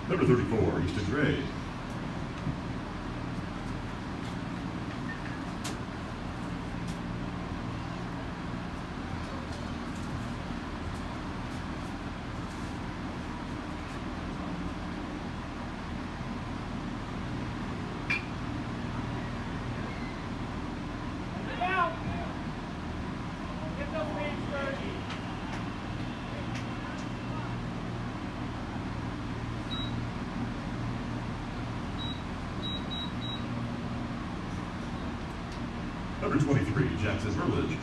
Number 34, Easton Gray. Number 23, Jackson Burlage.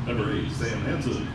Number 8, Sam Hansen.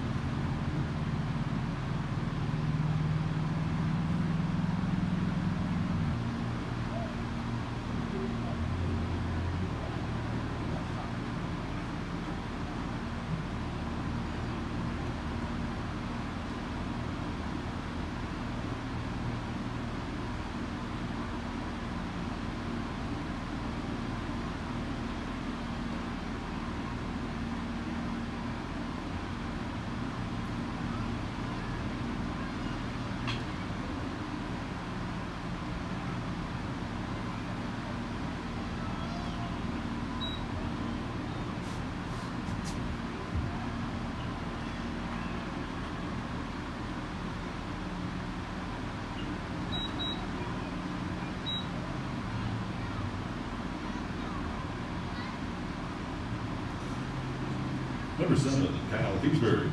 Number 7, Kyle Kingsbury.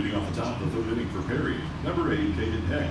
Leading off the top of the third inning for Perry, number 8, Caden Heck.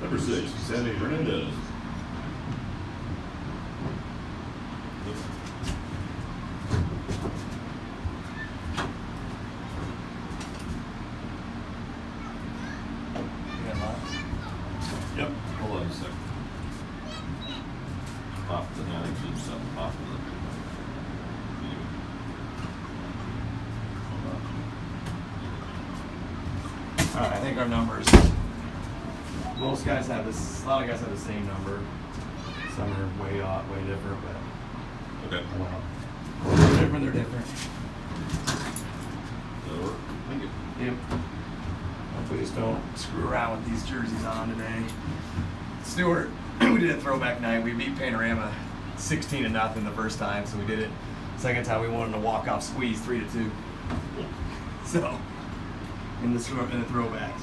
Number 6, Sammy Hernandez. Yep. Hold on a second. Off the off of the. All right, I think our numbers. Most guys have this. A lot of guys have the same number. Some are way off, way different, but Okay. well, they're different. That'll work. Thank you. Yep. Hopefully, just don't screw around with these jerseys on today. Stewart, we did a throwback night. We beat Panorama 16-0 the first time, so we did it. Second time, we won in a walk-off squeeze, 3-2. So, in the throwbacks.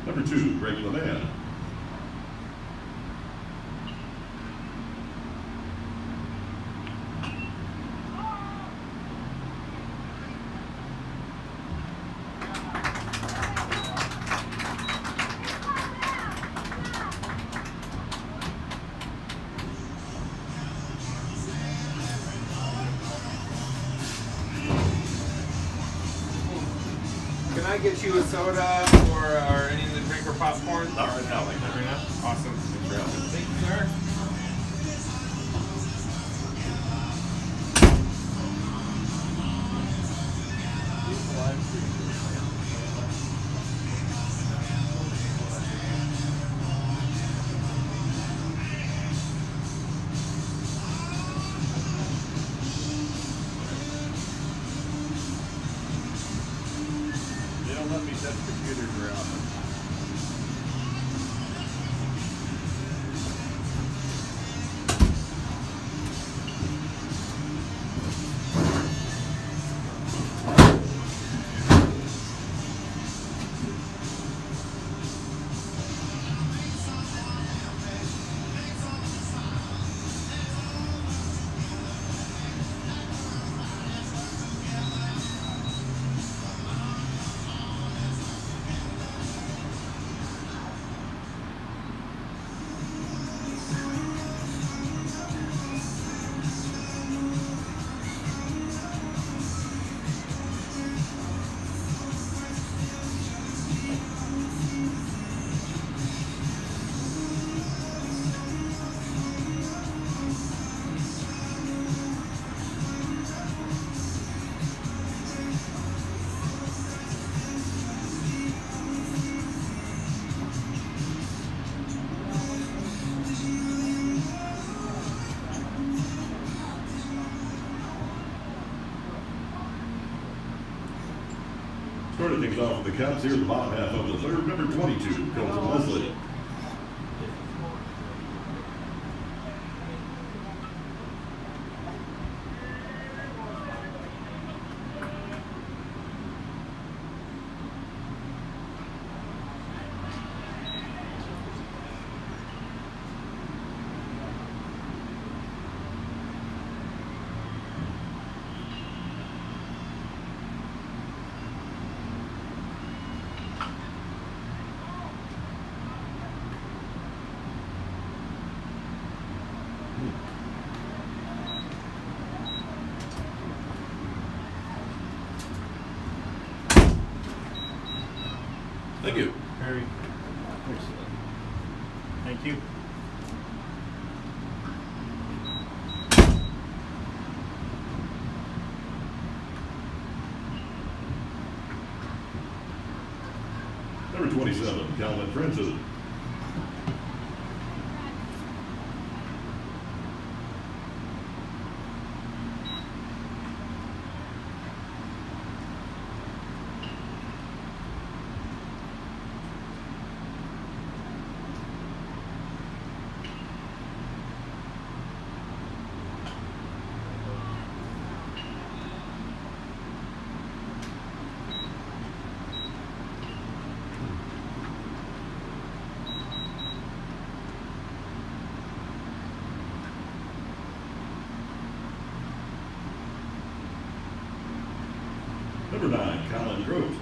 Number 2, Greg LeMan. Can I get you a soda or any of the drink or popcorn? Not right now, like that right now. Awesome. Thanks for asking. Thank you, sir. They don't let me touch computers very often. Starting things off with the Cubs here at the bottom half of the third, number 22, Colton Leslie. Thank you. Very. Thank you. Number 27, Calvin Francis. Number 9, Colin Gross.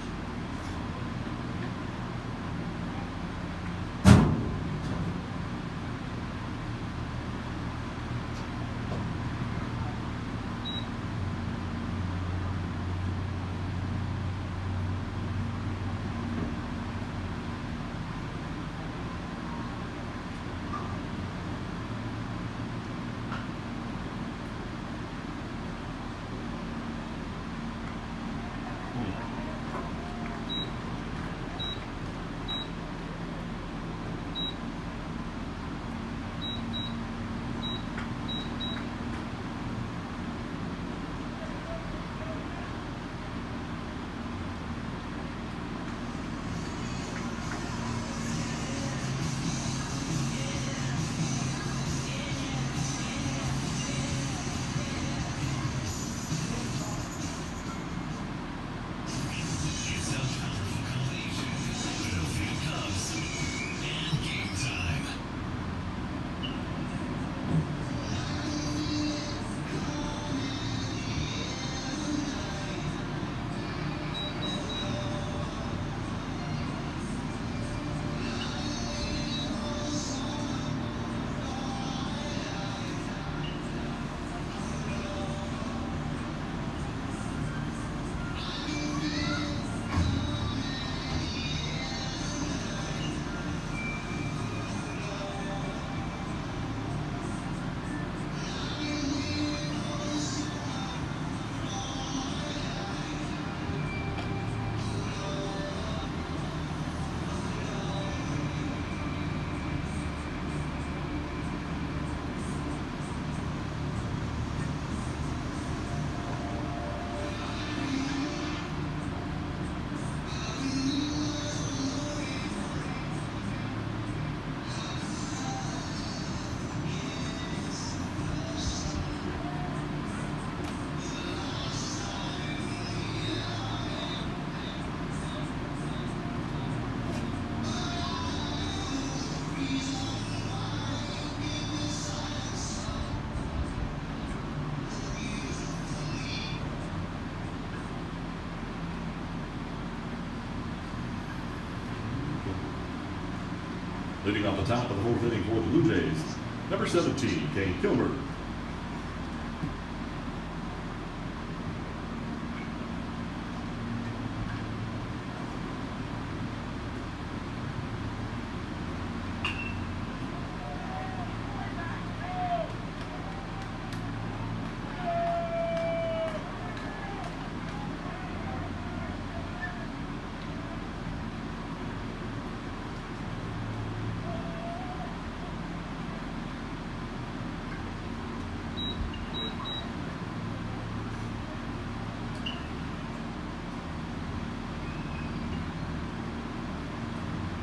Leading off the top of the fourth inning for the Blue Jays, number 17, Kane Kilmer.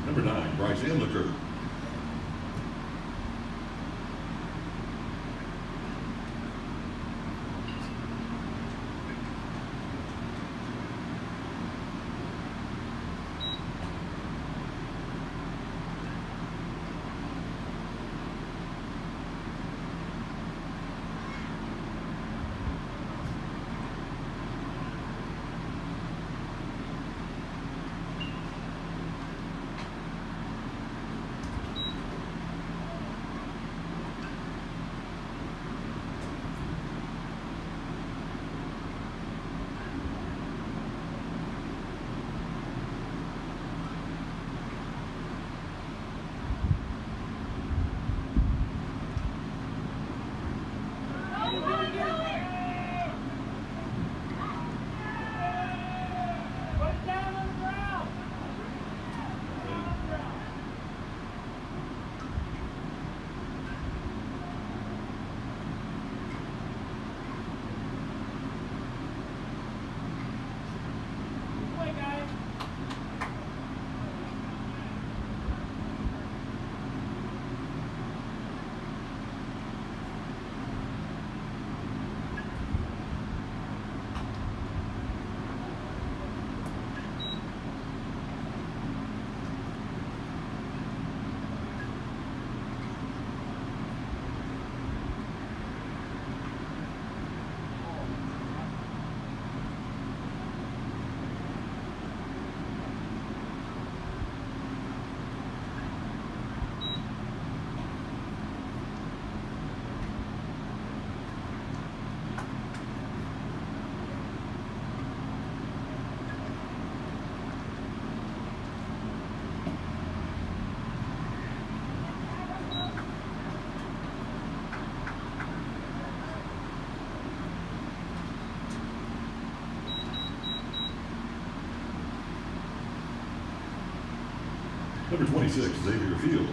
Number 9, Bryce Amliker. Number 26, Xavier Field.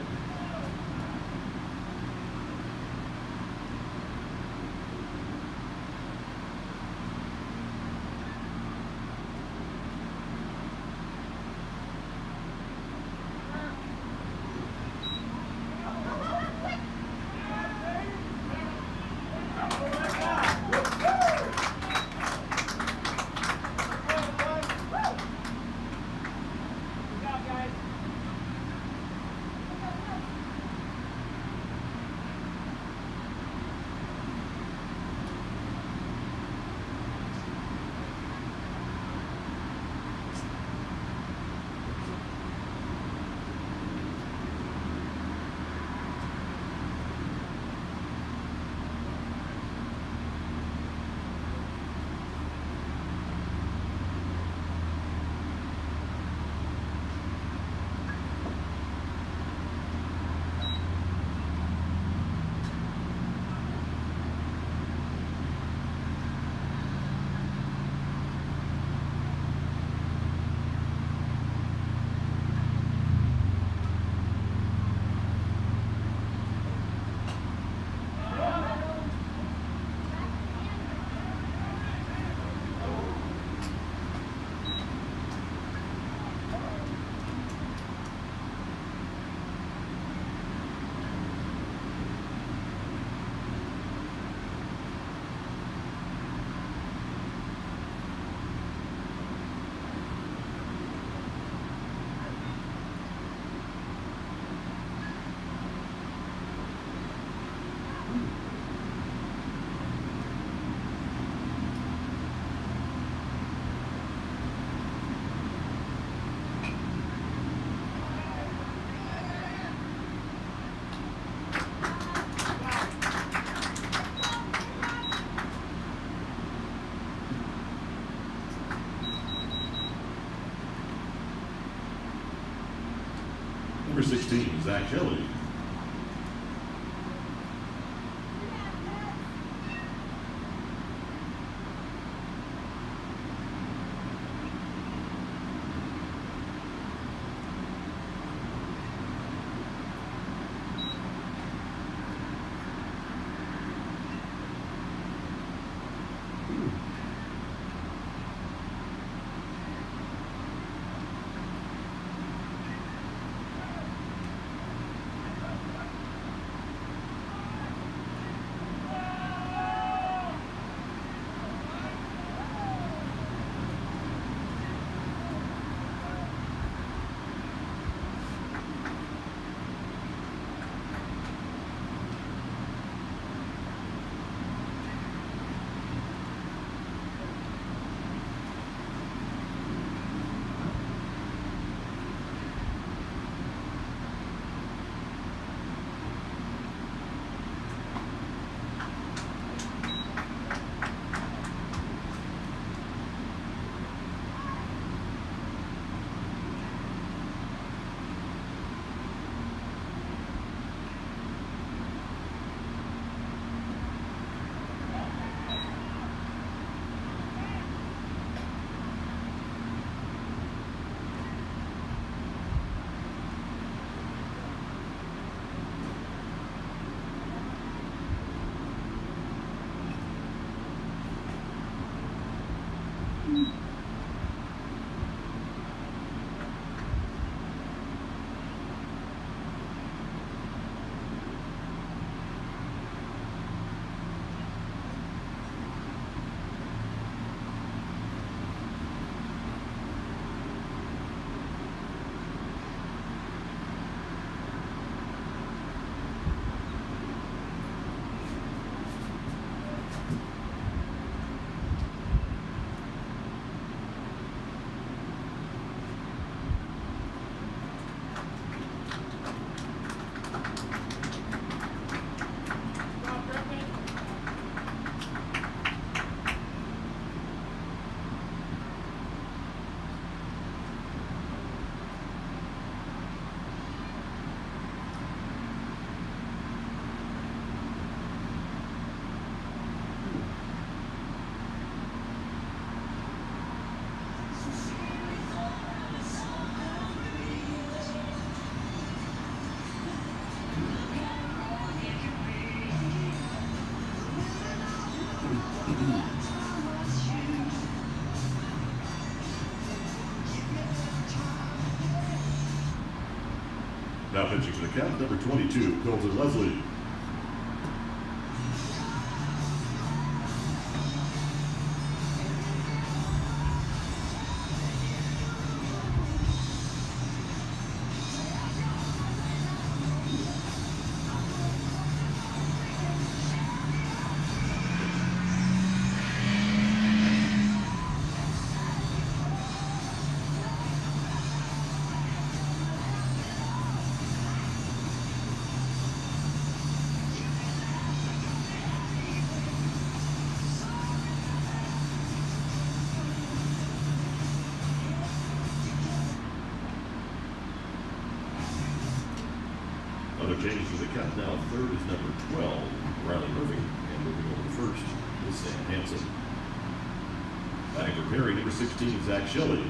Number 16, Zach Shelley. Now pitching for the Cubs, number 22, Colton Leslie. Other changes for the Cubs now. Third is number 12, Riley Murphy. And moving over to first is Sam Hansen. Batting for Perry, number 16, Zach Shelley.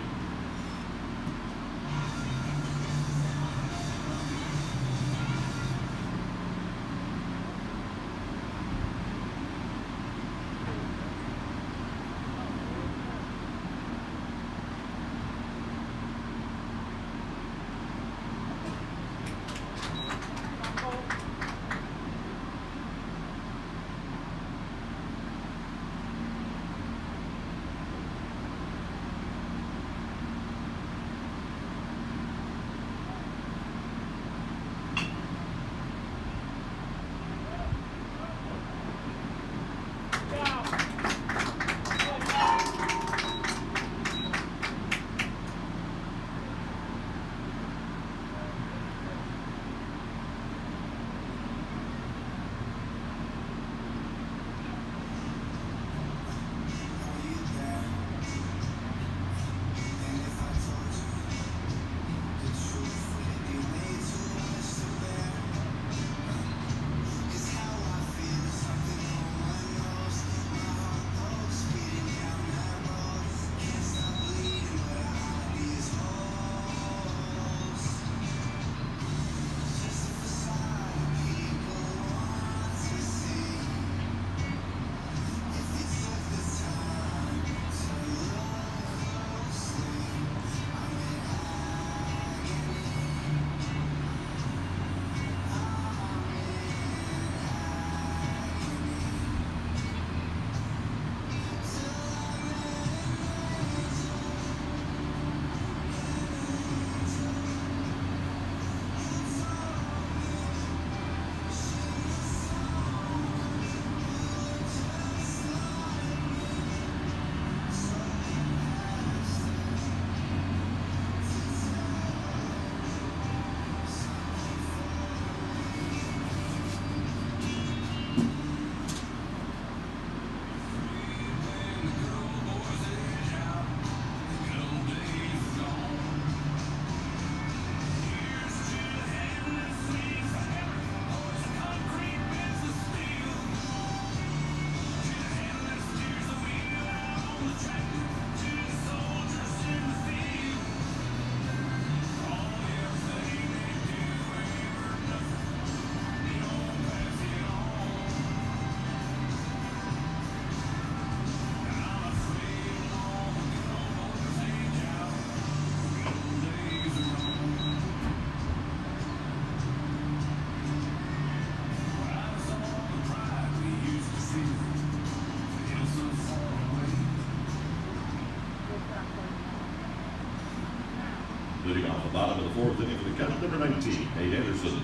Leading off the bottom of the fourth inning for the Cubs, number 19, Nate Anderson.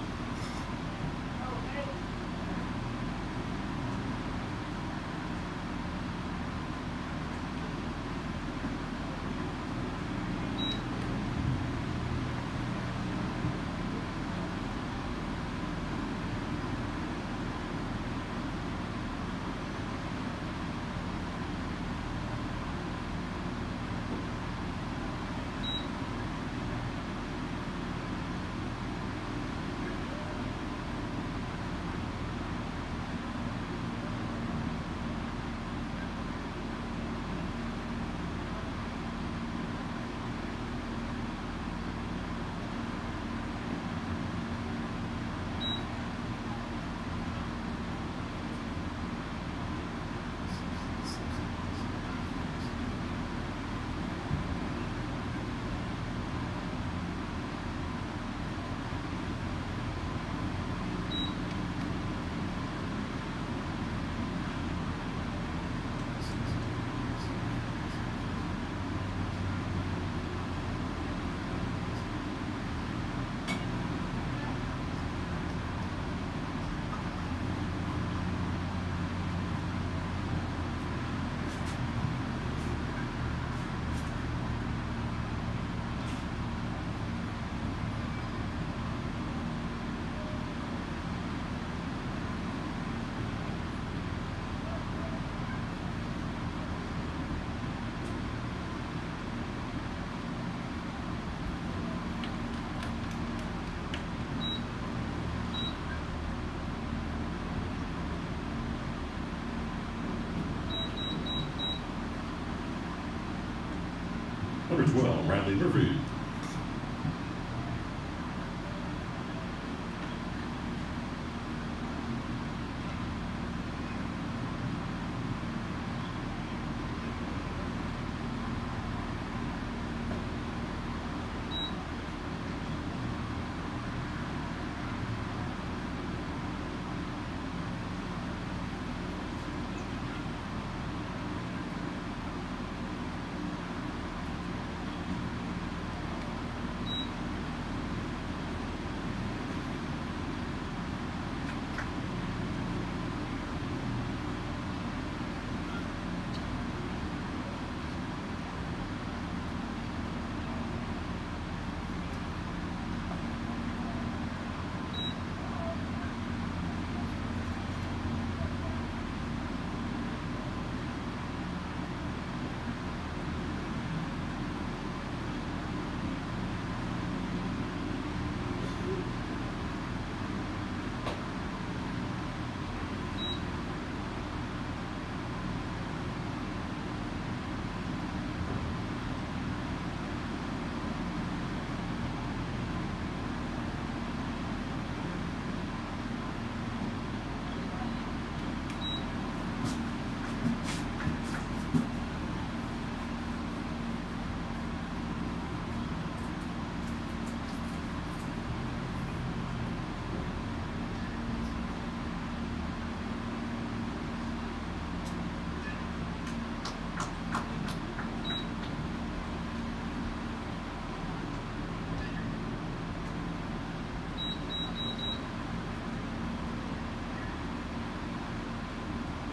Number 12, Riley Murphy.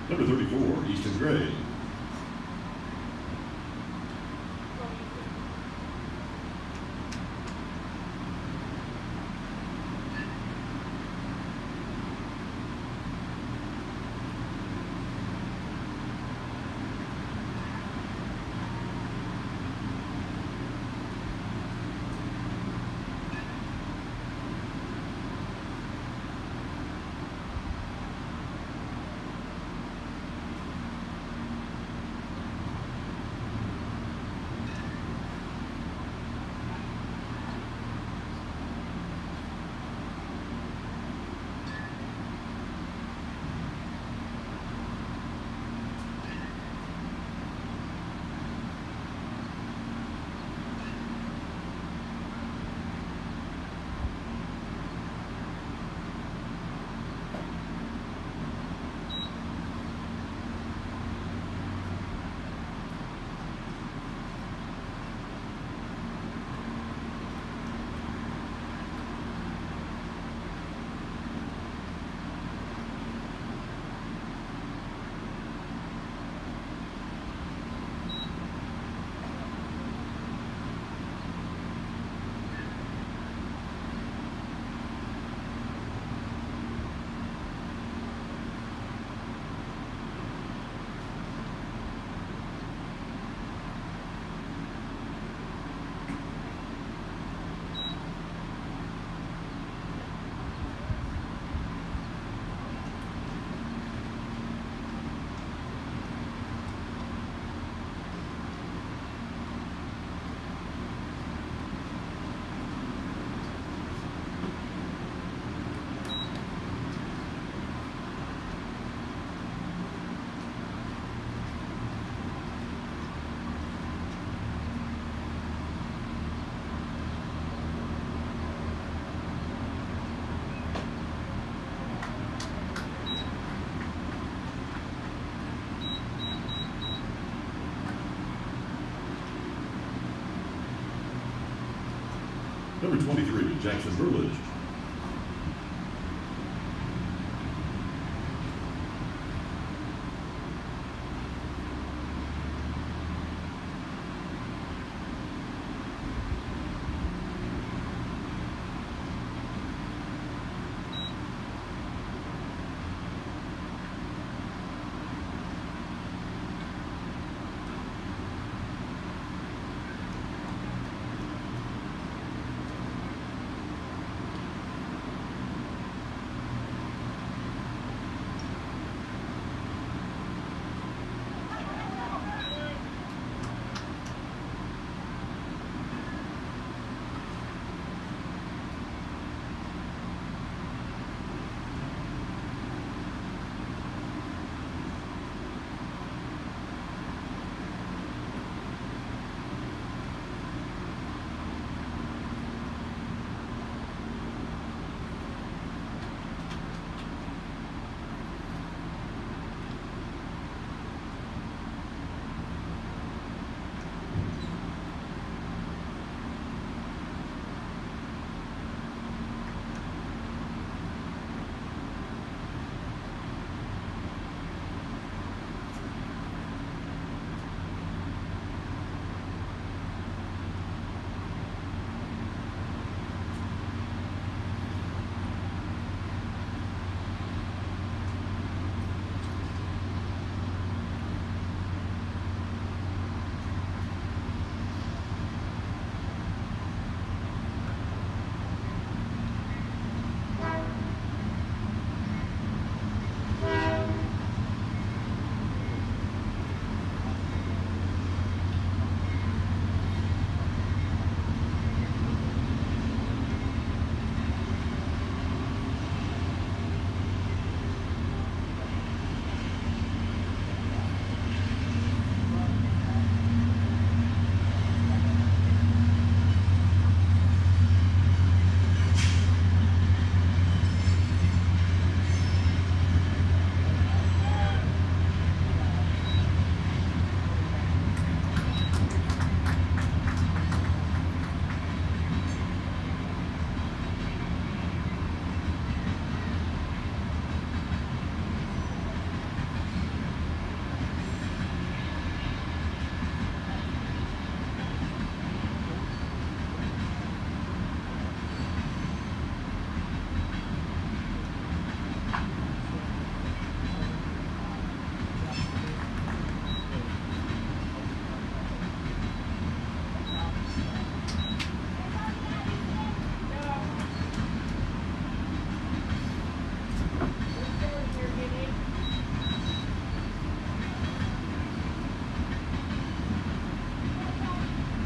Number 34, Easton Gray. Number 23, Jackson Burlage.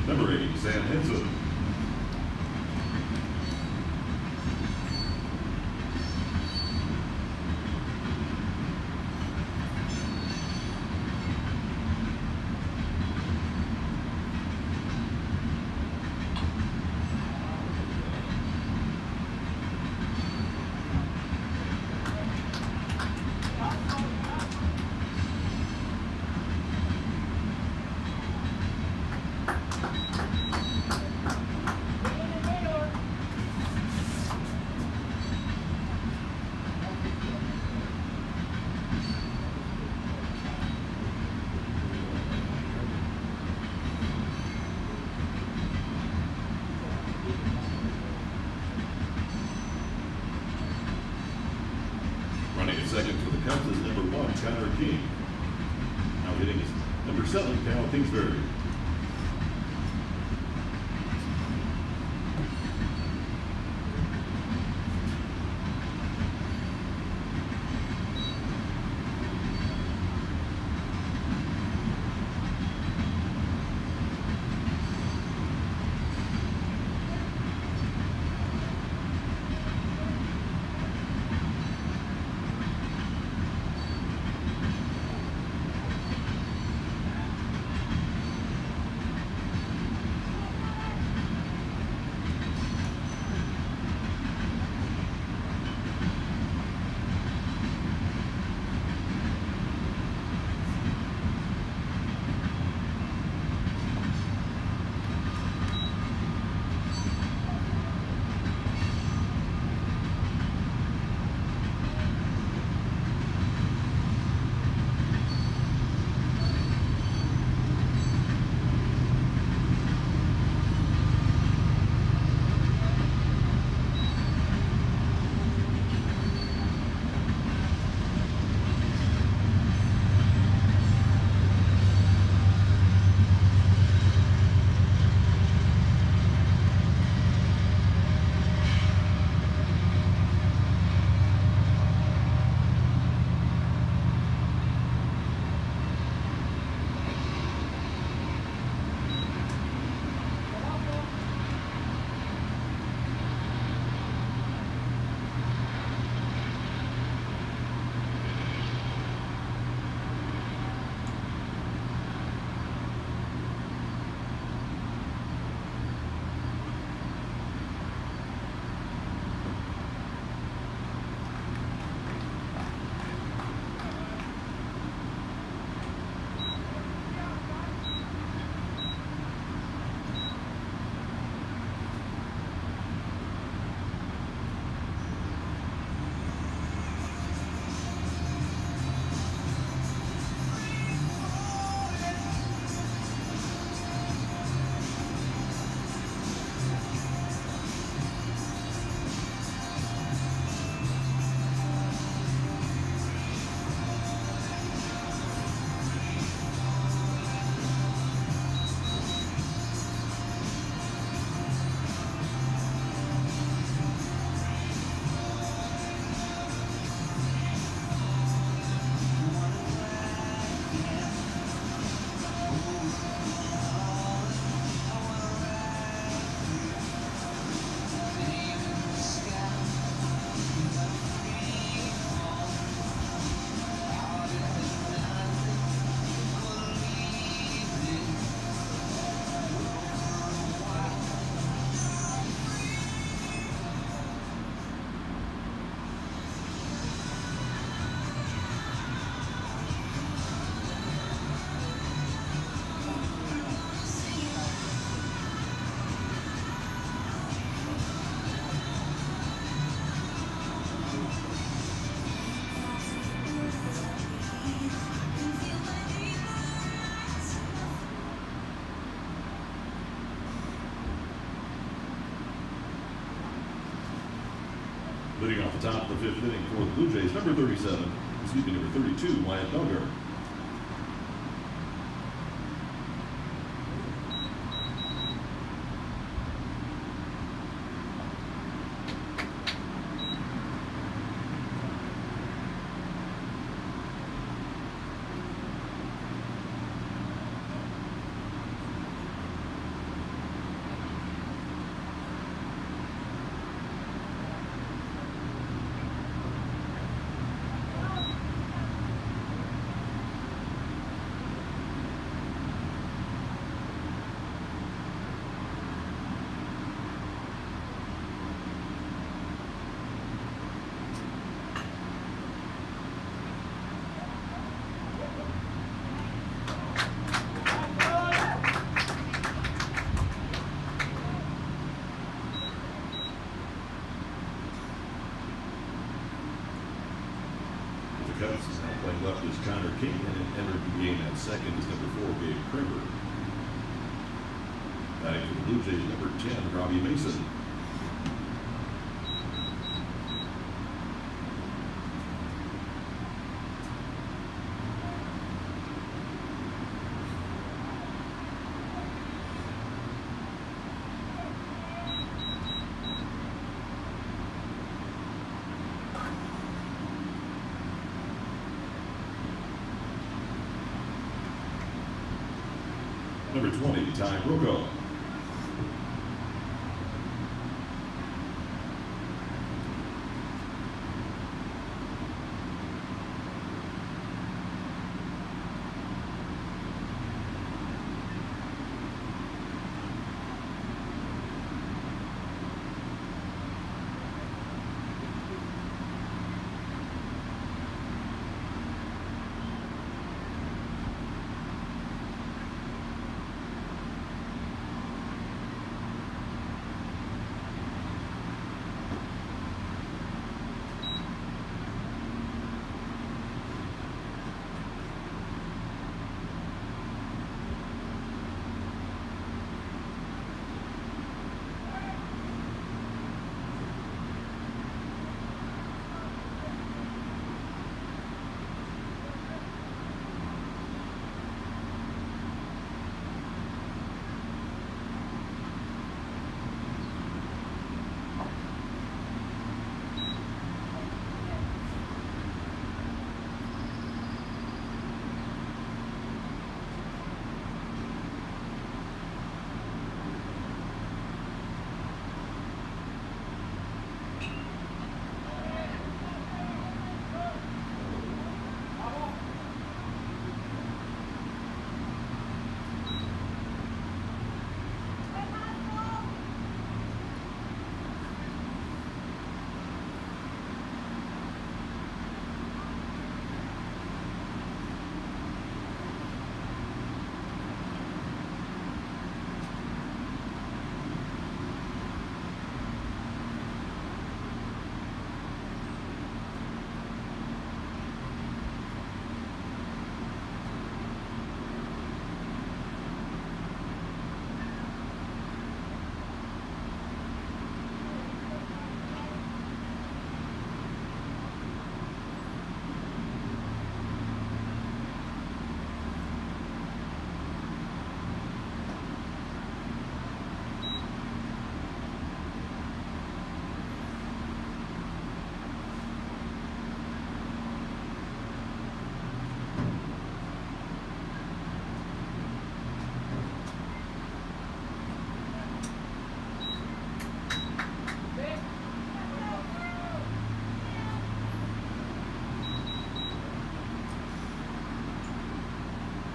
Number 8, Sam Henson. Running at second for the Cubs is number 1, Connor King. Now hitting is number 7, Cal Kingsbury. Leading off the top of the 5th inning for the Blue Jays, number 32, Wyatt Duggar. up is Connor King, and entered the game at second is number 4, Gabe Kramer. Batting for the Blue Jays, number 10, Robbie Mason. Number 20, Ty Brokaw.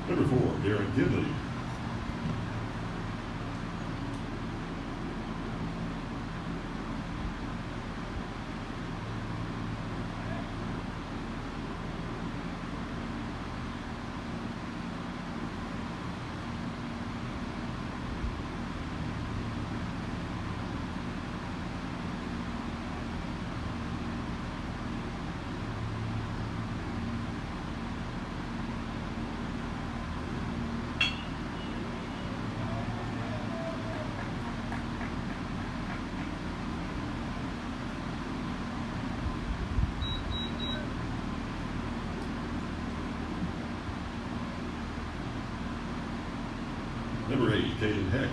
Number 4, Darren Gidley. Number 8, Caden Heck.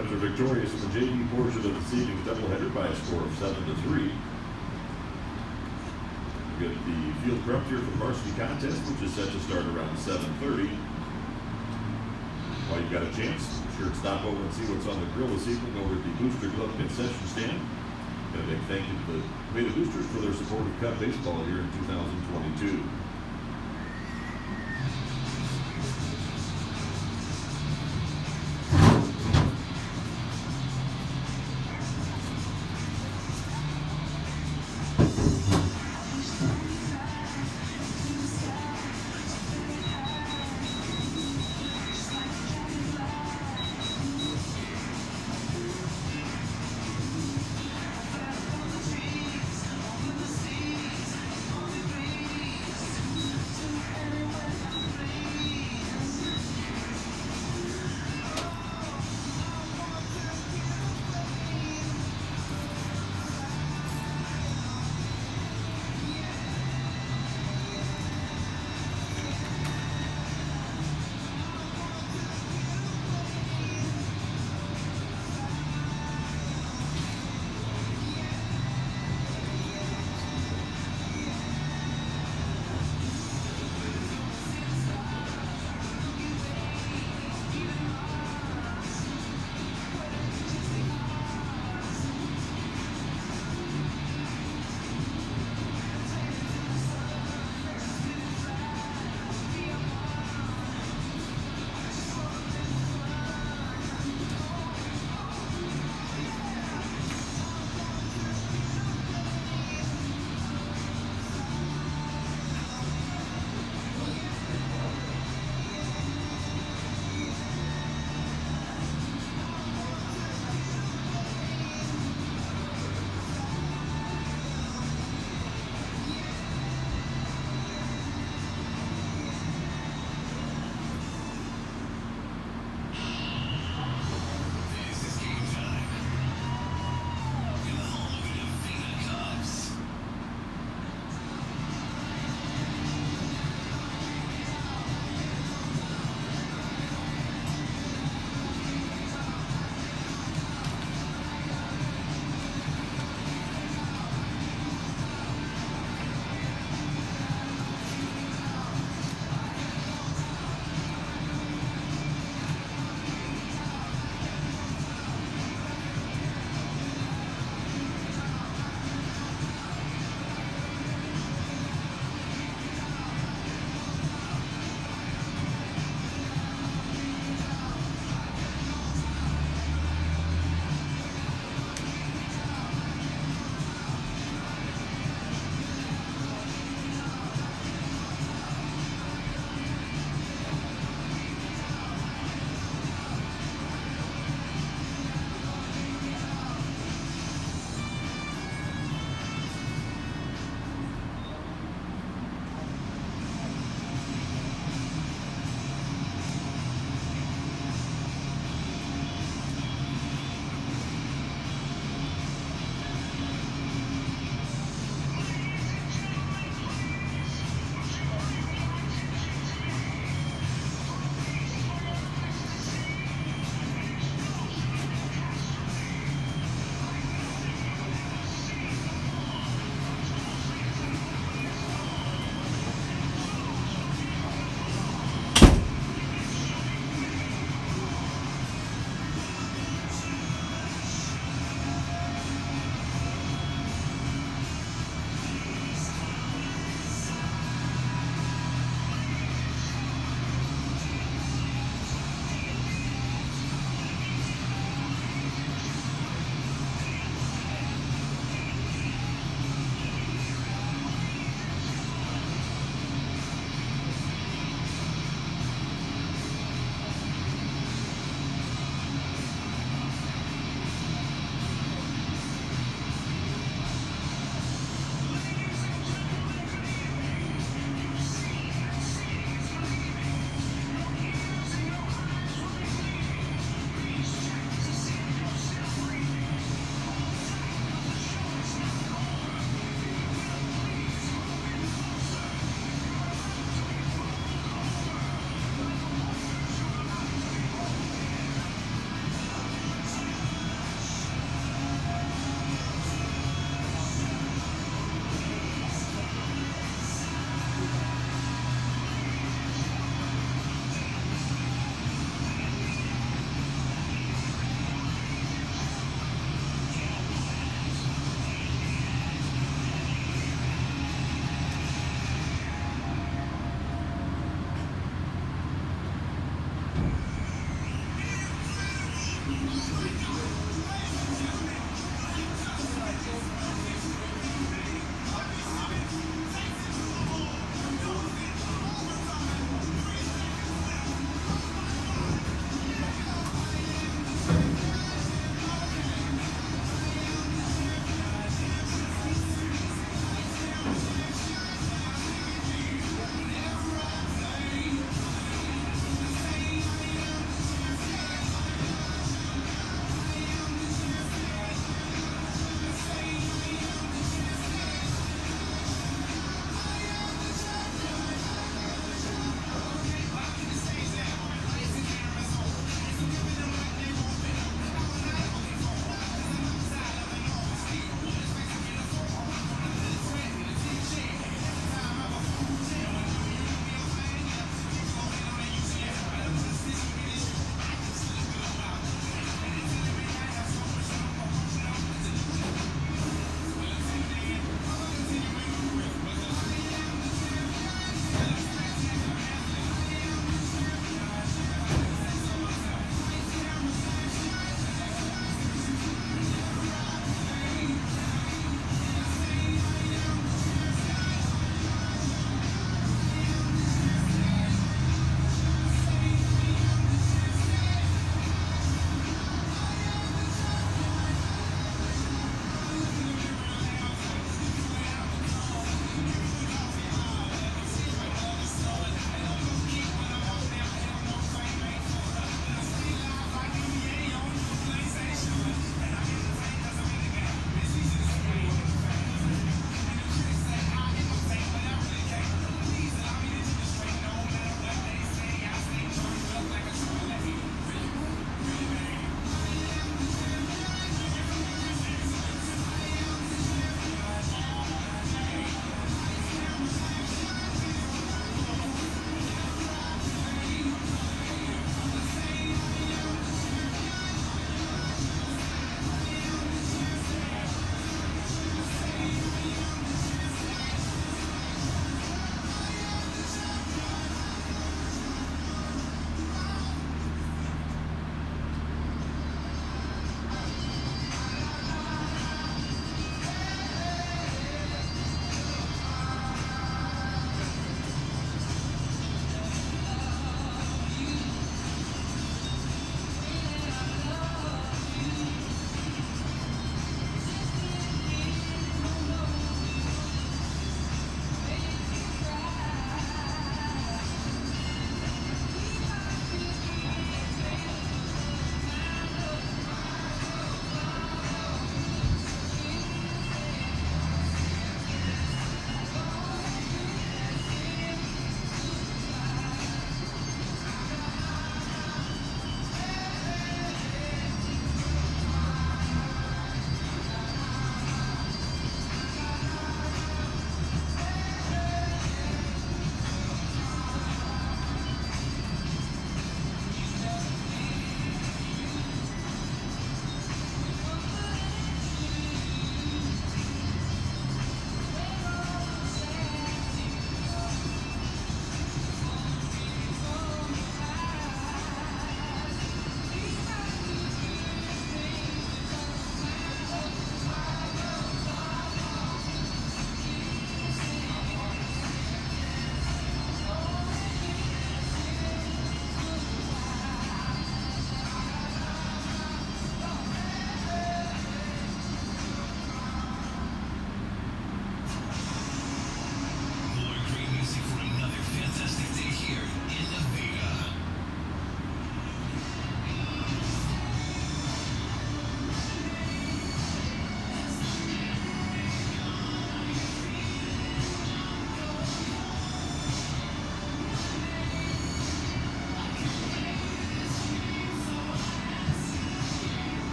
Cubs are victorious in the JV portion of this evening's doubleheader by a score of 7-3. We get the field prep here for the varsity contest, which is set to start around 7:30. While you've got a chance, be sure to stop over and see what's on the grill this evening over at the Booster Club concession stand. And a big thank you to the Beta Boosters for their support of Cub baseball here in 2022.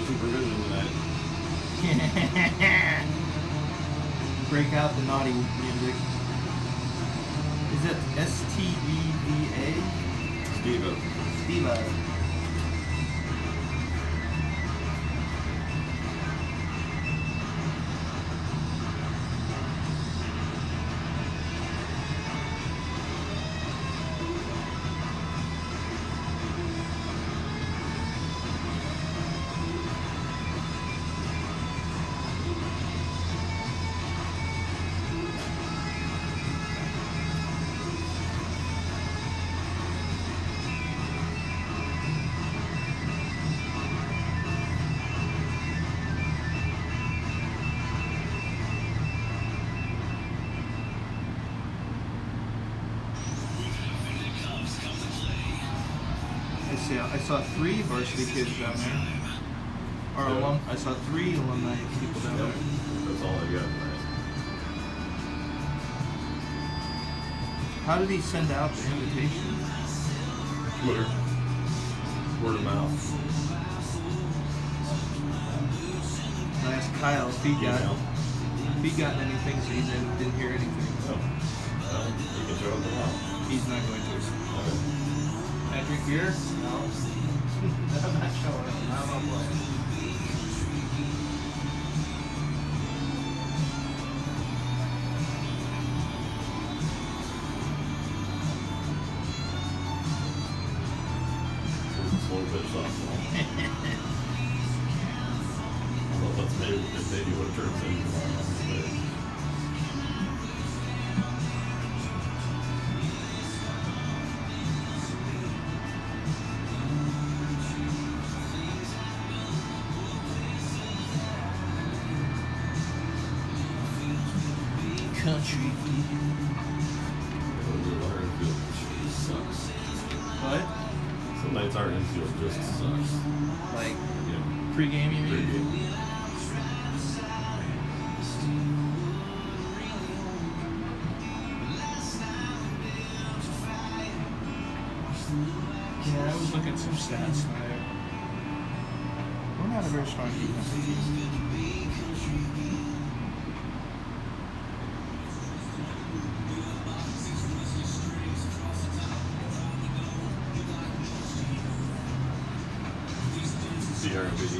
supervision tonight. Break out the naughty music. Is it STEVA? Steve-O. Steva. I saw 3 varsity kids down there. Or Yeah. I saw 3 alumni people down Yep. there. That's all I got tonight. How did he send out the invitation? Twitter. Word of mouth. I asked Kyle if he got anything, so he didn't hear anything. Oh. Well, you can show up tomorrow. He's not going to. Okay. Can I drink beer? No. I'm not showing up. I'm not playing. Slow pitch softball. Well, that's maybe what it turns into tomorrow. Country. Our infield just sucks. What? Some nights our infield just sucks. Like Yeah. pregame, you mean? Pretty good. Yeah, I was looking at some stats tonight. We're not a very strong defensive team. CRBD.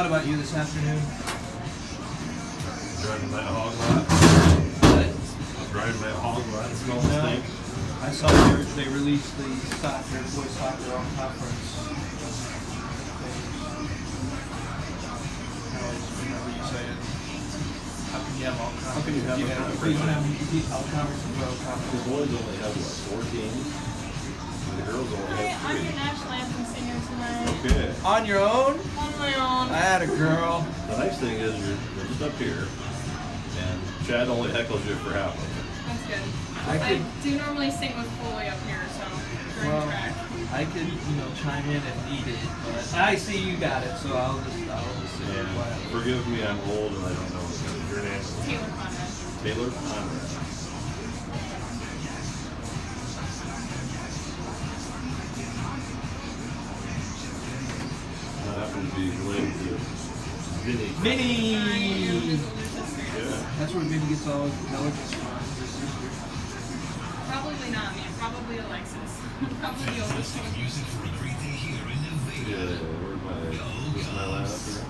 thought about you this afternoon. Driving that hog lot. But Driving that hog lot. It smells No. stink. I saw they released the soccer, boys soccer all conference things. I always remember you saying, how can you have all conference? How can you have a conference? You can have all conference and well The conference. boys only have what, 4 teams? And the girls only Hi, have I'm 3. your national anthem singer tonight. Okay. On your own? On my own. I had a girl. The nice thing is you're just up here, and Chad only heckles you for half of it. That's good. I I could, do normally sing with Foley up here, so during well, track. I could, chime in if needed, but I see you got it, so I'll just sit here And quietly. forgive me, I'm old and I don't know your name. Taylor Conrad. Taylor Conrad. That happened to be related to Vinny. I am Vinny! his older sister. Yeah. That's where Vinny gets all his intelligence from, his sister. Probably not me. Probably Alexis. Probably the oldest one. Music for a great day here in Nevada. Yeah, where's my line up here?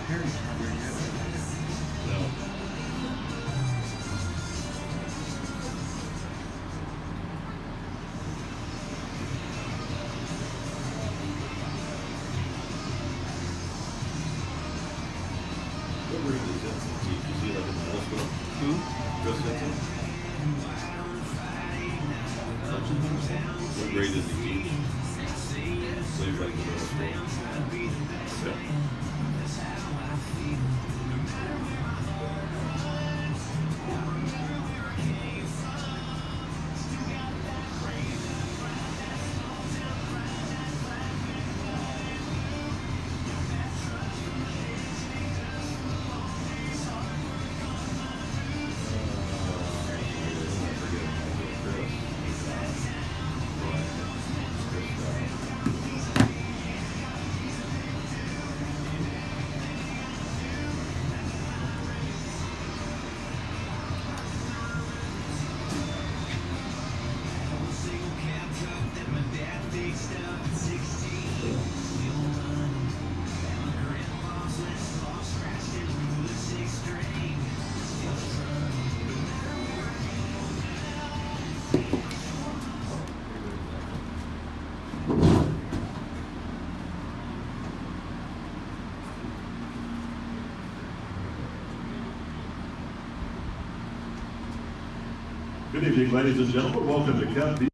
Harry's not very good. No. What grade is Vincent teach? Is he like in middle school? Who? Chris Vincent? What grade does he teach? So he's like in middle school. Yeah. Good evening, ladies and gentlemen. Welcome to County.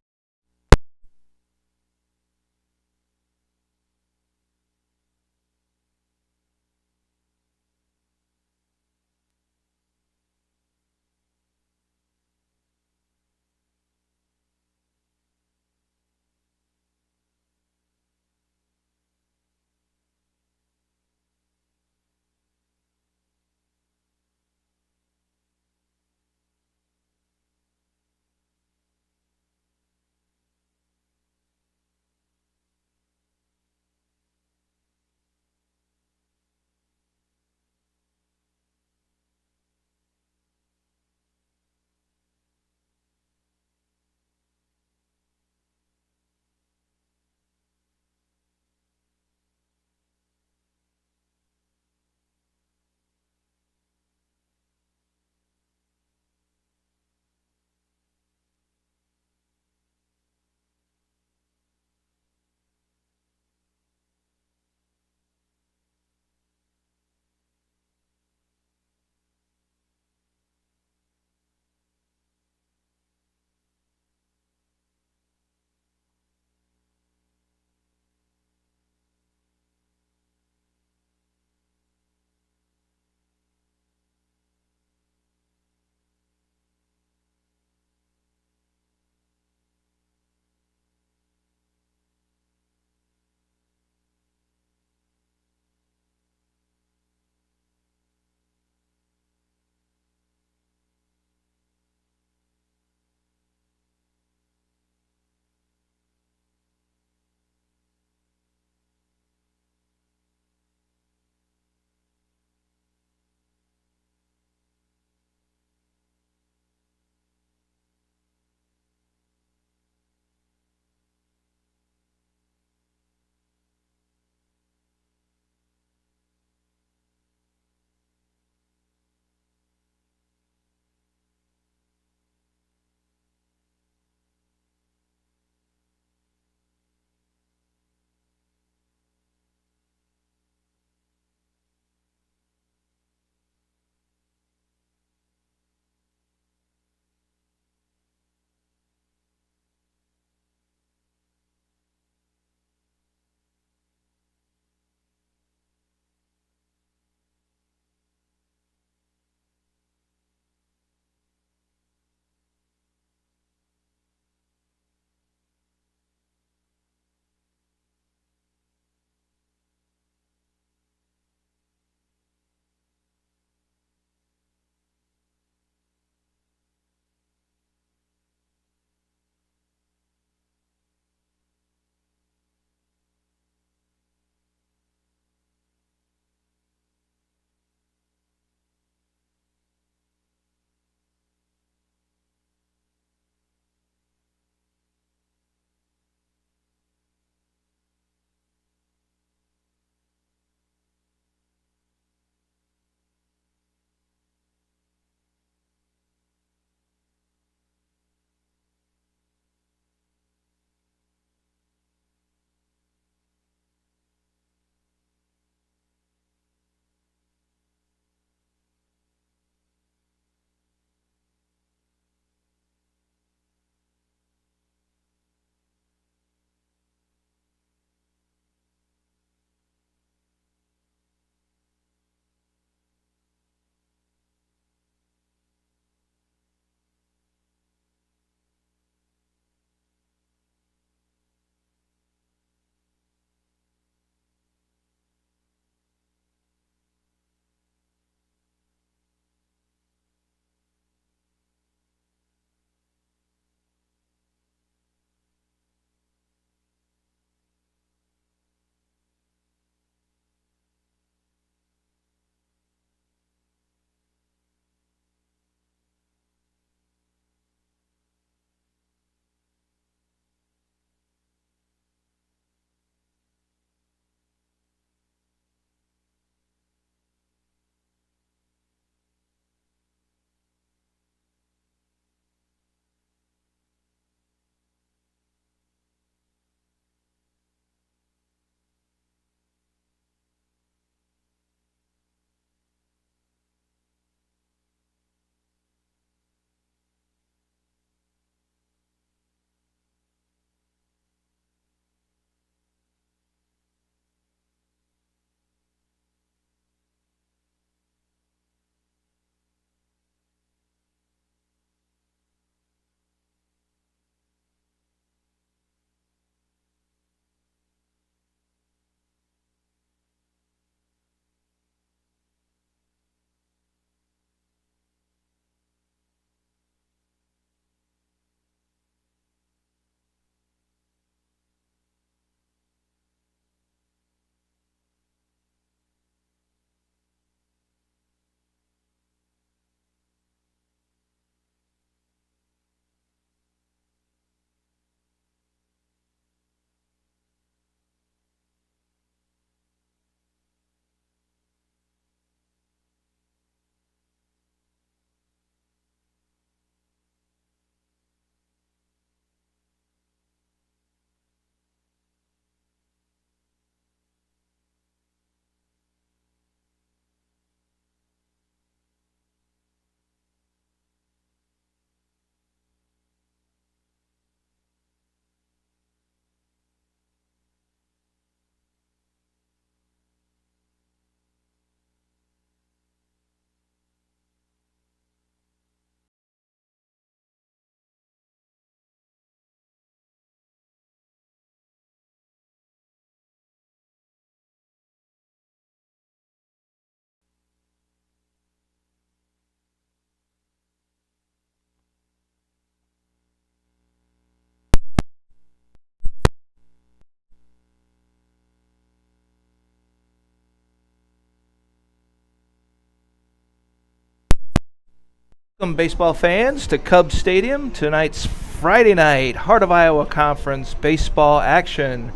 Welcome, baseball fans, to Cubs Stadium. Tonight's Friday night Heart of Iowa Conference baseball action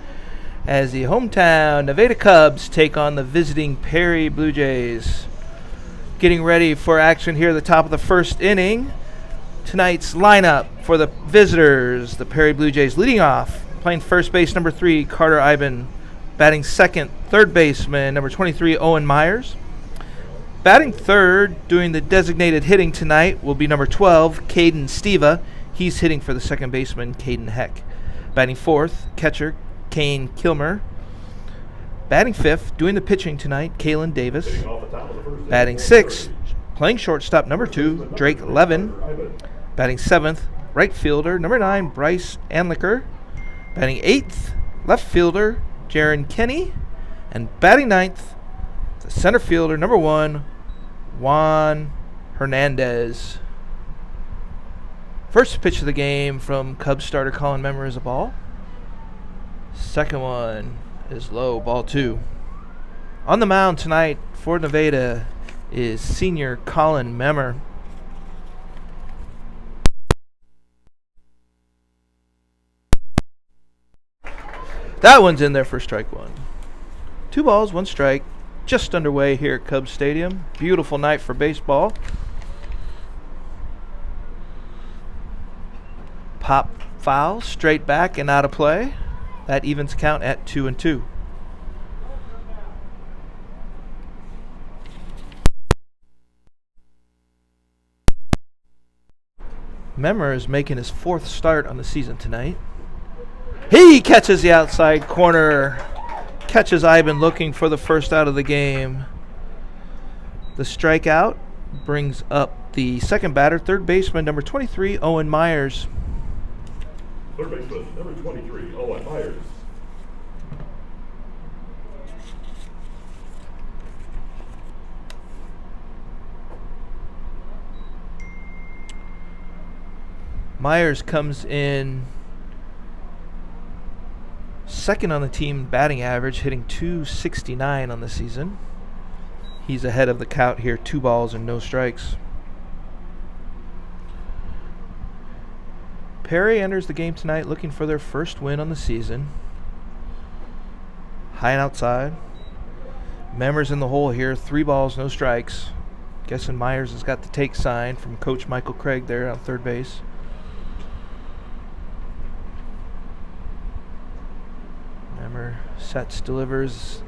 as the hometown Nevada Cubs take on the visiting Perry Blue Jays. Getting ready for action here at the top of the first inning. Tonight's lineup for the visitors, the Perry Blue Jays leading off, playing first base number 3, Carter Iben. Batting second, third baseman number 23, Owen Myers. Batting third, doing the designated hitting tonight, will be number 12, Caden Steva. He's hitting for the second baseman, Caden Heck. Batting fourth, catcher, Kane Kilmer. Batting fifth, doing the pitching tonight, Kalen Davis. Batting sixth, playing shortstop, number 2, Drake Levin. Batting seventh, right fielder, number 9, Bryce Anliker. Batting eighth, left fielder, Jaron Kenny. And batting ninth, the center fielder, number 1, Juan Hernandez. First pitch of the game from Cubs starter Colin Memmer is a ball. Second one is low, ball 2. On the mound tonight for Nevada is senior Colin Memmer. That one's in there for strike 1. 2 balls, 1 strike. Just underway here at Cubs Stadium. Beautiful night for baseball. Pop foul, straight back and out of play. That evens count at 2-2. Memmer is making his 4th start on the season tonight. He catches the outside corner. Catches Iben looking for the first out of the game. The strikeout brings up the second batter, third baseman, number 23, Owen Myers. Third baseman, number 23, Owen Myers. Myers comes in second on the team batting average, hitting .269 on the season. He's ahead of the count here, 2 balls and no strikes. Perry enters the game tonight looking for their first win on the season. High and outside. Memmer's in the hole here, 3 balls, no strikes. Guessing Myers has got the take sign from Coach Michael Craig there on third base. Memmer sets, delivers,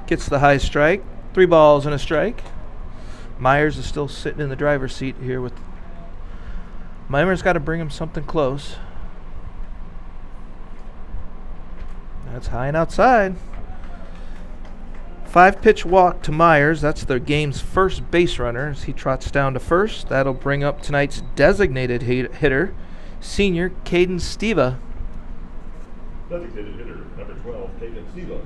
gets the high strike. 3 balls and a strike. Myers is still sitting in the driver's seat here with Memmer's got to bring him something close. That's high and outside. 5-pitch walk to Myers. That's the game's first base runner as he trots down to first. That'll bring up tonight's designated hitter, senior Caden Steva. Designated hitter, number 12, Caden Steva.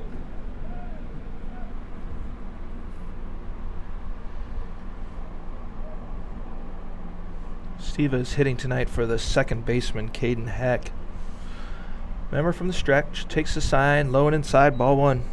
Steva is hitting tonight for the second baseman, Caden Heck. Memmer from the stretch, takes the sign, low and inside, ball 1.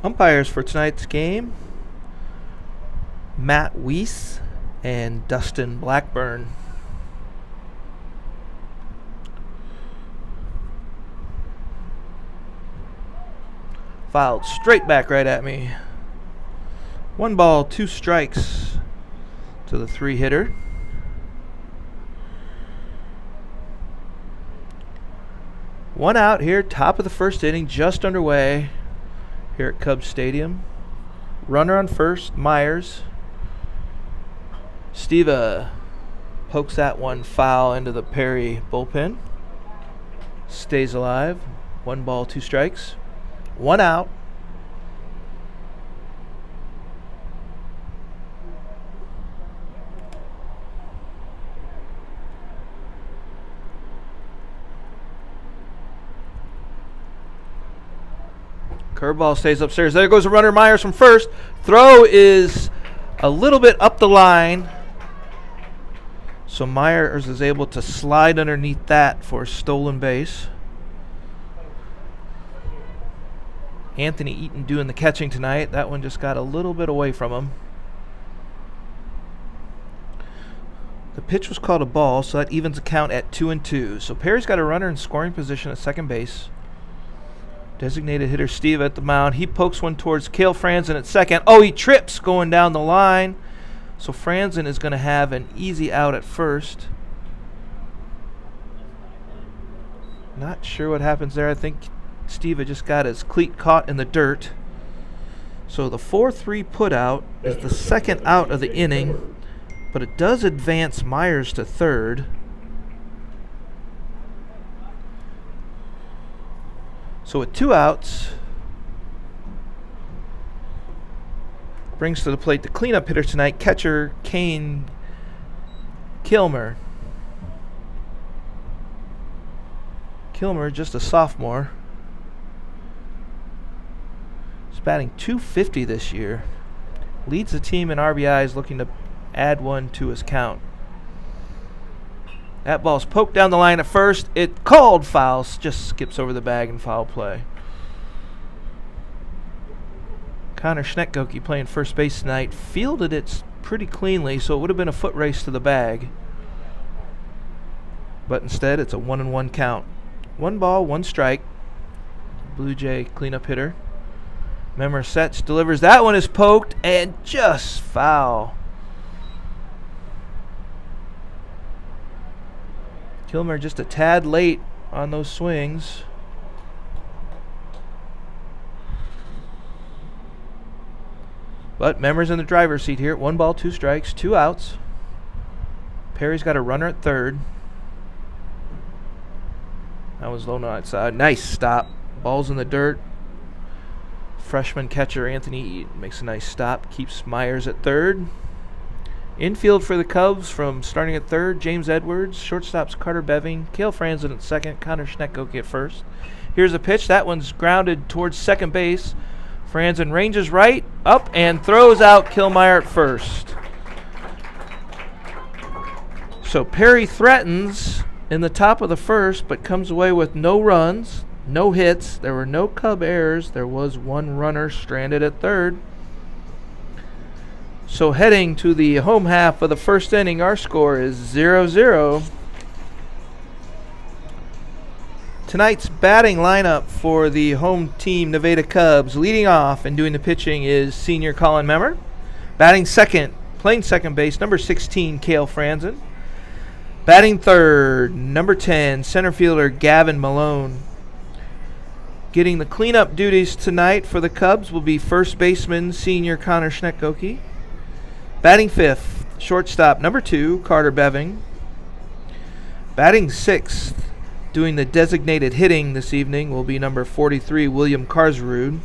Umpires for tonight's game, Matt Weiss and Dustin Blackburn. Fouled straight back right at me. 1 ball, 2 strikes to the 3-hitter. One out here, top of the first inning, just underway here at Cubs Stadium. Runner on first, Myers. Steva pokes that one foul into the Perry bullpen. Stays alive. 1 ball, 2 strikes. 1 out. Curveball stays upstairs. There goes a runner, Myers from first. Throw is a little bit up the line. So Myers is able to slide underneath that for a stolen base. Anthony Eaton doing the catching tonight. That one just got a little bit away from him. The pitch was called a ball, so that evens the count at 2-2. So Perry's got a runner in scoring position at second base. Designated hitter Steve at the mound. He pokes one towards Cale Franzen at second. Oh, he trips going down the line. So Franzen is going to have an easy out at first. Not sure what happens there. I think Steve had just got his cleat caught in the dirt. So the 4-3 putout is the second out of the inning, but it does advance Myers to third. So with 2 outs, brings to the plate the cleanup hitter tonight, catcher Kane Kilmer. Kilmer, just a sophomore. He's batting .250 this year. Leads the team in RBIs, looking to add one to his count. That ball's poked down the line at first. It called foul, just skips over the bag and foul play. Connor Schnettgoke playing first base tonight fielded it pretty cleanly, so it would have been a foot race to the bag. But instead, it's a 1-1 count. 1 ball, 1 strike. Blue Jay cleanup hitter. Memmer sets, delivers. That one is poked and just foul. Kilmer just a tad late on those swings. But Memmer's in the driver's seat here. 1 ball, 2 strikes, 2 outs. Perry's got a runner at third. That was low outside. Nice stop. Ball's in the dirt. Freshman catcher Anthony Eaton makes a nice stop. Keeps Myers at third. Infield for the Cubs from starting at third, James Edwards. Shortstops Carter Beving. Cale Franzen at second. Connor Schnettgoke at first. Here's a pitch. That one's grounded towards second base. Franzen ranges right, up, and throws out Kilmeyer at first. So Perry threatens in the top of the first, but comes away with no runs, no hits. There were no Cub errors. There was 1 runner stranded at third. So heading to the home half of the first inning, our score is 0-0. Tonight's batting lineup for the home team Nevada Cubs, leading off and doing the pitching, is senior Colin Memmer. Batting second, playing second base, number 16, Cale Franzen. Batting third, number 10, center fielder Gavin Malone. Getting the cleanup duties tonight for the Cubs will be first baseman, senior Connor Schnettgoke. Batting fifth, shortstop, number 2, Carter Beving. Batting sixth, doing the designated hitting this evening, will be number 43, William Karsrud.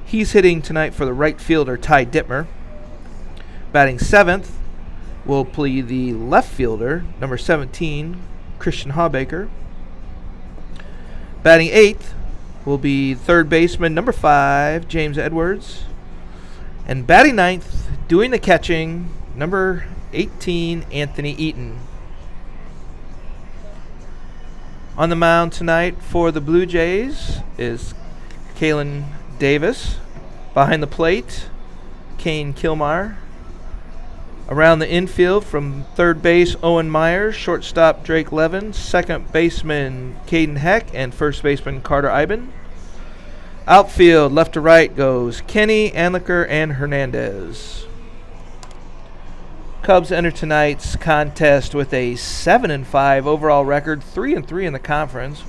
He's hitting tonight for the right fielder, Ty Dittmer. Batting seventh will play the left fielder, number 17, Christian Hawbaker. Batting eighth will be third baseman, number 5, James Edwards. And batting ninth, doing the catching, number 18, Anthony Eaton. On the mound tonight for the Blue Jays is Kalen Davis. Behind the plate, Kane Kilmer. Around the infield from third base, Owen Myers. Shortstop, Drake Levin. Second baseman, Caden Heck. And first baseman, Carter Iben. Outfield, left to right, goes Kenny, Anliker, and Hernandez. Cubs enter tonight's contest with a 7-5 overall record, 3-3 in the conference.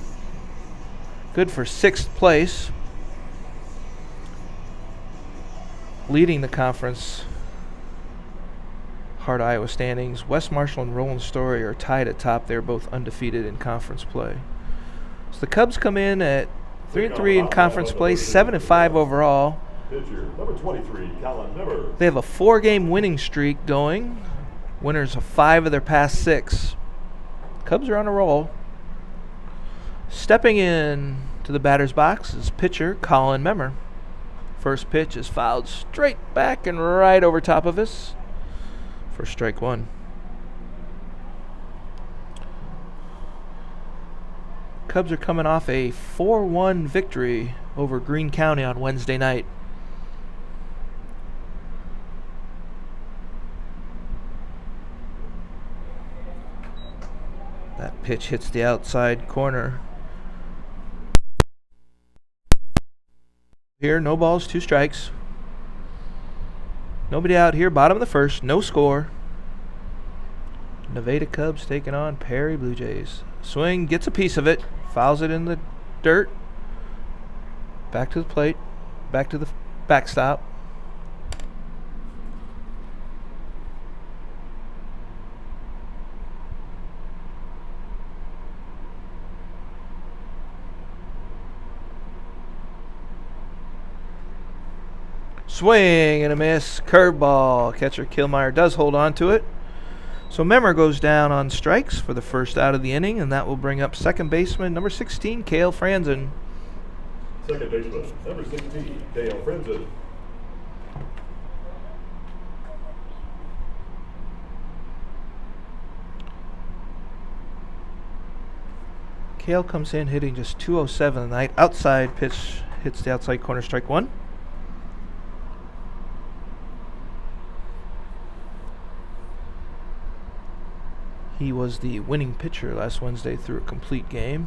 Good for 6th place. Leading the conference Hard Iowa standings. West Marshall and Roland Story are tied at top. They're both undefeated in conference play. So the Cubs come in at 3-3 in conference play, 7-5 overall. Pitcher, number 23, Colin Memmer. They have a 4-game winning streak going. Winners of 5 of their past 6. Cubs are on a roll. Stepping in to the batter's box is pitcher Colin Memmer. First pitch is fouled straight back and right over top of us for strike 1. Cubs are coming off a 4-1 victory over Greene County on Wednesday night. That pitch hits the outside corner. Here, no balls, 2 strikes. Nobody out here, bottom of the first, no score. Nevada Cubs taking on Perry Blue Jays. Swing, gets a piece of it, fouls it in the dirt. Back to the plate, back to the backstop. Swing and a miss, curveball. Catcher Killmeyer does hold on to it. So Memmer goes down on strikes for the first out of the inning, and that will bring up second baseman number 16, Cale Franzen. Second baseman, number 16, Dale Frenzen. Cale comes in hitting just 207 tonight. Outside pitch hits the outside corner, strike 1. He was the winning pitcher last Wednesday through a complete game.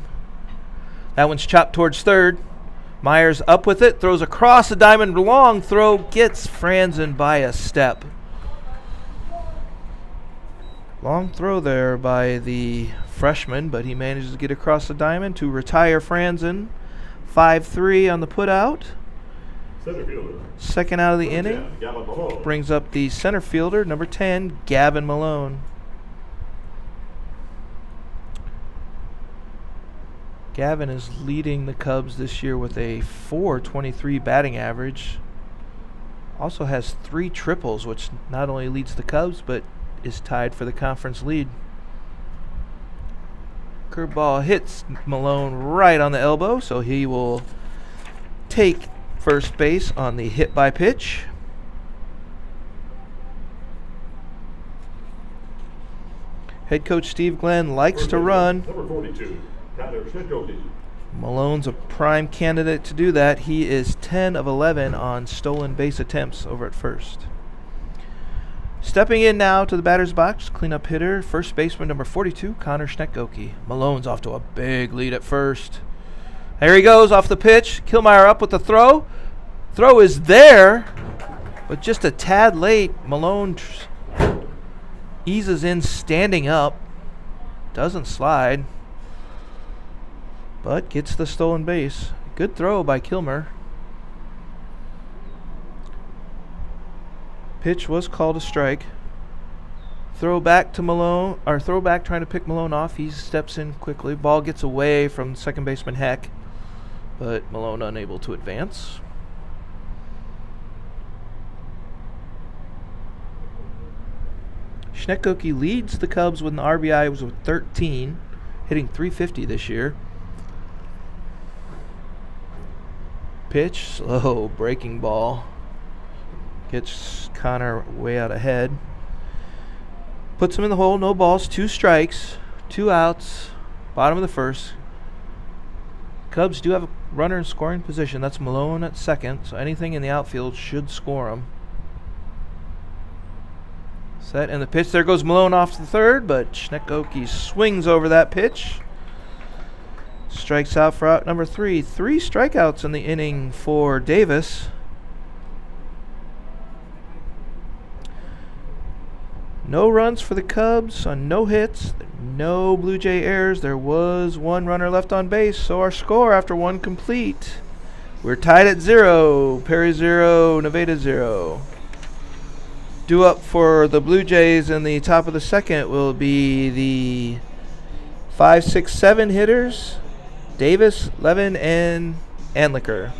That one's chopped towards third. Myers up with it, throws across the diamond, long throw, gets Franzen by a step. Long throw there by the freshman, but he manages to get across the diamond to retire Franzen. 5-3 on the putout. Center fielder. Second out of the inning. 10, Gavin Malone. Brings up the center fielder, number 10, Gavin Malone. Gavin is leading the Cubs this year with a .423 batting average. Also has 3 triples, which not only leads the Cubs, but is tied for the conference lead. Curveball hits Malone right on the elbow, so he will take first base on the hit by pitch. Head coach Steve Glenn likes to run. Number 42, Tyler Schnittkowski. Malone's a prime candidate to do that. He is 10 of 11 on stolen base attempts over at first. Stepping in now to the batter's box, cleanup hitter, first baseman number 42, Connor Schnittkowski. Malone's off to a big lead at first. There he goes off the pitch. Killmeyer up with the throw. Throw is there, but just a tad late. Malone eases in standing up. Doesn't slide, but gets the stolen base. Good throw by Killmeyer. Pitch was called a strike. Throw back to Malone, or throw back trying to pick Malone off. He steps in quickly. Ball gets away from second baseman Heck, but Malone unable to advance. Schnittkowski leads the Cubs with an RBI. It was with 13, hitting .350 this year. Pitch, slow, breaking ball. Gets Connor way out ahead. Puts him in the hole, no balls, 2 strikes, 2 outs, bottom of the first. Cubs do have a runner in scoring position. That's Malone at second, so anything in the outfield should score him. Set and the pitch. There goes Malone off to the third, but Schnittkowski swings over that pitch. Strikes out for out number 3. 3 strikeouts in the inning for Davis. No runs for the Cubs on no hits, no Blue Jay errors. There was 1 runner left on base, so our score after 1 complete. We're tied at 0. Perry 0, Nevada 0. Due up for the Blue Jays in the top of the second will be the 5, 6, 7 hitters, Davis, Levin, and Anliker.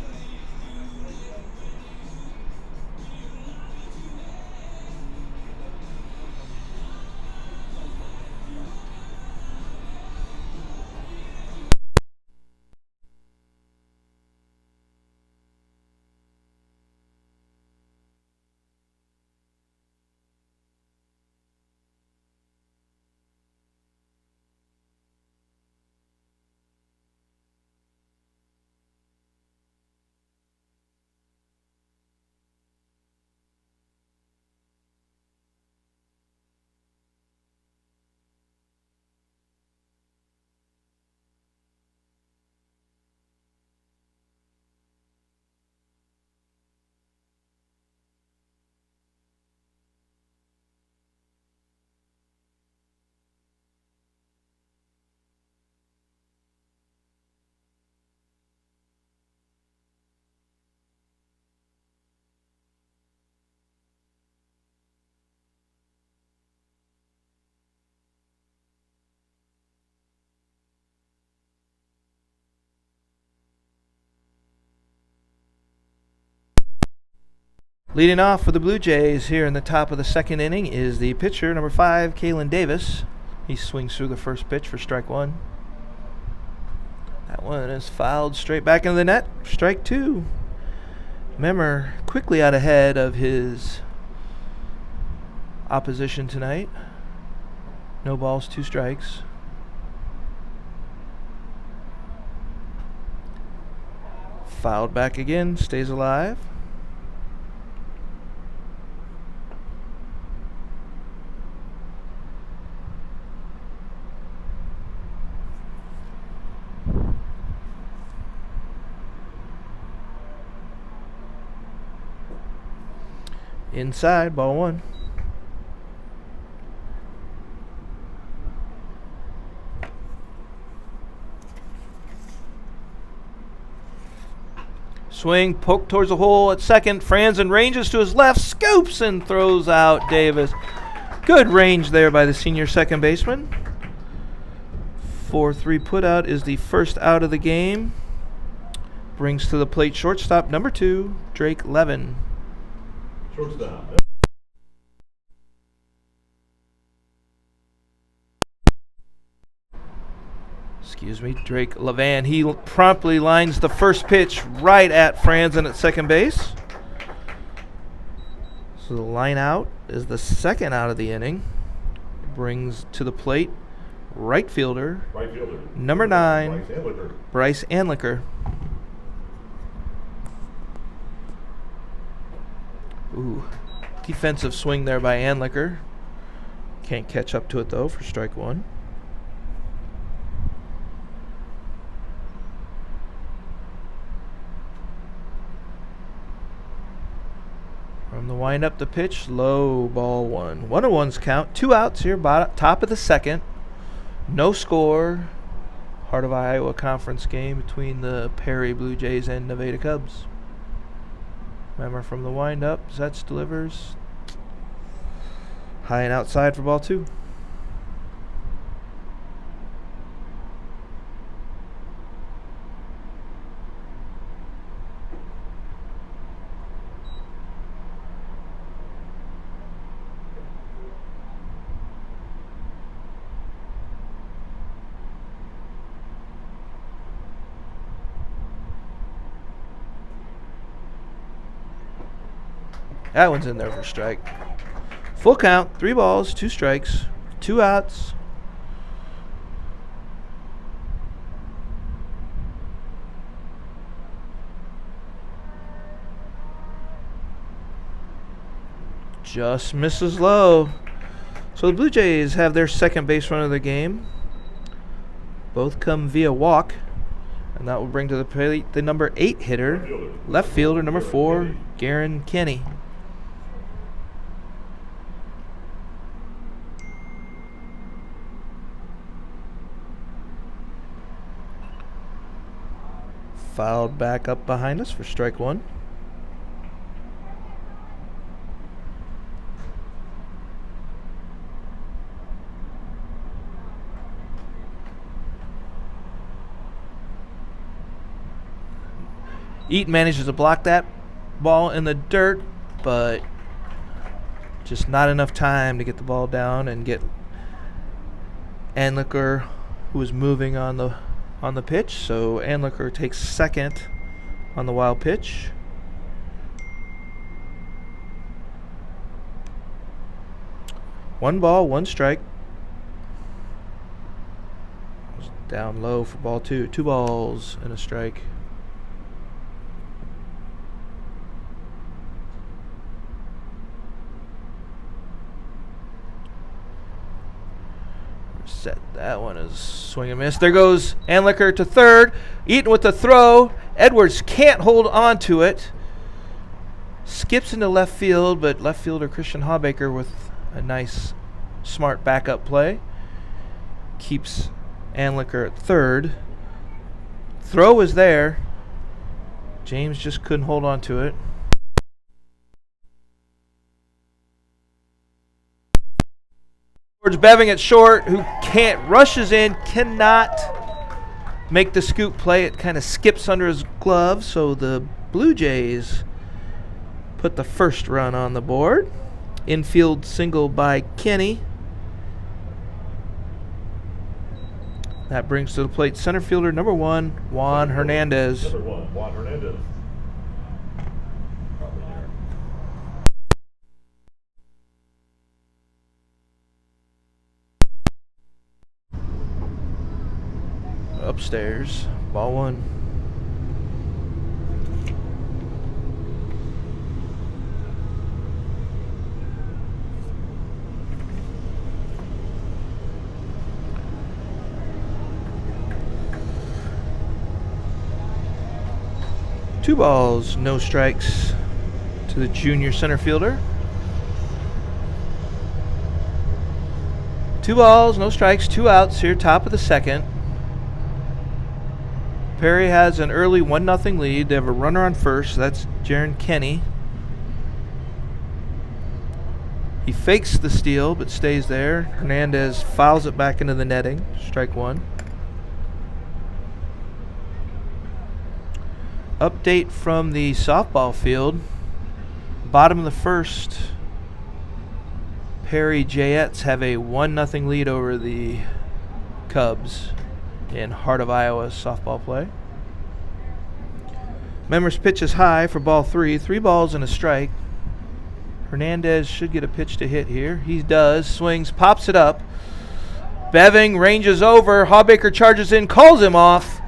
Leading off for the Blue Jays here in the top of the second inning is the pitcher, number 5, Kalen Davis. He swings through the first pitch for strike 1. That one is fouled straight back into the net. Strike 2. Memmer quickly out ahead of his opposition tonight. No balls, 2 strikes. Fouled back again, stays alive. Inside, ball 1. Swing, poke towards the hole at second. Franzen ranges to his left, scoops and throws out Davis. Good range there by the senior second baseman. 4-3 putout is the first out of the game. Brings to the plate shortstop number 2, Drake Levin. Shortstop. Drake Levin. He promptly lines the first pitch right at Franzen at second base. So the line out is the second out of the inning. Brings to the plate right fielder, number 9, Bryce Anliker. Ooh, defensive swing there by Anliker. Can't catch up to it though for strike 1. From the windup, the pitch, low, ball 1. 1-1's count. 2 outs here, top of the second. No score. Heart of Iowa Conference game between the Perry Blue Jays and Nevada Cubs. Memmer from the windup. Zetz delivers. High and outside for ball 2. That one's in there for strike. Full count, 3 balls, 2 strikes, 2 outs. Just misses low. So the Blue Jays have their second base run of the game. Both come via walk. And that will bring to the plate the number 8 hitter, left fielder number 4, Garen Kenny. Fouled back up behind us for strike 1. Eaton manages to block that ball in the dirt, but just not enough time to get the ball down and get Anliker, who was moving on the pitch. So Anliker takes second on the wild pitch. One ball, 1 strike. Down low for ball 2. 2 balls and a strike. Set. That one is swing and miss. There goes Anliker to third. Eaton with the throw. Edwards can't hold on to it. Skips into left field, but left fielder Christian Hawbaker with a nice, smart backup play keeps Anliker at third. Throw was there. James just couldn't hold on to it. George Beving at short, who rushes in, cannot make the scoop play. It kind of skips under his glove, so the Blue Jays put the first run on the board. Infield single by Kenny. That brings to the plate center fielder number 1, Juan Hernandez. Number 1, Juan Hernandez. Probably there. Upstairs, ball 1. Two balls, no strikes to the junior center fielder. 2 balls, no strikes, 2 outs here, top of the second. Perry has an early 1-0 lead. They have a runner on first. That's Jaron Kenny. He fakes the steal but stays there. Hernandez fouls it back into the netting. Strike 1. Update from the softball field. Bottom of the first. Perry Jayettes have a 1-0 lead over the Cubs in Heart of Iowa softball play. Members pitch is high for ball 3. 3 balls and a strike. Hernandez should get a pitch to hit here. He does. Swings, pops it up. Beving ranges over. Hawbaker charges in, calls him off.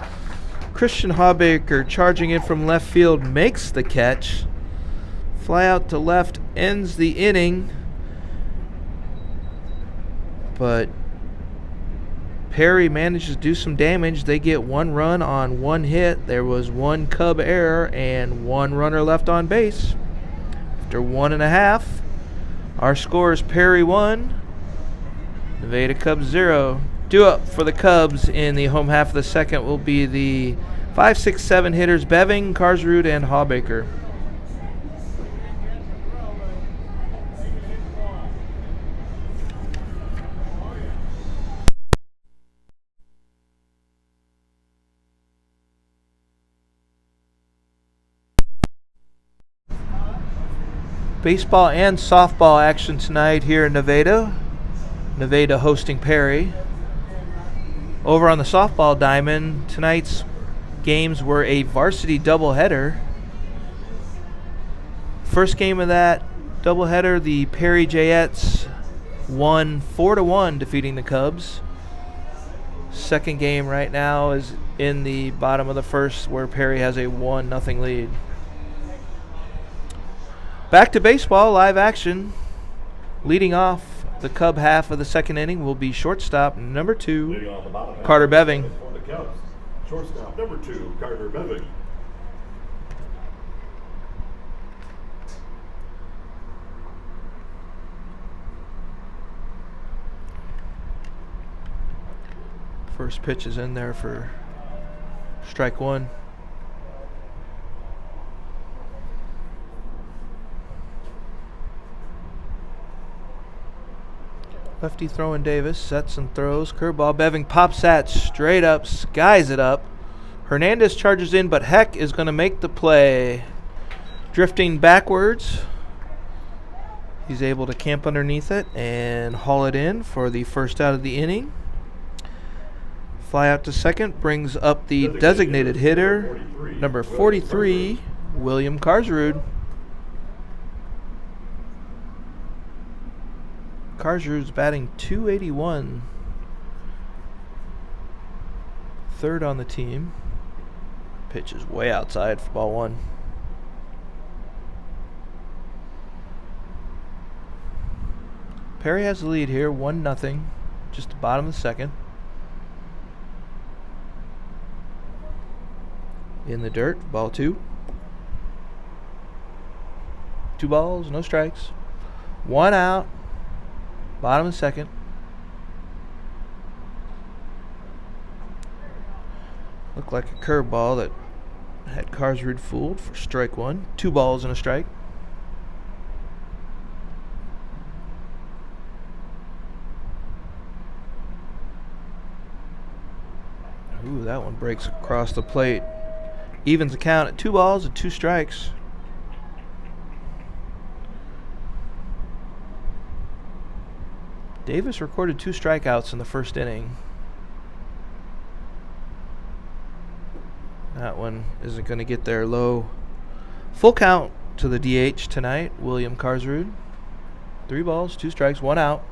Christian Hawbaker charging in from left field makes the catch. Fly out to left ends the inning. But Perry manages to do some damage. They get 1 run on 1 hit. There was 1 Cub error and 1 runner left on base. After 1.5, our score is Perry 1, Nevada Cubs 0. Due up for the Cubs in the home half of the second will be the 5, 6, 7 hitters Beving, Karsrud, and Hawbaker. Baseball and softball action tonight here in Nevada. Nevada hosting Perry. Over on the softball diamond, tonight's games were a varsity doubleheader. First game of that doubleheader, the Perry Jayettes won 4-1, defeating the Cubs. Second game right now is in the bottom of the first, where Perry has a 1-0 lead. Back to baseball, live action. Leading off the Cub half of the second inning will be shortstop number 2, Leading off the bottom half Carter Beving. for the Cubs. Shortstop number 2, Carter Beving. First pitch is in there for strike 1. Lefty throwing Davis, sets and throws. Curveball, Beving pops that straight up, skies it up. Hernandez charges in, but Heck is going to make the play. Drifting backwards. He's able to camp underneath it and haul it in for the first out of the inning. Fly out to second, brings up the designated hitter, number 43, William Karsrud. Karsrud's batting .281. Third on the team. Pitch is way outside for ball 1. Perry has the lead here, 1-0. Just the bottom of the second. In the dirt, ball 2. 2 balls, no strikes. 1 out. Bottom of the second. Looked like a curveball that had Karsrud fooled for strike 1. 2 balls and a strike. Ooh, that one breaks across the plate. Evens the count at 2 balls and 2 strikes. Davis recorded 2 strikeouts in the first inning. That one isn't going to get there. Low. Full count to the DH tonight, William Karsrud. 3 balls, 2 strikes, 1 out.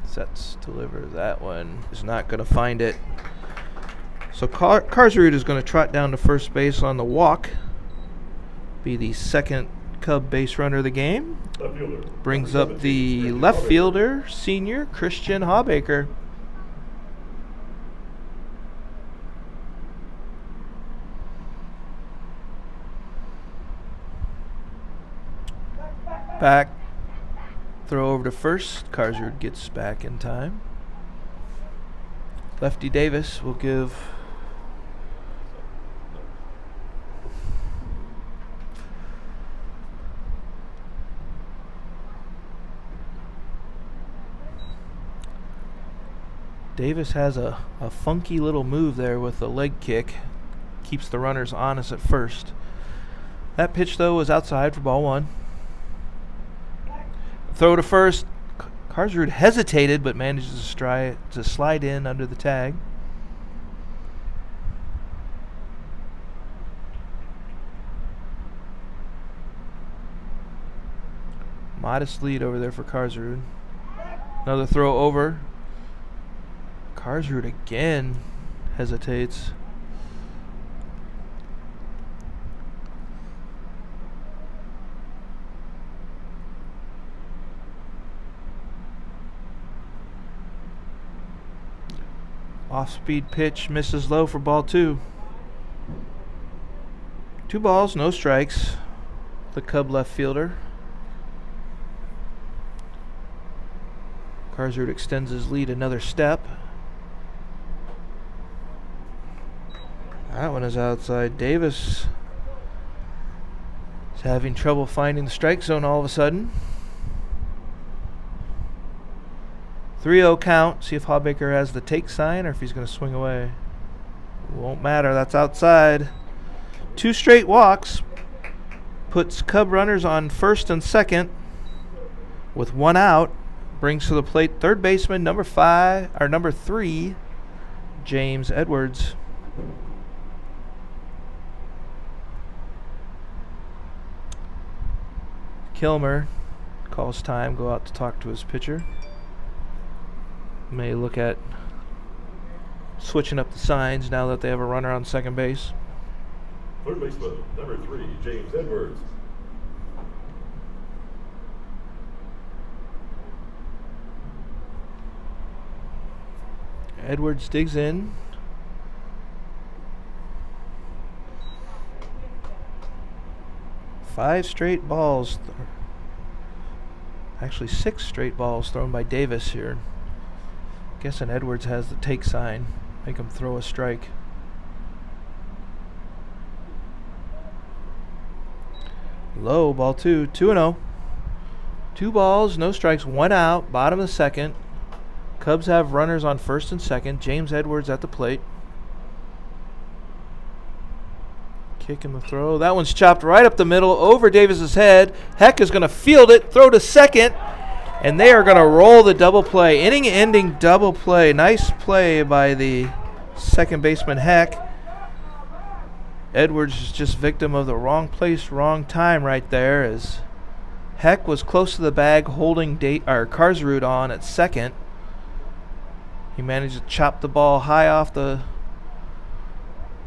Sets, delivers. That one is not going to find it. So Karsrud is going to trot down to first base on the walk. Be the second Cub base runner of the game. Left fielder. Brings Number up 17, the Christian left Hawbaker. fielder, senior Christian Hawbaker. Back. Throw over to first. Karsrud gets back in time. Lefty Davis will give Davis has a funky little move there with the leg kick. Keeps the runners honest at first. That pitch, though, was outside for ball 1. Throw to first. Karsrud hesitated, but manages to slide in under the tag. Modest lead over there for Karsrud. Another throw over. Karsrud again hesitates. Off-speed pitch misses low for ball 2. 2 balls, no strikes. The Cub left fielder. Karsrud extends his lead another step. That one is outside. Davis is having trouble finding the strike zone all of a sudden. 3-0 count. See if Hawbaker has the take sign or if he's going to swing away. Won't matter. That's outside. 2 straight walks. Puts Cub runners on first and second with 1 out. Brings to the plate third baseman number 3, James Edwards. Kilmer calls time, go out to talk to his pitcher. May look at switching up the signs now that they have a runner on second base. Third baseman, number 3, James Edwards. Edwards digs in. Five straight balls. Actually, 6 straight balls thrown by Davis here. Guessing Edwards has the take sign. Make him throw a strike. Low, ball 2. 2-0. 2 balls, no strikes, 1 out. Bottom of the second. Cubs have runners on first and second. James Edwards at the plate. Kick and the throw. That one's chopped right up the middle over Davis's head. Heck is going to field it, throw to second, and they are going to roll the double play. Inning-ending double play. Nice play by the second baseman Heck. Edwards is just victim of the wrong place, wrong time right there, as Heck was close to the bag holding Karsrud on at second. He managed to chop the ball high off the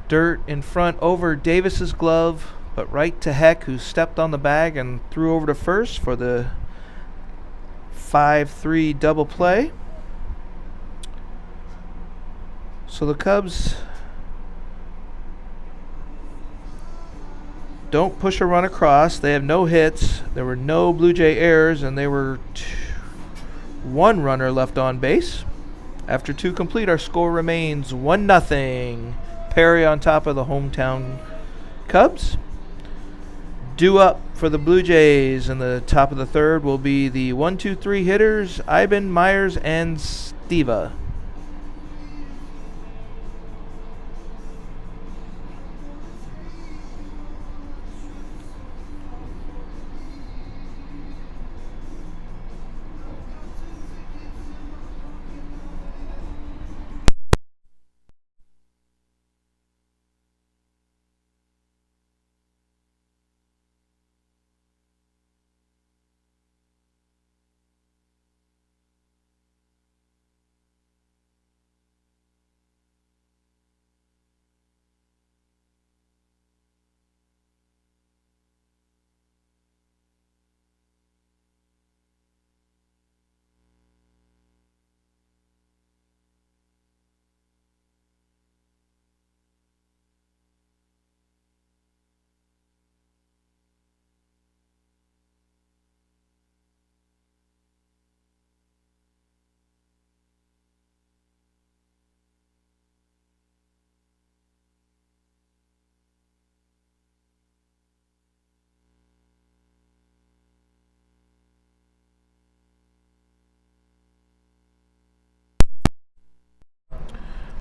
dirt in front over Davis's glove, but right to Heck, who stepped on the bag and threw over to first for the 5-3 double play. So the Cubs don't push a run across. They have no hits. There were no Blue Jay errors, and there were 1 runner left on base. After 2 complete, our score remains 1-0. Perry on top of the hometown Cubs. Due up for the Blue Jays in the top of the third will be the 1-2-3 hitters, Iben, Myers, and Steva.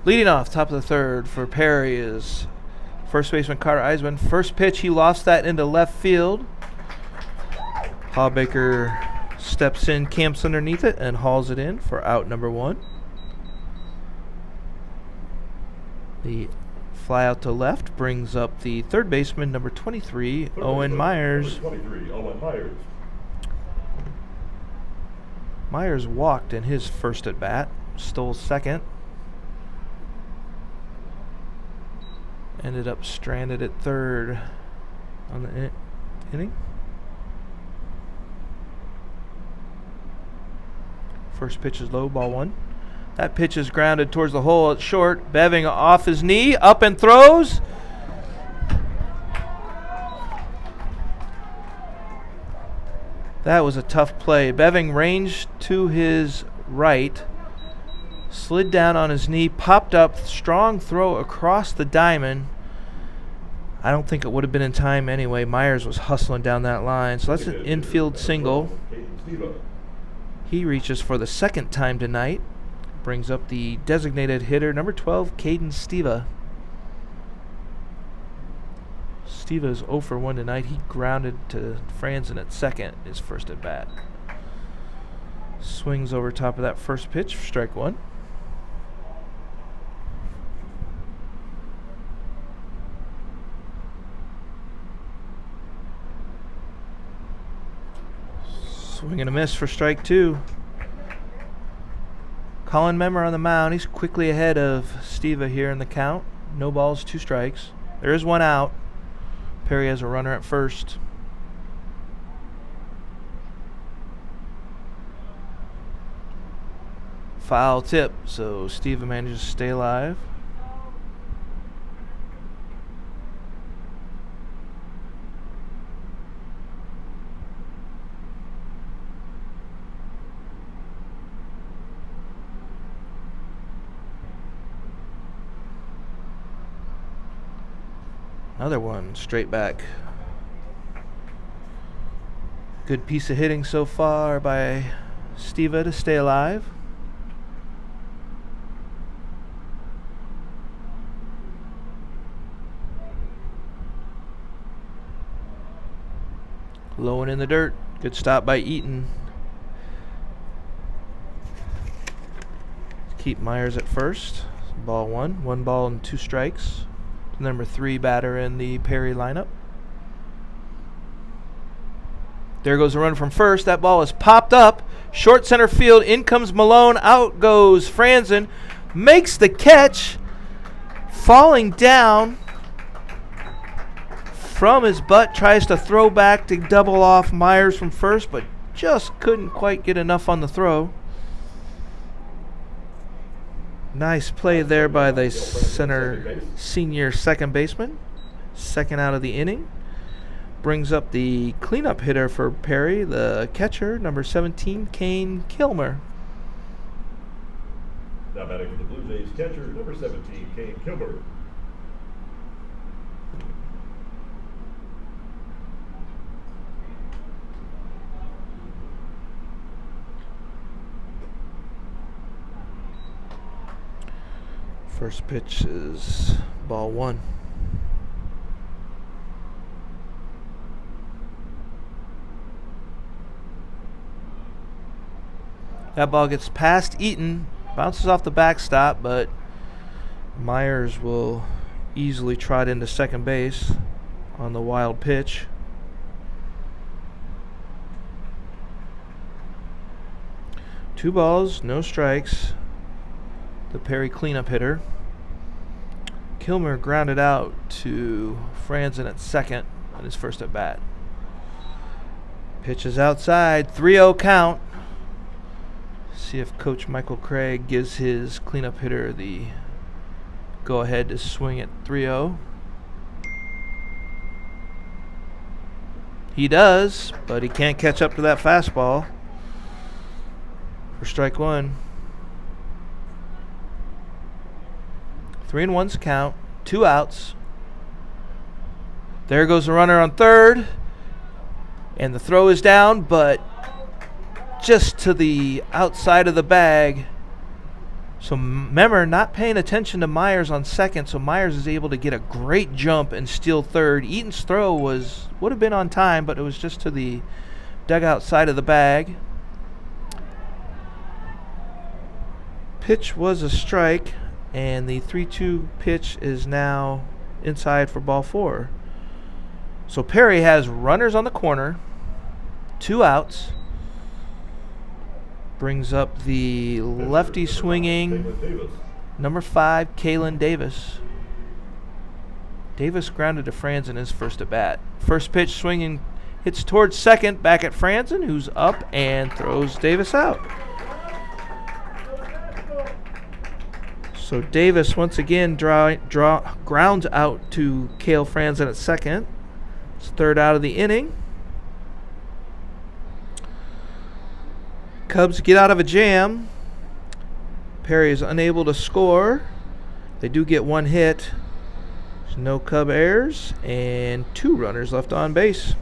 Leading off, top of the third for Perry is first baseman Carter Eisman. First pitch, he lost that into left field. Hawbaker steps in, camps underneath it, and hauls it in for out number 1. The fly out to left brings up the third baseman, number 23, Owen Myers. Number 23, Owen Myers. Myers walked in his first at bat, stole second. Ended up stranded at third on the inning. First pitch is low, ball 1. That pitch is grounded towards the hole at short. Beving off his knee, up and throws. That was a tough play. Beving ranged to his right, slid down on his knee, popped up, strong throw across the diamond. I don't think it would have been in time anyway. Myers was hustling down that line. So that's an infield single. He reaches for the second time tonight. Brings up the designated hitter, number 12, Caden Steva. Steva is 0 for 1 tonight. He grounded to Franzen at second, his first at bat. Swings over top of that first pitch for strike 1. Swing and a miss for strike 2. Colin Memmer on the mound. He's quickly ahead of Steva here in the count. No balls, 2 strikes. There is 1 out. Perry has a runner at first. Foul tip, so Steva manages to stay alive. Another one, straight back. Good piece of hitting so far by Steva to stay alive. Low and in the dirt. Good stop by Eaton. Keep Myers at first. Ball 1. 1 ball and 2 strikes. Number 3 batter in the Perry lineup. There goes a run from first. That ball is popped up. Short center field. In comes Malone. Out goes Franzen. Makes the catch. Falling down from his butt. Tries to throw back to double off Myers from first, but just couldn't quite get enough on the throw. Nice play there by the center senior second baseman. Second out of the inning. Brings up the cleanup hitter for Perry, the catcher, number 17, Kane Kilmer. Now batting for the Blue Jays catcher, number 17, Kane Kilmer. First pitch is ball 1. That ball gets past Eaton, bounces off the backstop, but Myers will easily trot into second base on the wild pitch. Two balls, no strikes. The Perry cleanup hitter. Kilmer grounded out to Franzen at second on his first at bat. Pitch is outside, 3-0 count. See if Coach Michael Craig gives his cleanup hitter the go ahead to swing at 3-0. He does, but he can't catch up to that fastball for strike 1. 3-1's count, 2 outs. There goes the runner on third, and the throw is down, but just to the outside of the bag. So Memmer not paying attention to Myers on second, so Myers is able to get a great jump and steal third. Eaton's throw would have been on time, but it was just to the dugout side of the bag. Pitch was a strike, and the 3-2 pitch is now inside for ball 4. So Perry has runners on the corner, 2 outs. Brings up the lefty swinging number 5, Kalen Davis. Davis grounded to Franzen his first at bat. First pitch swinging, hits towards second, back at Franzen, who's up and throws Davis out. So Davis once again grounds out to Cale Franzen at second. It's third out of the inning. Cubs get out of a jam. Perry is unable to score. They do get 1 hit. There's no Cub errors and 2 runners left on base.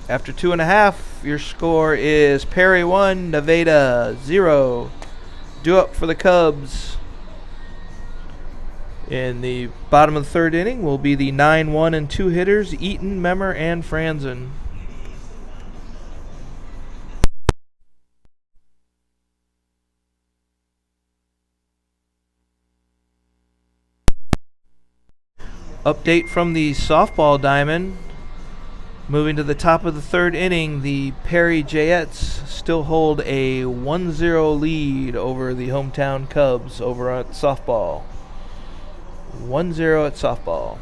After 2.5, your score is Perry 1, Nevada 0. Due up for the Cubs in the bottom of the 3rd inning will be the 9-1 and 2 hitters, Eaton, Memmer, and Franzen. Update from the softball diamond. Moving to the top of the 3rd inning, the Perry Jayettes still hold a 1-0 lead over the hometown Cubs over at softball. 1-0 at softball.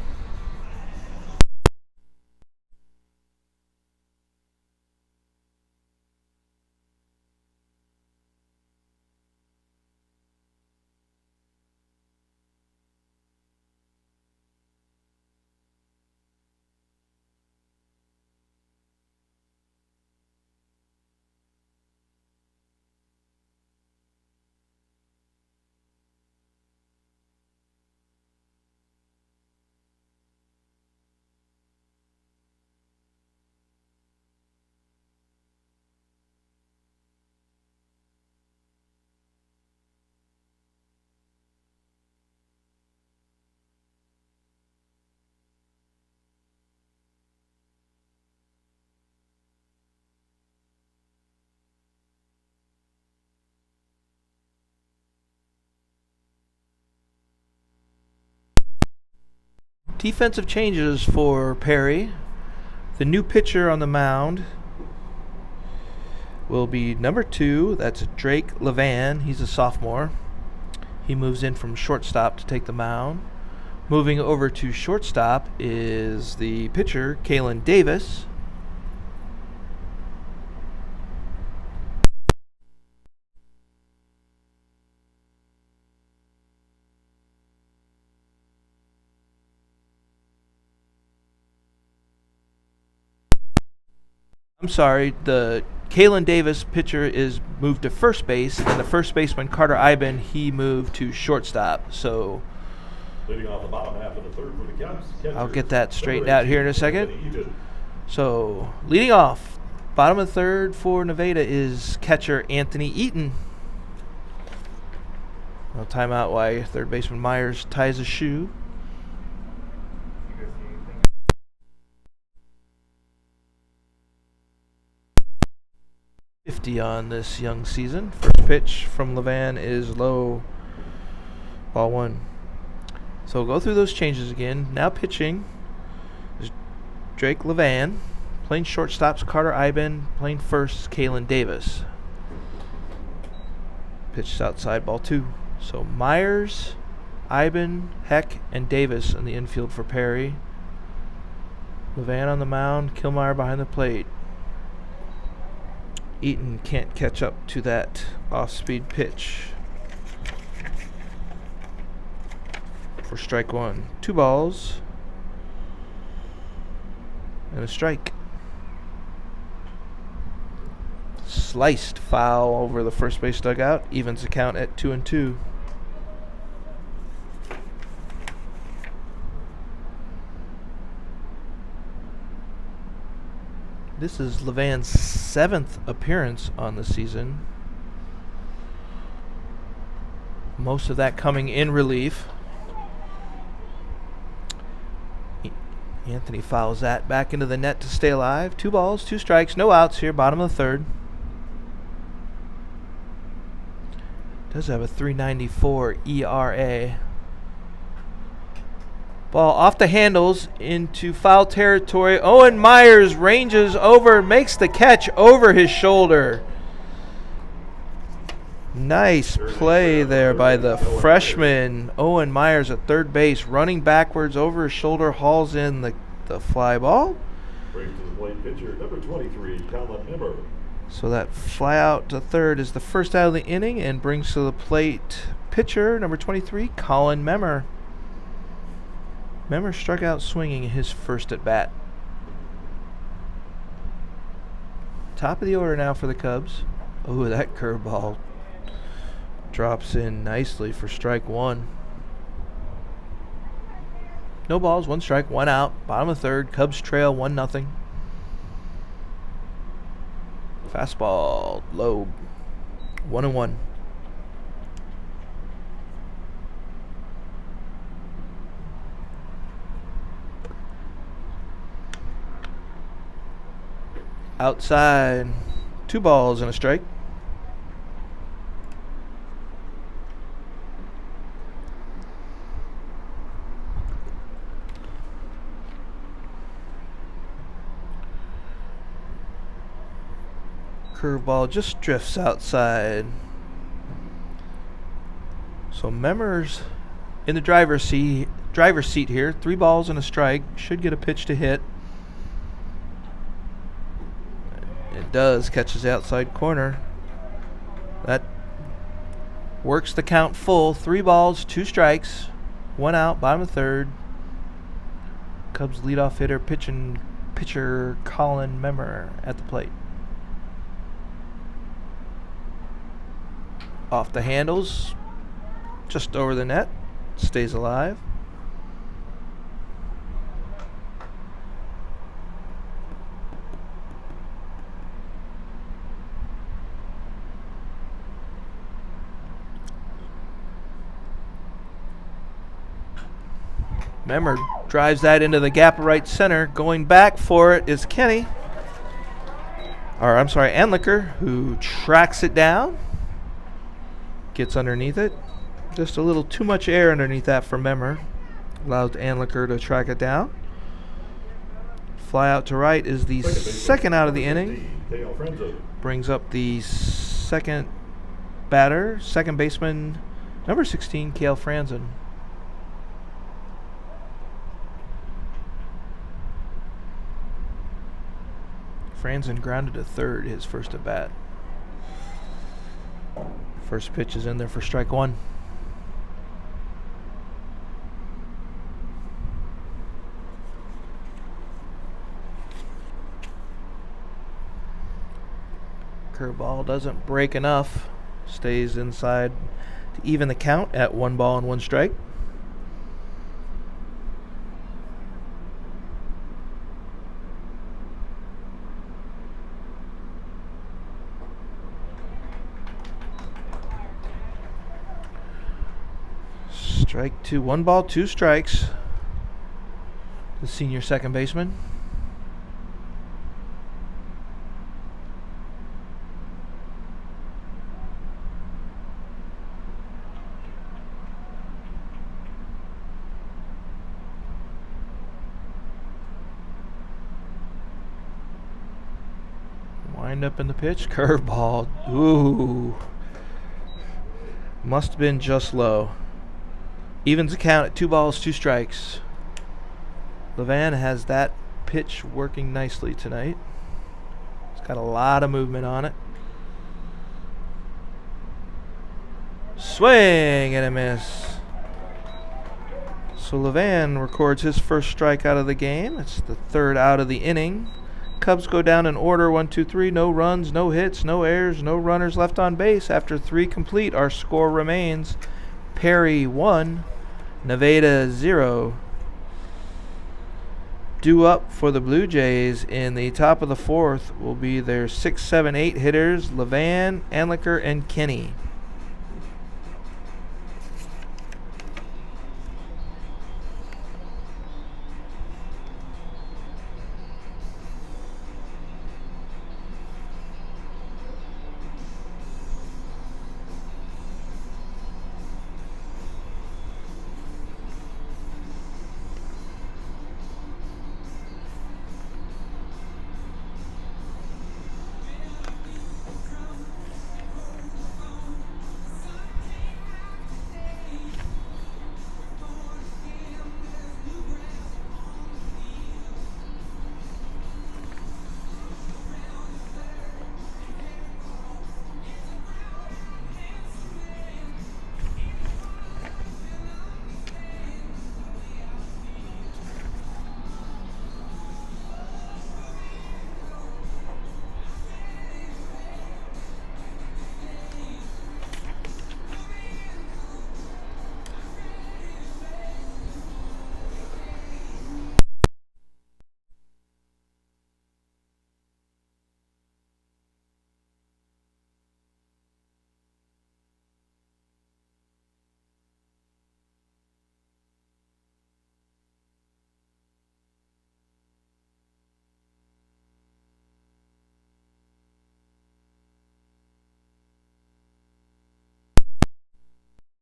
Defensive changes for Perry. The new pitcher on the mound will be number 2. That's Drake Levan. He's a sophomore. He moves in from shortstop to take the mound. Moving over to shortstop is the pitcher, Kalen Davis. I'm sorry, the Kalen Davis pitcher is moved to first base, and the first baseman, Carter Iben, he moved to shortstop. So Leading off the bottom half of the 3rd for the Cubs. I'll get that straightened out here in a second. So leading off, bottom of the 3rd for Nevada is catcher Anthony Eaton. No timeout while 3rd baseman Myers ties a shoe. 50 on this young season. First pitch from Levan is low. Ball 1. So we'll go through those changes again. Now pitching is Drake Levan. Playing shortstops Carter Iben. Playing first is Kalen Davis. Pitched outside, ball 2. So Myers, Iben, Heck, and Davis in the infield for Perry. Levan on the mound. Killmeyer behind the plate. Eaton can't catch up to that off-speed pitch for strike 1. 2 balls and a strike. Sliced foul over the first base dugout. Evens the count at 2-2. This is Levan's 7th appearance on the season. Most of that coming in relief. Anthony fouls that back into the net to stay alive. 2 balls, 2 strikes, no outs here, bottom of the third. Does have a 3.94 ERA. Ball off the handles into foul territory. Owen Myers ranges over, makes the catch over his shoulder. Nice play there by the freshman. Owen Myers at third base, running backwards over his shoulder, hauls in the fly ball. Brings to the plate pitcher, number 23, Colin Nimmer. So that fly out to third is the first out of the inning and brings to the plate pitcher, number 23, Colin Memmer. Memmer struck out swinging his first at bat. Top of the order now for the Cubs. Oh, that curveball drops in nicely for strike 1. No balls, 1 strike, 1 out. Bottom of third. Cubs trail 1-0. Fastball low. 1-1. Outside. 2 balls and a strike. Curveball just drifts outside. So Memmer's in the driver's seat here. 3 balls and a strike. Should get a pitch to hit. It does. Catches the outside corner. That works the count full. 3 balls, 2 strikes, 1 out. Bottom of third. Cubs leadoff hitter pitcher Colin Memmer at the plate. Off the handles, just over the net, stays alive. Memmer drives that into the gap of right center. Going back for it is Kenny. Or I'm sorry, Anliker, who tracks it down. Gets underneath it. Just a little too much air underneath that for Memmer. Allows Anliker to track it down. Fly out to right is the second out of the inning. Brings up the second batter, second baseman, number 16, Kale Franzen. Franzen grounded to third his first at bat. First pitch is in there for strike 1. Curveball doesn't break enough. Stays inside to even the count at 1 ball and 1 strike. Strike 2, 1 ball, 2 strikes. The senior second baseman. Wind up in the pitch, curveball. Ooh. Must have been just low. Evens the count at 2 balls, 2 strikes. Levan has that pitch working nicely tonight. It's got a lot of movement on it. Swing and a miss. So Levan records his first strike out of the game. It's the 3rd out of the inning. Cubs go down in order 1, 2, 3. No runs, no hits, no errors, no runners left on base. After 3 complete, our score remains Perry 1, Nevada 0. Due up for the Blue Jays in the top of the 4th will be their 6, 7, 8 hitters, Levan, Anliker, and Kenny.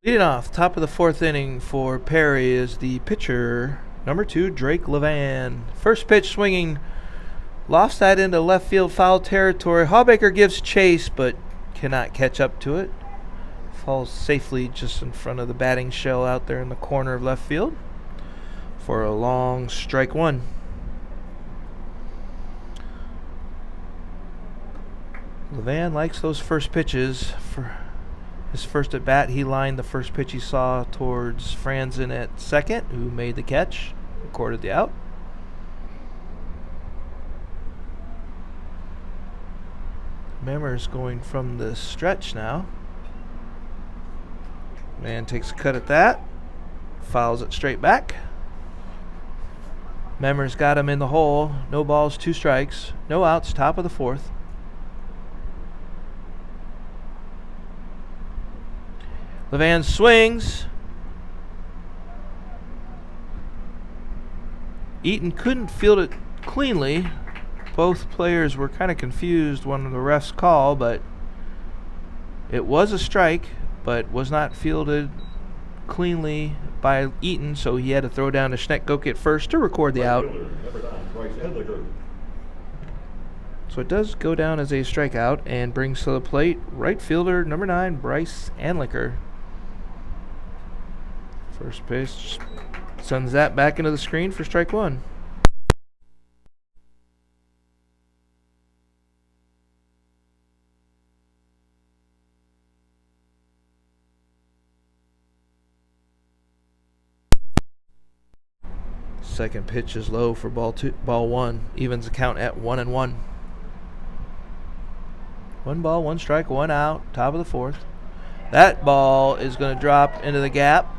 Leading off, top of the 4th inning for Perry is the pitcher, number 2, Drake Levan. First pitch swinging, lofts that into left field foul territory. Hawbaker gives chase, but cannot catch up to it. Falls safely just in front of the batting shell out there in the corner of left field for a long strike 1. Levan likes those first pitches. For his first at bat, he lined the first pitch he saw towards Franzen at second, who made the catch, recorded the out. Memmer's going from the stretch now. Man takes a cut at that, fouls it straight back. Memmer's got him in the hole. No balls, 2 strikes, no outs, top of the 4th. Levan swings. Eaton couldn't field it cleanly. Both players were kind of confused when the refs call, but it was a strike, but was not fielded cleanly by Eaton, so he had to throw down to Schneckgoke at first to record the out. So it does go down as a strikeout and brings to the plate right fielder number 9, Bryce Anliker. First pitch sends that back into the screen for strike 1. Second pitch is low for ball 1. Evens the count at 1-1. 1 ball, 1 strike, 1 out. Top of the 4th. That ball is going to drop into the gap.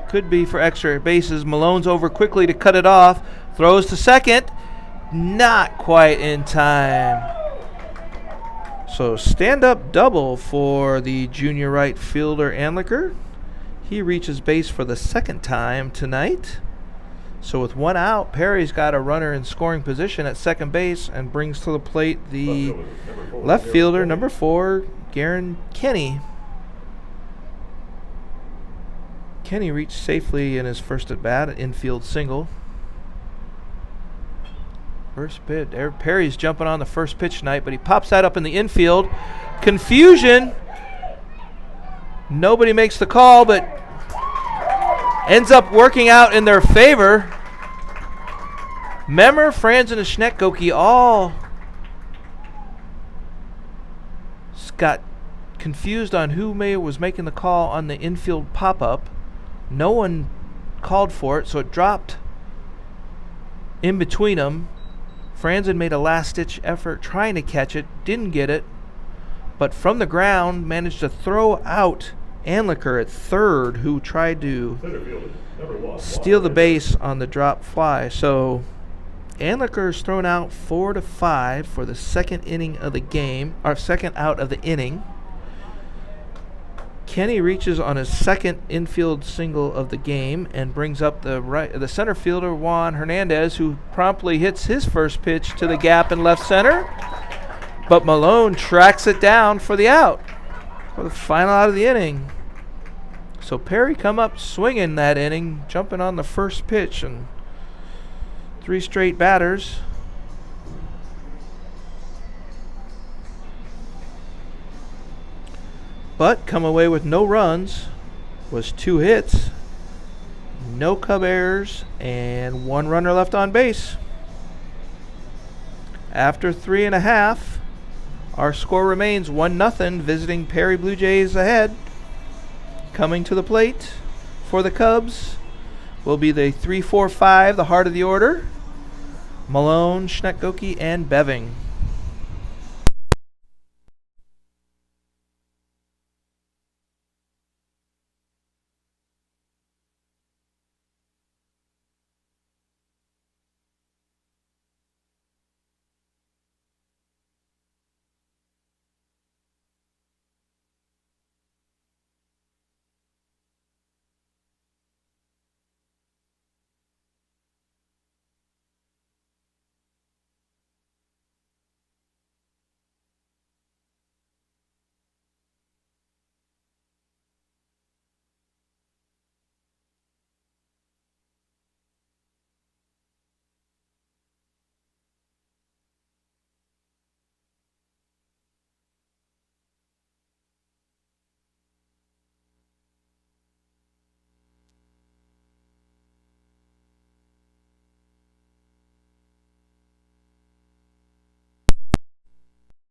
Could be for extra bases. Malone's over quickly to cut it off. Throws to second. Not quite in time. So stand-up double for the junior right fielder Anliker. He reaches base for the 2nd time tonight. So with 1 out, Perry's got a runner in scoring position at second base and brings to the plate the left fielder, number 4, Garen Kenny. Kenny reached safely in his first at bat, an infield single. First pitch. Perry's jumping on the first pitch tonight, but he pops that up in the infield. Confusion. Nobody makes the call, but ends up working out in their favor. Memmer, Franzen, and Schneckgoke all got confused on who was making the call on the infield pop-up. No one called for it, so it dropped in between them. Franzen made a last-ditch effort trying to catch it, didn't get it, but from the ground managed to throw out Anliker at third, who tried to steal the base on the drop fly. So Anliker is thrown out 4-5 for the 2nd inning of the game, or 2nd out of the inning. Kenny reaches on his 2nd infield single of the game and brings up the center fielder Juan Hernandez, who promptly hits his first pitch to the gap in left center. But Malone tracks it down for the out, for the final out of the inning. So Perry come up swinging that inning, jumping on the first pitch, and 3 straight batters. But come away with no runs, was 2 hits, no Cub errors, and 1 runner left on base. After 3.5, our score remains 1-0, visiting Perry Blue Jays ahead. Coming to the plate for the Cubs will be the 3-4-5, the heart of the order: Malone, Schneckgoke, and Beving.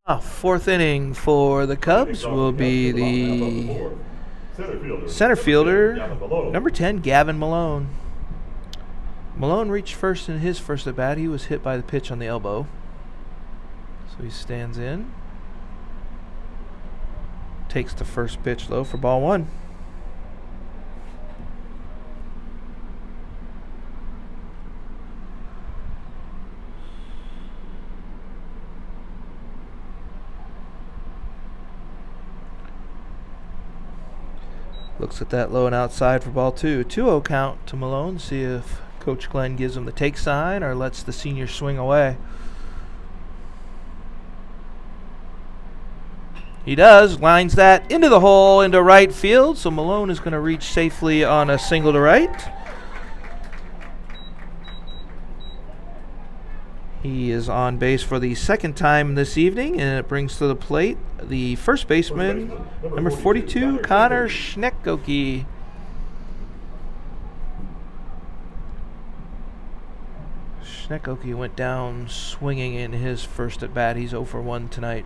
Fourth inning for the Cubs will be the center fielder, number 10, Gavin Malone. Malone reached first in his first at bat. He was hit by the pitch on the elbow. So he stands in. Takes the first pitch low for ball 1. Looks at that low and outside for ball 2. 2-0 count to Malone. See if Coach Glenn gives him the take sign or lets the senior swing away. He does. Lines that into the hole into right field. So Malone is going to reach safely on a single to right. He is on base for the second time this evening, and it brings to the plate the first baseman, number 42, Connor Schnekoke. Schnekoke went down swinging in his first at bat. He's 0 for 1 tonight.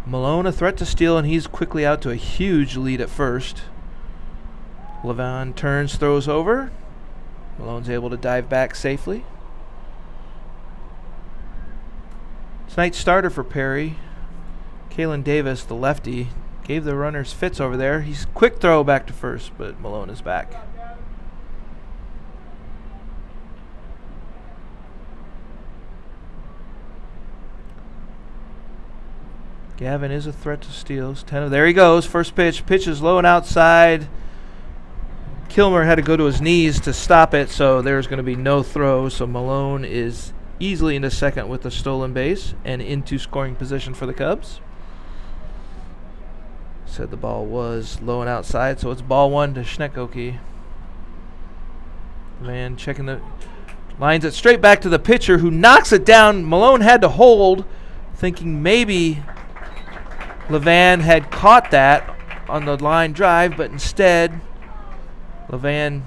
Malone a threat to steal, and he's quickly out to a huge lead at first. Levan turns, throws over. Malone's able to dive back safely. Tonight's starter for Perry, Kalen Davis, the lefty, gave the runners fits over there. He's quick throw back to first, but Malone is back. Gavin is a threat to steals. There he goes. First pitch. Pitch is low and outside. Kilmer had to go to his knees to stop it, so there's going to be no throw. So Malone is easily into second with the stolen base and into scoring position for the Cubs. Said the ball was low and outside, so it's ball 1 to Schnekoke. Man checking the lines it straight back to the pitcher who knocks it down. Malone had to hold, thinking maybe Levan had caught that on the line drive, but instead Levan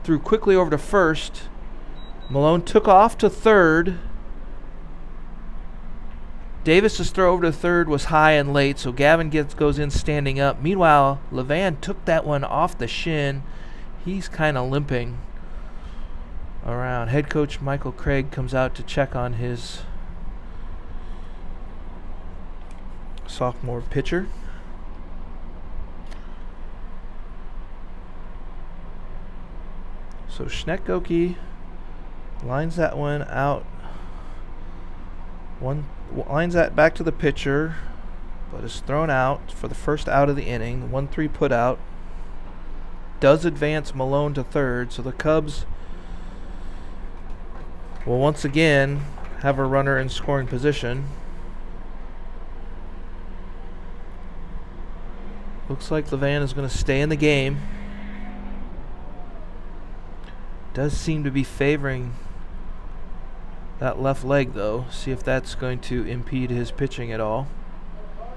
threw quickly over to first. Malone took off to third. Davis's throw over to third was high and late, so Gavin goes in standing up. Meanwhile, Levan took that one off the shin. He's kind of limping around. Head coach Michael Craig comes out to check on his sophomore pitcher. So Schnekoke lines that one out. Lines that back to the pitcher, but is thrown out for the first out of the inning. 1-3 put out. Does advance Malone to third, so the Cubs will once again have a runner in scoring position. Looks like Levan is going to stay in the game. Does seem to be favoring that left leg, though. See if that's going to impede his pitching at all.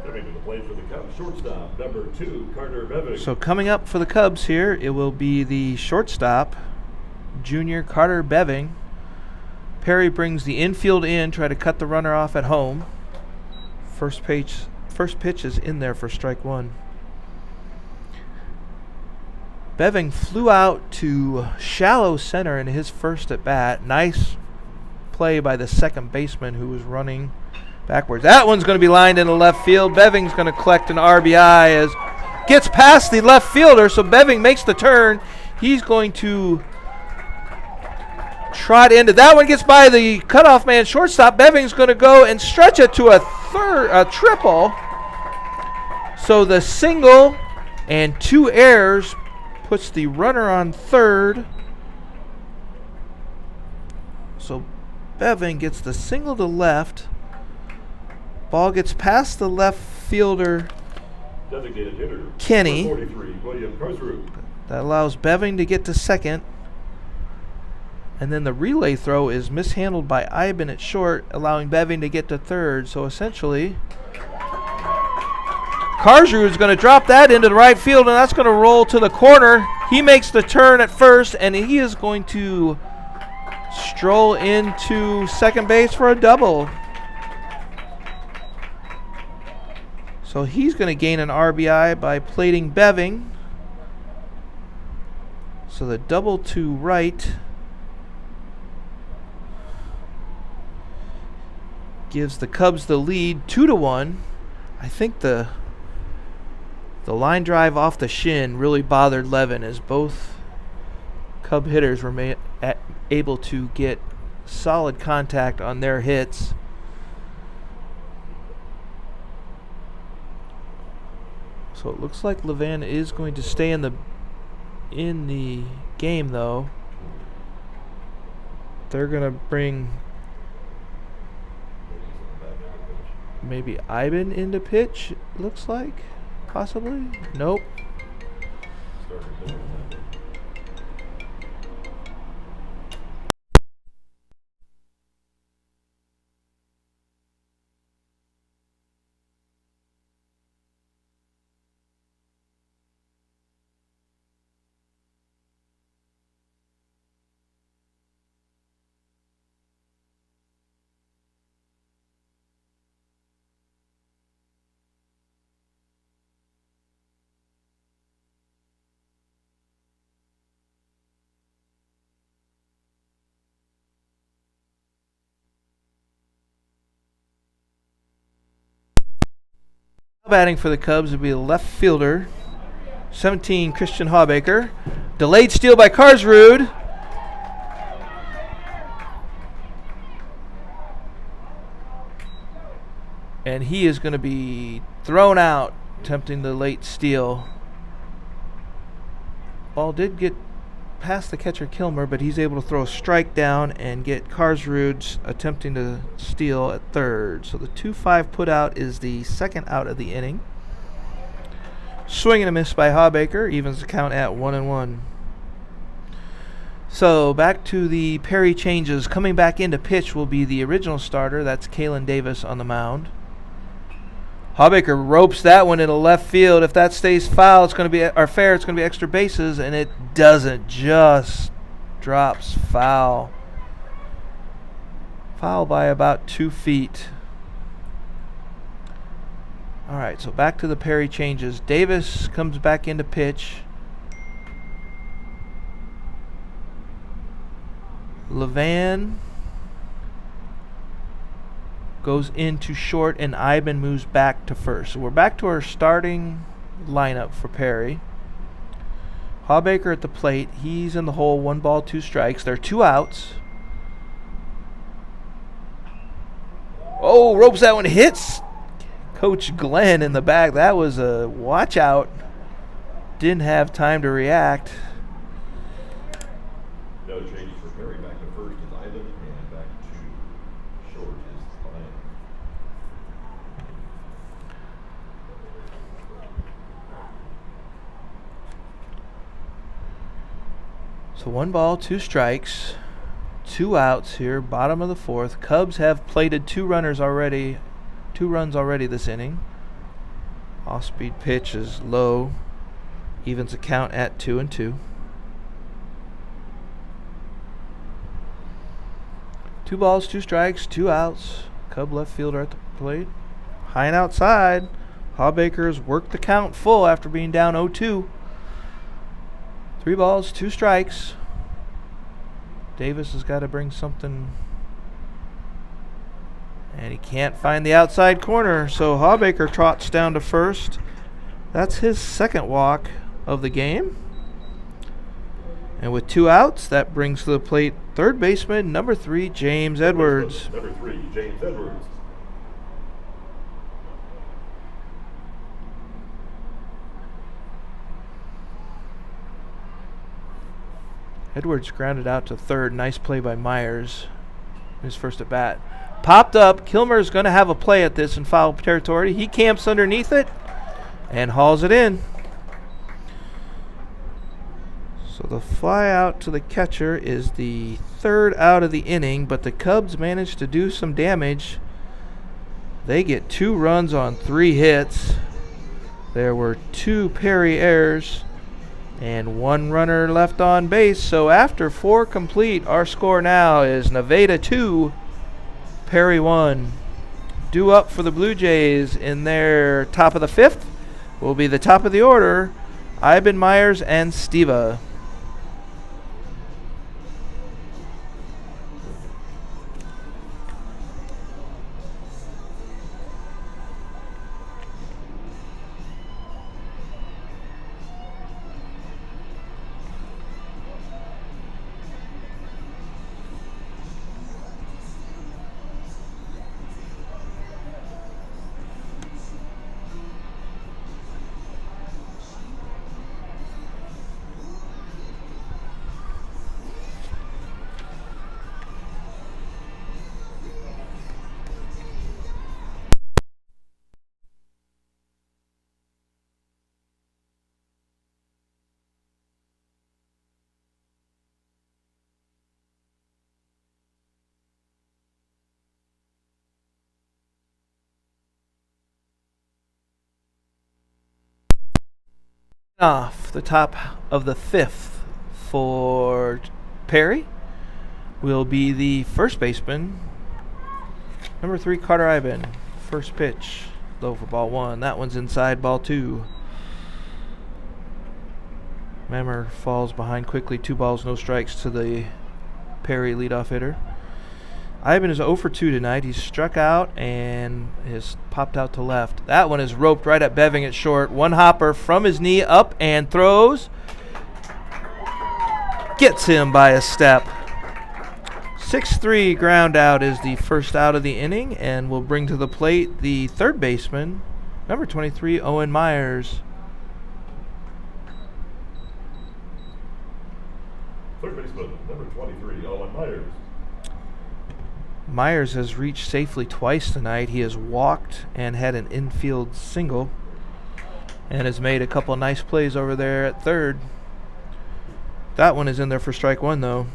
Coming to the plate for the Cubs, shortstop, number 2, Carter Beving. So coming up for the Cubs here, it will be the shortstop, junior Carter Beving. Perry brings the infield in, try to cut the runner off at home. First pitch is in there for strike 1. Beving flew out to shallow center in his first at bat. Nice play by the second baseman who was running backwards. That one's going to be lined into left field. Beving's going to collect an RBI as gets past the left fielder, so Beving makes the turn. He's going to trot into that one, gets by the cutoff man shortstop. Beving's going to go and stretch it to a triple. So the single and 2 errors puts the runner on third. So Beving gets the single to left. Ball gets past the left fielder, Designated hitter, Kenny. 43, William Kosrue. That allows Beving to get to second. And then the relay throw is mishandled by Iben at short, allowing Beving to get to third. So essentially, Karsrud is going to drop that into the right field, and that's going to roll to the corner. He makes the turn at first, and he is going to stroll into second base for a double. So he's going to gain an RBI by plating Beving. So the double to right gives the Cubs the lead 2-1. I think the line drive off the shin really bothered Levin, as both Cub hitters were able to get solid contact on their hits. So it looks like Levan is going to stay in the game, though. They're going to bring maybe Ivan into pitch, it looks like. Possibly? Nope. Batting for the Cubs would be the left fielder, 17, Christian Hawbaker. Delayed steal by Karsrud. And he is going to be thrown out, attempting the late steal. Ball did get past the catcher Kilmer, but he's able to throw a strike down and get Karsrud attempting to steal at third. So the 2-5 put out is the second out of the inning. Swing and a miss by Hawbaker, evens the count at 1-1. So back to the Perry changes. Coming back into pitch will be the original starter. That's Kalen Davis on the mound. Hawbaker ropes that one into left field. If that stays foul, it's going to be fair. It's going to be extra bases, and it doesn't. Just drops foul. Foul by about 2 feet. All right, so back to the Perry changes. Davis comes back into pitch. Levan goes into short, and Ivan moves back to first. So we're back to our starting lineup for Perry. Hawbaker at the plate. He's in the hole, 1 ball, 2 strikes. There are 2 outs. Oh, ropes that one, hits Coach Glenn in the back. That was a watch out. Didn't have time to react. No changes for Perry. Back to first is Ivan, and back to short is Levin. So 1 ball, 2 strikes, 2 outs here, bottom of the 4th. Cubs have plated 2 runs already this inning. Off-speed pitch is low, evens the count at 2-2. 2 balls, 2 strikes, 2 outs. Cub left fielder at the plate. High and outside. Hawbaker's worked the count full after being down 0-2. 3 balls, 2 strikes. Davis has got to bring something. And he can't find the outside corner, so Hawbaker trots down to first. That's his second walk of the game. And with 2 outs, that brings to the plate third baseman, number 3, James Edwards. Number 3, James Edwards. Edwards grounded out to third. Nice play by Myers. His first at bat. Popped up. Kilmer's going to have a play at this in foul territory. He camps underneath it and hauls it in. So the fly out to the catcher is the third out of the inning, but the Cubs managed to do some damage. They get 2 runs on 3 hits. There were 2 Perry errors and 1 runner left on base. So after 4 complete, our score now is Nevada 2, Perry 1. Due up for the Blue Jays in their top of the 5th will be the top of the order, Ivan Myers and Stiva. Off the top of the 5th for Perry will be the first baseman, number 3, Carter Ivan. First pitch, low for ball 1. That one's inside, ball 2. Memmer falls behind quickly. 2 balls, no strikes to the Perry leadoff hitter. Ivan is 0 for 2 tonight. He's struck out and has popped out to left. That one is roped right at Beving at short. One hopper from his knee up and throws. Gets him by a step. 6-3 ground out is the first out of the inning and will bring to the plate the third baseman, number 23, Owen Myers. Third baseman, number 23, Owen Myers. Myers has reached safely twice tonight. He has walked and had an infield single and has made a couple nice plays over there at third. That one is in there for strike 1, though.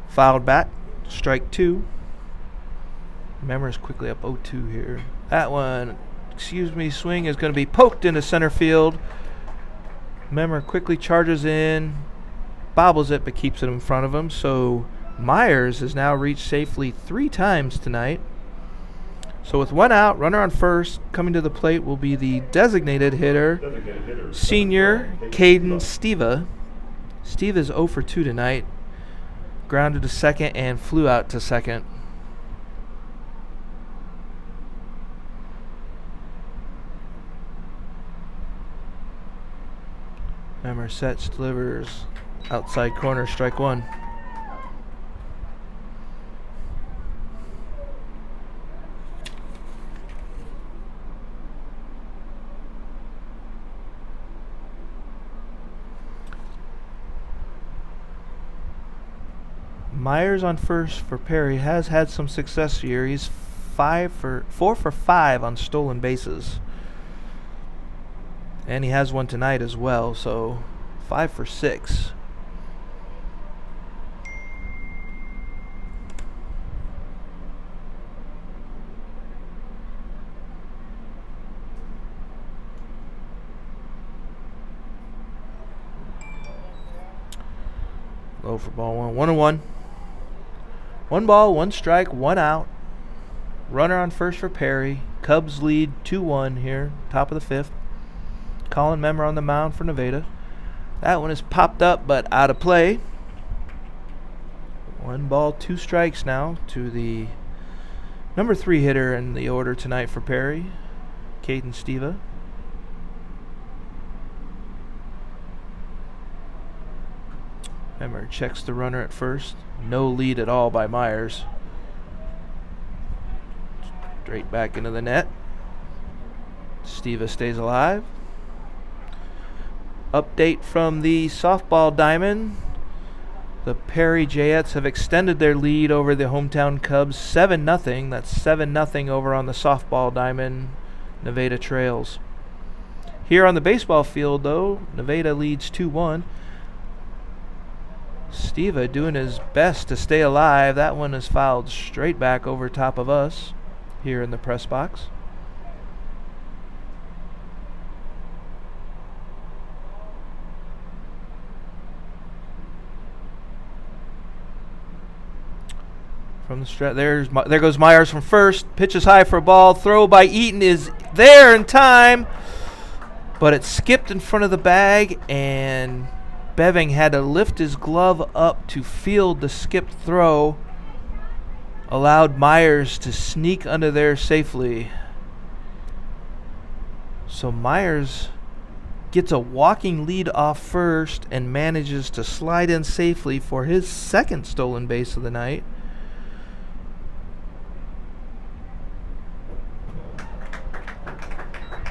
Fouled back. Strike 2. Memmer is quickly up 0-2 here. That one, swing is going to be poked into center field. Memmer quickly charges in, bobbles it, but keeps it in front of him. So Myers has now reached safely 3 times tonight. So with 1 out, runner on first, coming to the plate will be the designated hitter, senior Caden Stiva. Steve is 0 for 2 tonight. Grounded to second and flew out to second. Memmer sets, delivers, outside corner, strike 1. Myers on first for Perry has had some success here. He's 4 for 5 on stolen bases. And he has one tonight as well, so 5 for 6. Low for ball 1. 1-1. 1 ball, 1 strike, 1 out. Runner on first for Perry. Cubs lead 2-1 here, top of the 5th. Colin Memmer on the mound for Nevada. That one is popped up but out of play. 1 ball, 2 strikes now to the number 3 hitter in the order tonight for Perry, Caden Stiva. Memmer checks the runner at first. No lead at all by Myers. Straight back into the net. Stiva stays alive. Update from the softball diamond. The Perry Jayettes have extended their lead over the hometown Cubs 7-0. That's 7-0 over on the softball diamond, Nevada Trails. Here on the baseball field, though, Nevada leads 2-1. Stiva doing his best to stay alive. That one is fouled straight back over top of us. here in the press box. From the stretch, there goes Myers from first. Pitches high for a ball. Throw by Eaton is there in time, but it skipped in front of the bag, and Beving had to lift his glove up to field the skipped throw. Allowed Myers to sneak under there safely. So Myers gets a walking lead off first and manages to slide in safely for his second stolen base of the night.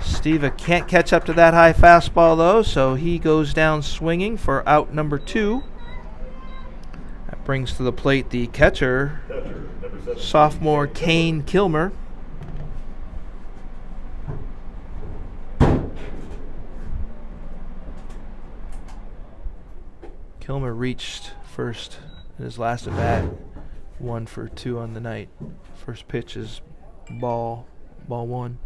Steva can't catch up to that high fastball, though, so he goes down swinging for out number 2. That brings to the plate the catcher, sophomore Kane Kilmer. Kilmer reached first in his last at bat, 1 for 2 on the night. First pitch is ball 1.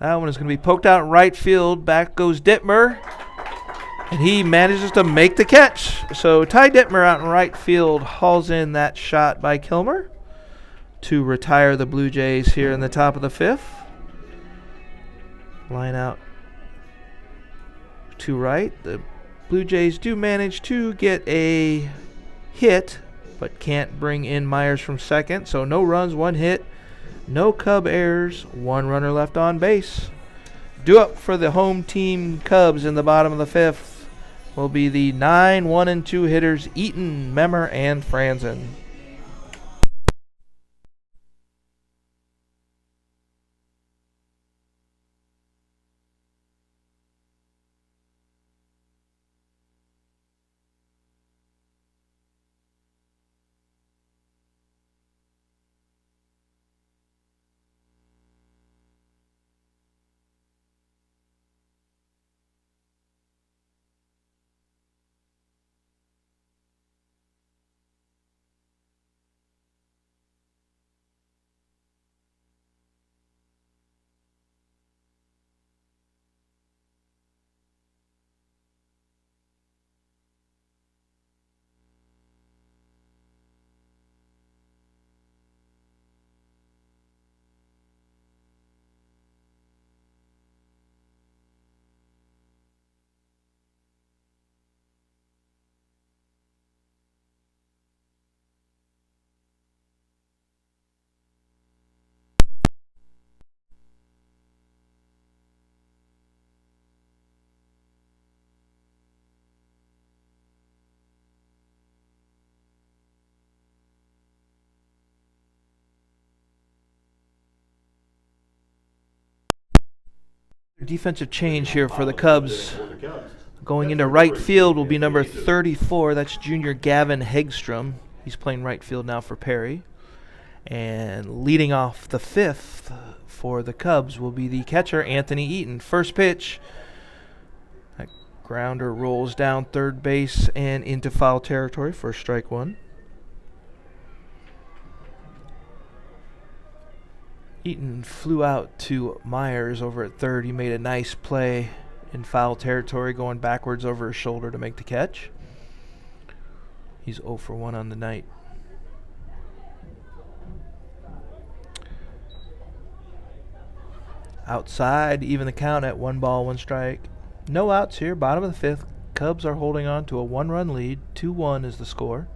That one is going to be poked out in right field. Back goes Dittmer, and he manages to make the catch. So Ty Dittmer out in right field hauls in that shot by Kilmer to retire the Blue Jays here in the top of the 5th. Line out to right. The Blue Jays do manage to get a hit, but can't bring in Myers from second. So no runs, 1 hit. No Cub errors, 1 runner left on base. Due up for the home team Cubs in the bottom of the 5th will be the 9 1 and 2 hitters Eaton, Memmer, and Franzen. Defensive change here for the Cubs. Going into right field will be number 34. That's junior Gavin Hegstrom. He's playing right field now for Perry. And leading off the 5th for the Cubs will be the catcher, Anthony Eaton. First pitch. That grounder rolls down third base and into foul territory for strike 1. Eaton flew out to Myers over at third. He made a nice play in foul territory, going backwards over his shoulder to make the catch. He's 0 for 1 on the night. Outside, even the count at 1 ball, 1 strike. No outs here, bottom of the 5th. Cubs are holding on to a 1-run lead. 2-1 is the score.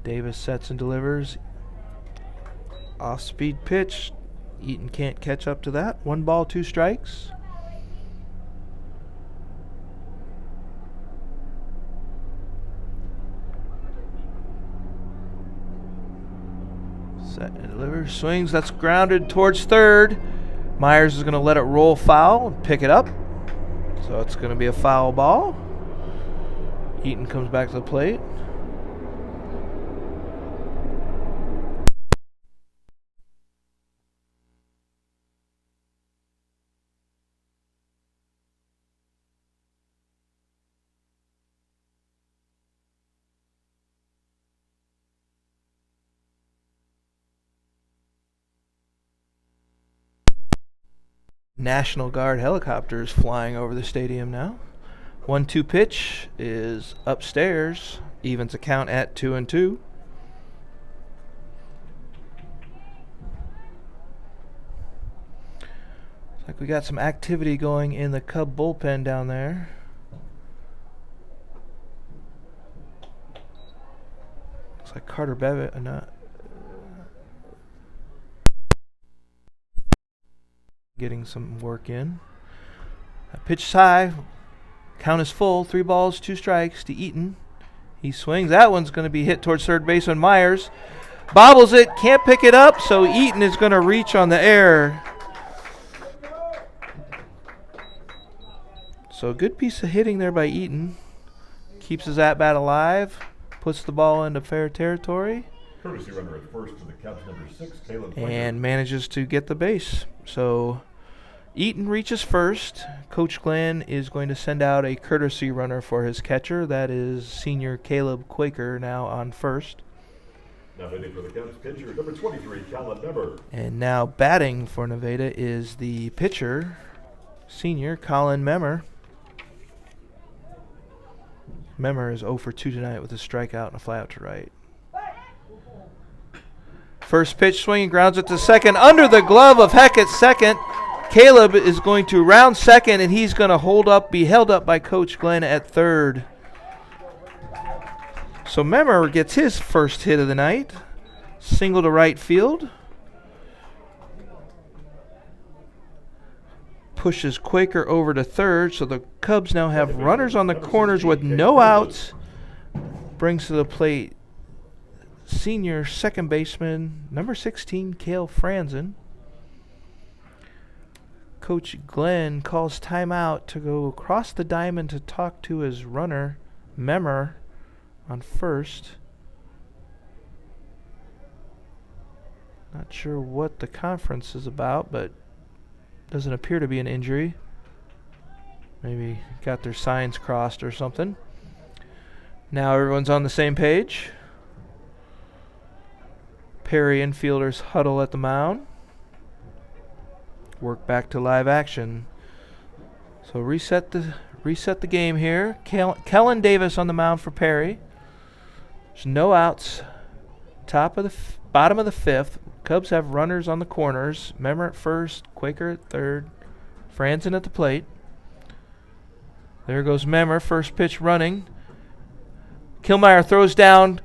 Davis sets and delivers. Off-speed pitch. Eaton can't catch up to that. 1 ball, 2 strikes. Set and delivers. Swings. That's grounded towards third. Myers is going to let it roll foul and pick it up. So it's going to be a foul ball. Eaton comes back to the plate. National Guard helicopters flying over the stadium now. 1-2 pitch is upstairs. Evens the count at 2-2. Looks like we got some activity going in the Cub bullpen down there. Looks like Carter Bevitt getting some work in. Pitch high. Count is full. 3 balls, 2 strikes to Eaton. He swings. That one's going to be hit towards third baseman Myers. Bobbles it. Can't pick it up, so Eaton is going to reach on the air. So a good piece of hitting there by Eaton. Keeps his at-bat alive. Puts the ball into fair territory. Courtesy runner at first for the Cubs, number 6, Caleb And manages to get the base. So Eaton reaches first. Coach Glenn is going to send out a courtesy runner for his catcher. That is senior Caleb Quaker now on first. Now hitting for the Cubs pitcher, number 23, Colin Member. And now batting for Nevada is the pitcher, senior Colin Memmer. Memmer is 0 for 2 tonight with a strikeout and a fly out to right. First pitch swinging, grounds it to second. Under the glove of Heck at second. Caleb is going to round second, and he's going to be held up by Coach Glenn at third. So Memmer gets his first hit of the night. Single to right field. Pushes Quaker over to third, so the Cubs now have runners on the corners with no outs. Brings to the plate senior second baseman, number 16, Cale Franzen. Coach Glenn calls timeout to go across the diamond to talk to his runner, Memmer, on first. Not sure what the conference is about, but doesn't appear to be an injury. Maybe got their signs crossed or something. Now everyone's on the same page. Perry infielders huddle at the mound. Work back to live action. So reset the game here. Kellen Davis on the mound for Perry. There's no outs. Bottom of the fifth. Cubs have runners on the corners. Memmer at first, Quaker at third, Franzen at the plate. There goes Memmer, first pitch running. Killmeyer throws down.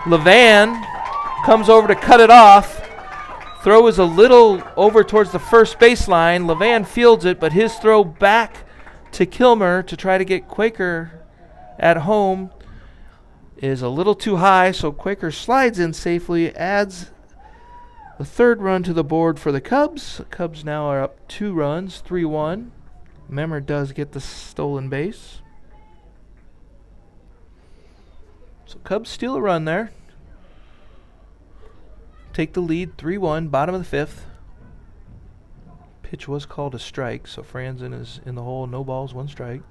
Levan comes over to cut it off. Throw is a little over towards the first baseline. Levan fields it, but his throw back to Kilmer to try to get Quaker at home is a little too high, so Quaker slides in safely, adds the third run to the board for the Cubs. The Cubs now are up 2 runs, 3-1. Memmer does get the stolen base. So Cubs steal a run there. Take the lead, 3-1, bottom of the fifth. Pitch was called a strike, so Franzen is in the hole, no balls, 1 strike.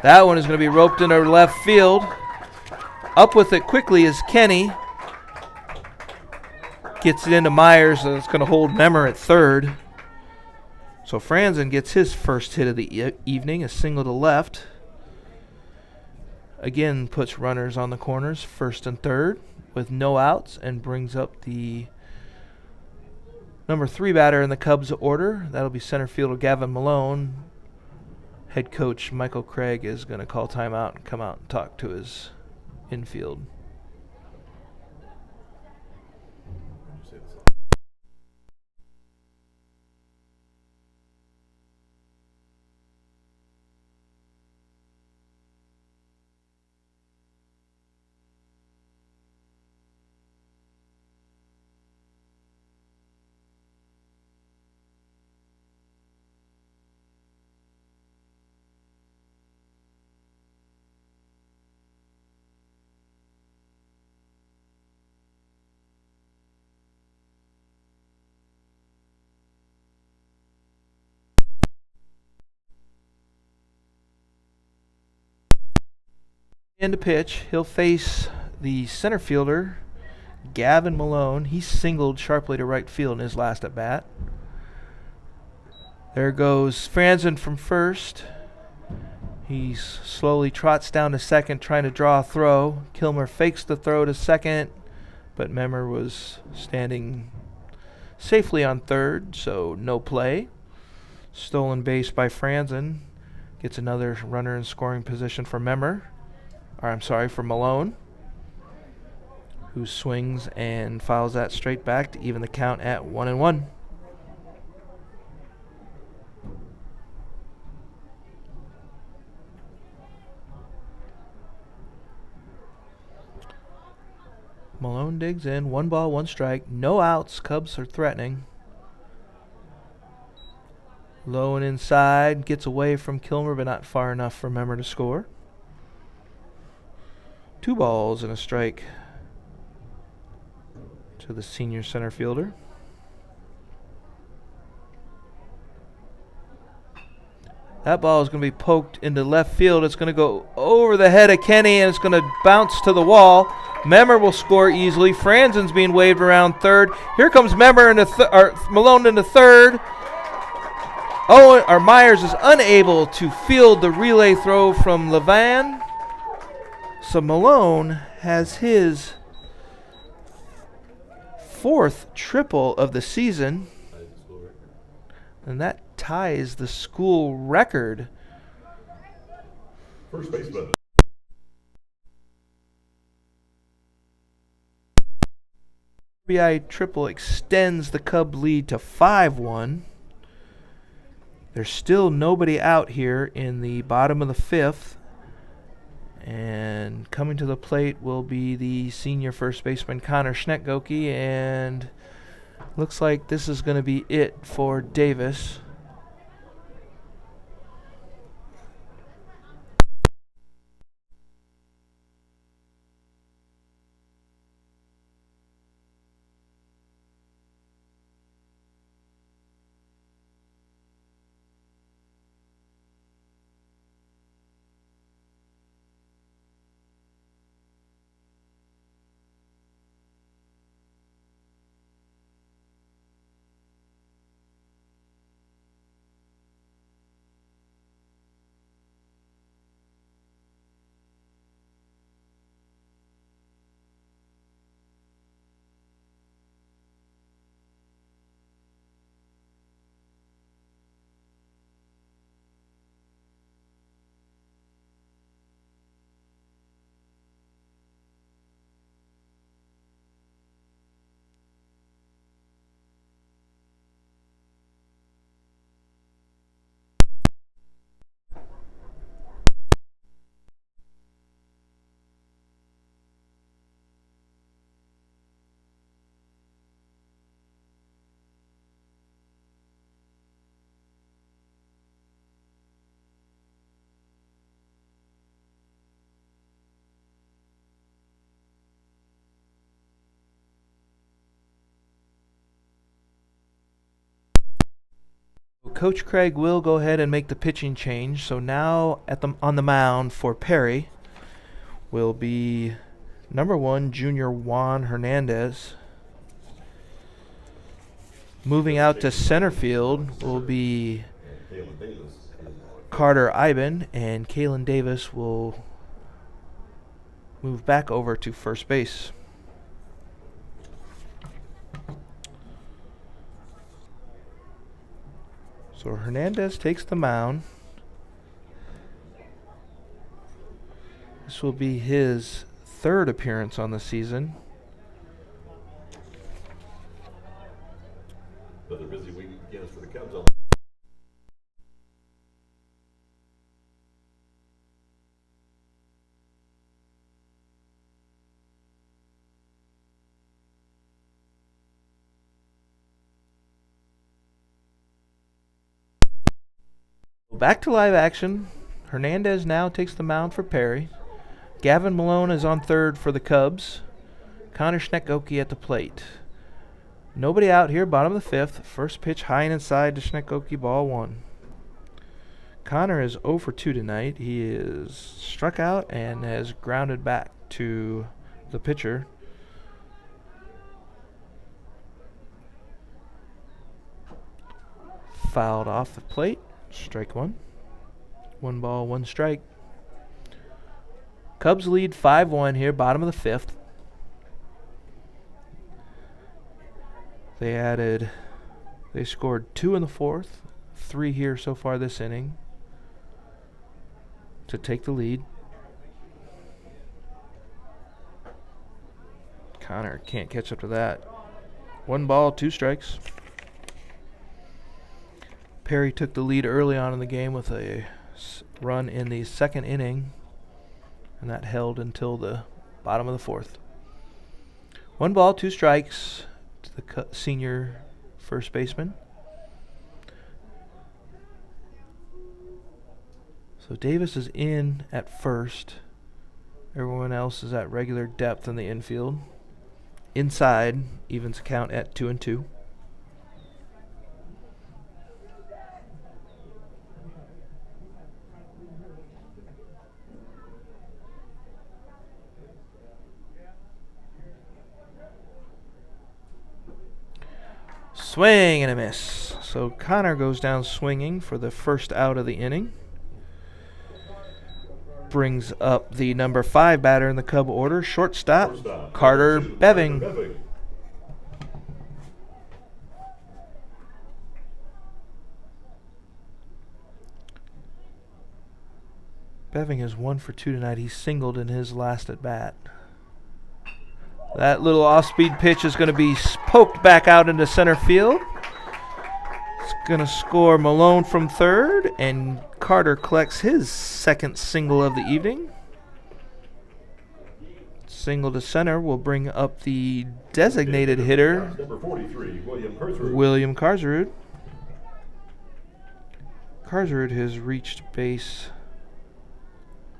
That one is going to be roped into left field. Up with it quickly is Kenny. Gets it into Myers, and it's going to hold Memmer at third. So Franzen gets his first hit of the evening, a single to left. Again, puts runners on the corners, first and third, with no outs, and brings up the number 3 batter in the Cubs order. That'll be center fielder Gavin Malone. Head coach Michael Craig is going to call timeout and come out and talk to his infield. In to pitch, he'll face the center fielder, Gavin Malone. He singled sharply to right field in his last at bat. There goes Franzen from first. He slowly trots down to second, trying to draw a throw. Kilmer fakes the throw to second, but Memmer was standing safely on third, so no play. Stolen base by Franzen. Gets another runner in scoring position for for Malone, who swings and fouls that straight back to even the count at 1-1. Malone digs in. 1 ball, 1 strike. No outs. Cubs are threatening. Low and inside. Gets away from Kilmer, but not far enough for Memmer to score. 2 balls and a strike to the senior center fielder. That ball is going to be poked into left field. It's going to go over the head of Kenny, and it's going to bounce to the wall. Memmer will score easily. Franzen's being waved around third. Here comes Memmer into Malone into third. Myers is unable to field the relay throw from Levan. So Malone has his 4th triple of the season. And that ties the school record. First baseman. RBI triple extends the Cub lead to 5-1. There's still nobody out here in the bottom of the 5th. And coming to the plate will be the senior first baseman Connor Schnettgoke, and looks like this is going to be it for Davis. Coach Craig will go ahead and make the pitching change. So now on the mound for Perry will be number 1, junior Juan Hernandez. Moving out to center field will be Carter Iben, and Kalen Davis will move back over to first base. So Hernandez takes the mound. This will be his 3rd appearance on the season. Another busy week again for the Cubs. Back to live action. Hernandez now takes the mound for Perry. Gavin Malone is on third for the Cubs. Connor Schnettgoke at the plate. Nobody out here, bottom of the 5th. First pitch high and inside to Schnettgoke, ball 1. Connor is 0 for 2 tonight. He is struck out and has grounded back to the pitcher. Fouled off the plate. Strike one. 1 ball, 1 strike. Cubs lead 5-1 here, bottom of the 5th. They scored 2 in the 4th, 3 here so far this inning to take the lead. Connor can't catch up to that. 1 ball, 2 strikes. Perry took the lead early on in the game with a run in the 2nd inning, and that held until the bottom of the 4th. 1 ball, 2 strikes to the senior first baseman. So Davis is in at first. Everyone else is at regular depth in the infield. Inside evens count at 2-2. Swing and a miss. So Connor goes down swinging for the first out of the inning. Brings up the number 5 batter in the Cub order, shortstop, Carter Beving. Beving is 1 for 2 tonight. He singled in his last at bat. That little off-speed pitch is going to be poked back out into center field. It's going to score Malone from third, and Carter collects his 2nd single of the evening. Single to center will bring up the designated hitter, Number 43, William Kurzweil. William Karsrud. Karsrud has reached base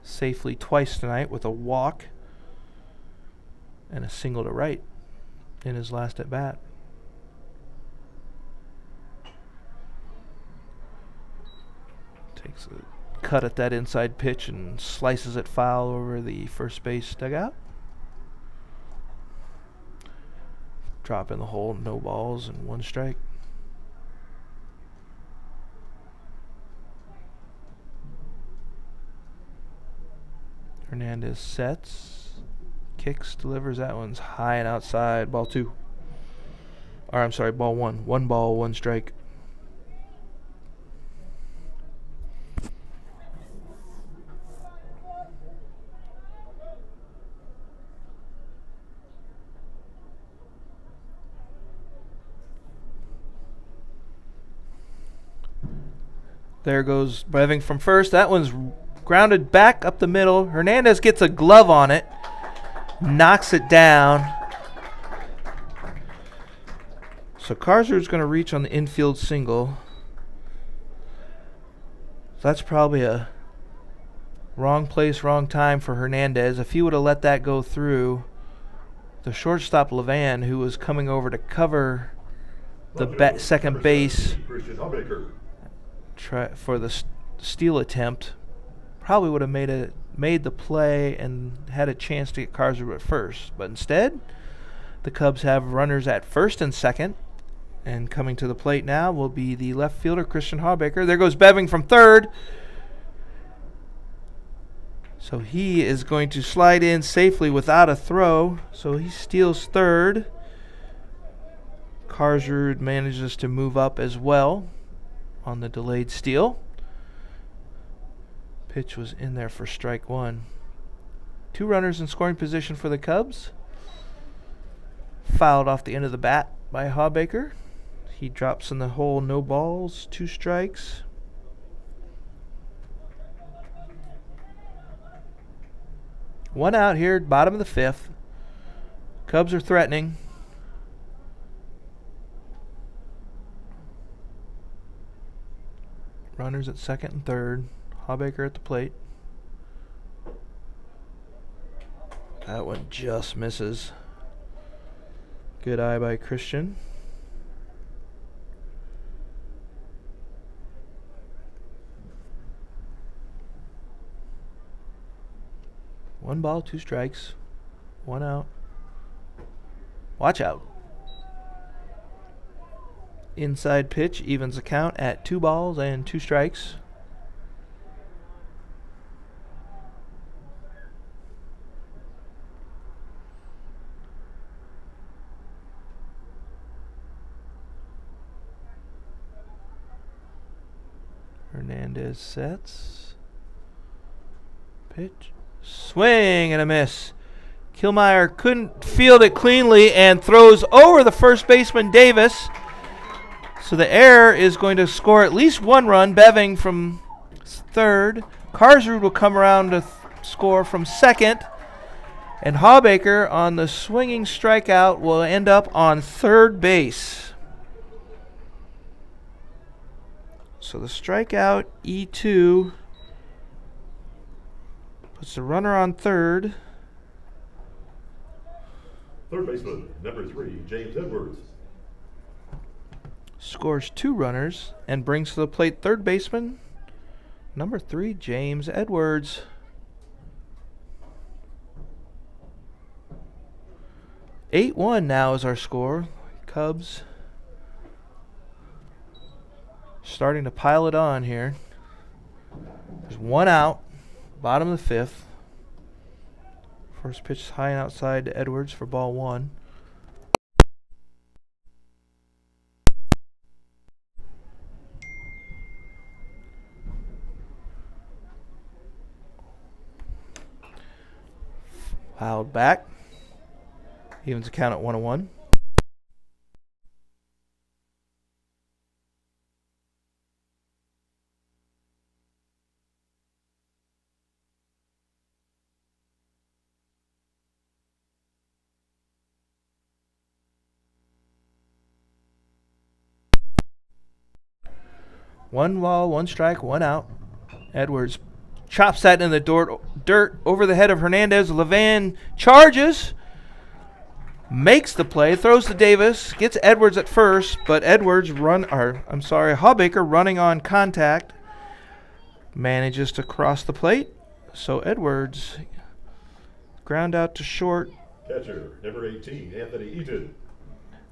safely twice tonight with a walk and a single to right in his last at bat. Takes a cut at that inside pitch and slices it foul over the first base dugout. Drop in the hole, no balls and 1 strike. Hernandez sets, kicks, delivers. That one's high and outside. Ball 2. Or I'm sorry, ball 1. 1 ball, 1 strike. There goes Beving from first. That one's grounded back up the middle. Hernandez gets a glove on it. Knocks it down. So Karsrud's going to reach on the infield single. So that's probably a wrong place, wrong time for Hernandez. If he would have let that go through, the shortstop Levan, who was coming over to cover the second base Christian Hawbaker. for the steal attempt, probably would have made the play and had a chance to get Karsrud at first. But instead, the Cubs have runners at first and second. And coming to the plate now will be the left fielder, Christian Hawbaker. There goes Beving from third. So he is going to slide in safely without a throw. So he steals third. Karsrud manages to move up as well on the delayed steal. Pitch was in there for strike 1. 2 runners in scoring position for the Cubs. Fouled off the end of the bat by Hawbaker. He drops in the hole, no balls, 2 strikes. One out here, bottom of the 5th. Cubs are threatening. Runners at second and third. Hawbaker at the plate. That one just misses. Good eye by Christian. One ball, 2 strikes. 1 out. Watch out. Inside pitch evens the count at 2 balls and 2 strikes. Hernandez sets. Pitch. Swing and a miss. Killmeyer couldn't field it cleanly and throws over the first baseman Davis. So the error is going to score at least 1 run. Beving from third. Karsrud will come around to score from second. And Hawbaker on the swinging strikeout will end up on third base. So the strikeout, E2, puts the runner on third. Third baseman, number 3, James Edwards. Scores 2 runners and brings to the plate third baseman, number 3, James Edwards. (8-1) now is our score. Cubs starting to pile it on here. There's 1 out, bottom of the 5th. First pitch is high and outside to Edwards for ball 1. Fouled back. Evens the count at 1-1. One ball, 1 strike, 1 out. Edwards chops that in the dirt over the head of Hernandez. Levan charges, makes the play, throws to Davis, gets Edwards at first, but Hawbaker running on contact manages to cross the plate. So Edwards ground out to short. Catcher, number 18, Anthony Eaton.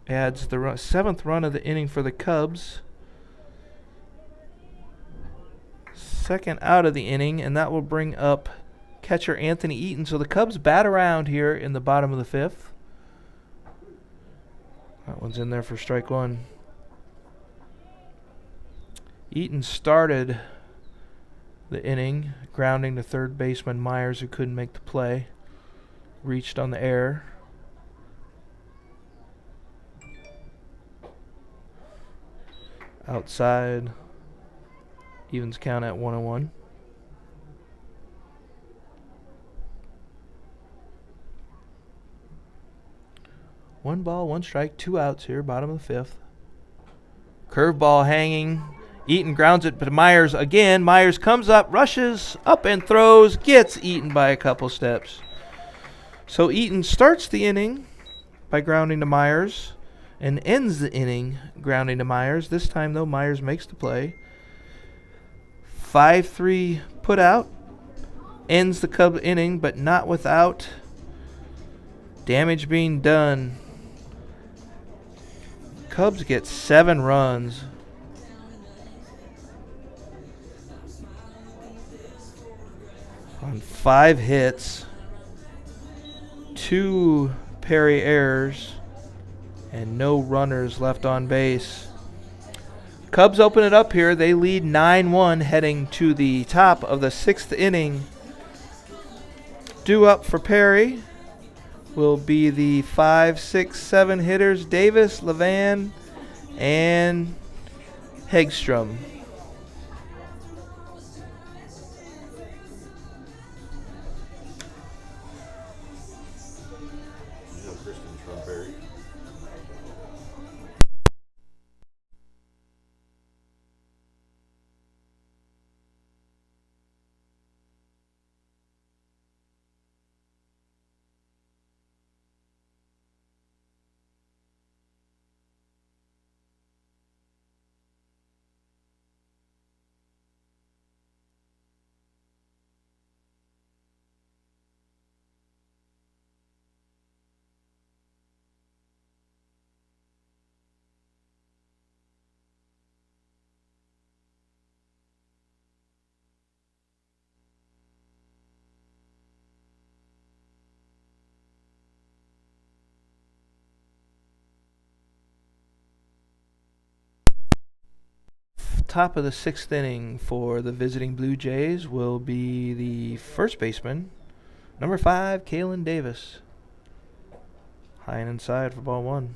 Adds the 7th run of the inning for the Cubs. Second out of the inning, and that will bring up catcher Anthony Eaton. So the Cubs bat around here in the bottom of the 5th. That one's in there for strike 1. Eaton started the inning, grounding to third baseman Myers, who couldn't make the play. Reached on the air. Outside. Evens count at 1-1. One ball, 1 strike, 2 outs here, bottom of the 5th. Curveball hanging. Eaton grounds it to Myers again. Myers comes up, rushes up and throws, gets Eaton by a couple steps. So Eaton starts the inning by grounding to Myers and ends the inning grounding to Myers. This time, though, Myers makes the play. 5-3 put out. Ends the Cubs inning, but not without damage being done. Cubs get 7 runs. On 5 hits. 2 Perry errors. And no runners left on base. Cubs open it up here. They lead 9-1 heading to the top of the 6th inning. Due up for Perry will be the 5, 6, 7 hitters, Davis, Levan, and Hegstrom. Christians from Perry. top of the 6th inning for the visiting Blue Jays will be the first baseman, number 5, Kalen Davis. High and inside for ball 1.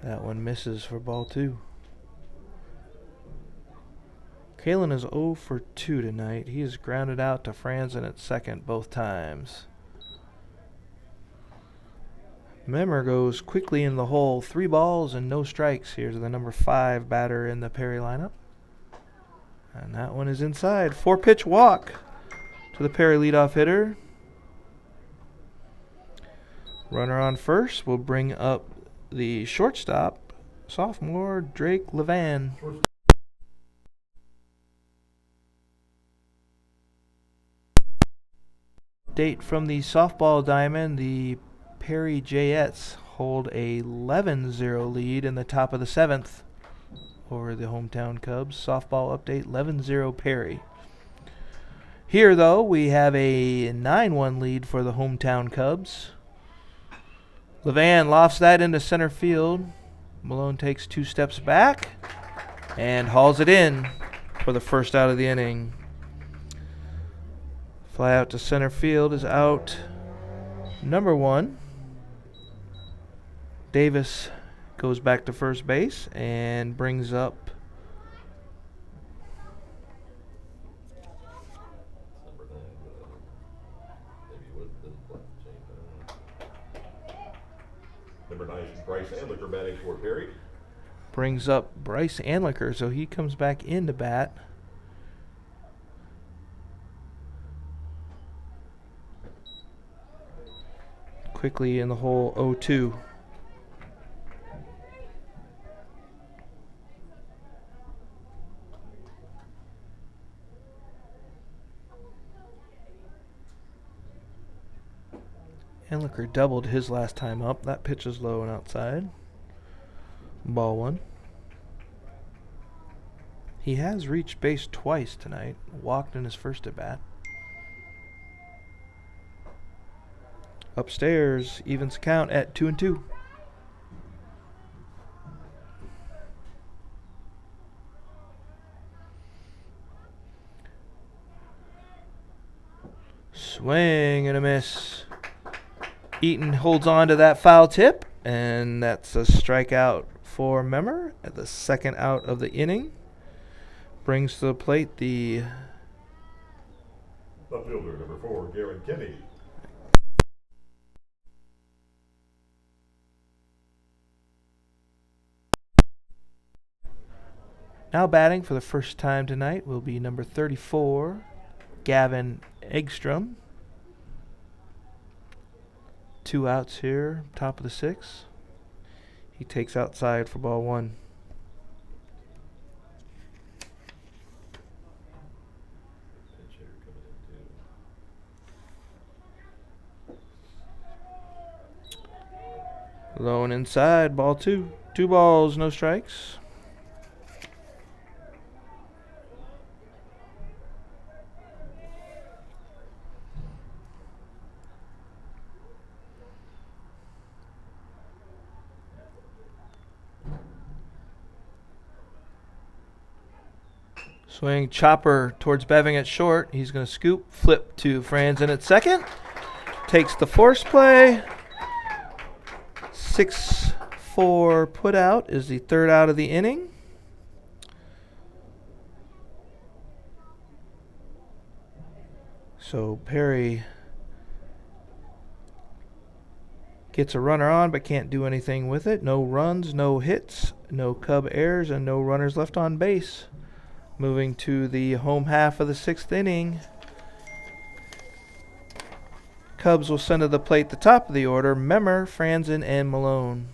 That one misses for ball 2. Kalen is 0 for 2 tonight. He is grounded out to Franzen at second both times. Memmer goes quickly in the hole. 3 balls and no strikes here to the number 5 batter in the Perry lineup. And that one is inside. 4-pitch walk to the Perry leadoff hitter. Runner on first will bring up the shortstop, sophomore Drake Levan. Date from the softball diamond, the Perry Jayettes hold a 11-0 lead in the top of the 7th over the hometown Cubs. Softball update, 11-0 Perry. Here, though, we have a 9-1 lead for the hometown Cubs. Levan lofts that into center field. Malone takes 2 steps back and hauls it in for the first out of the inning. Fly out to center field is out number 1. Davis goes back to first base and brings up Number 9, Bryce Andlicker batting for Perry. Bryce Andlicker, so he comes back into bat. Quickly in the hole, 0-2. Andlicker doubled his last time up. That pitch is low and outside. Ball 1. He has reached base twice tonight. Walked in his first at bat. Upstairs, evens count at 2-2. Swing and a miss. Eaton holds on to that foul tip, and that's a strikeout for Memmer at the second out of the inning. Brings to the plate the Left fielder, number 4, Garen Kenny. now batting for the first time tonight will be number 34, Gavin Eggstrom. 2 outs here, top of the 6th. He takes outside for ball 1. Low and inside, ball 2. 2 balls, no strikes. Swing chopper towards Beving at short. He's going to scoop, flip to Franzen at second. Takes the force play. 6-4 put out is the 3rd out of the inning. So Perry gets a runner on but can't do anything with it. No runs, no hits, no Cub errors, and no runners left on base. Moving to the home half of the 6th inning. Cubs will send to the plate the top of the order, Memmer, Franzen, and Malone.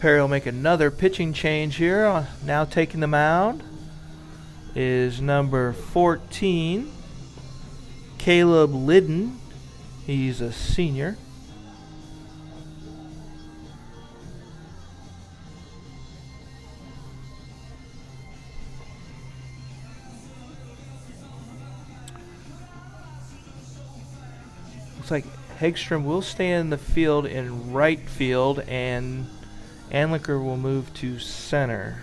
Perry will make another pitching change here. Now taking the mound is number 14, Caleb Liddon. He's a senior. Looks like Hegstrom will stay in the field in right field, and Anliker will move to center.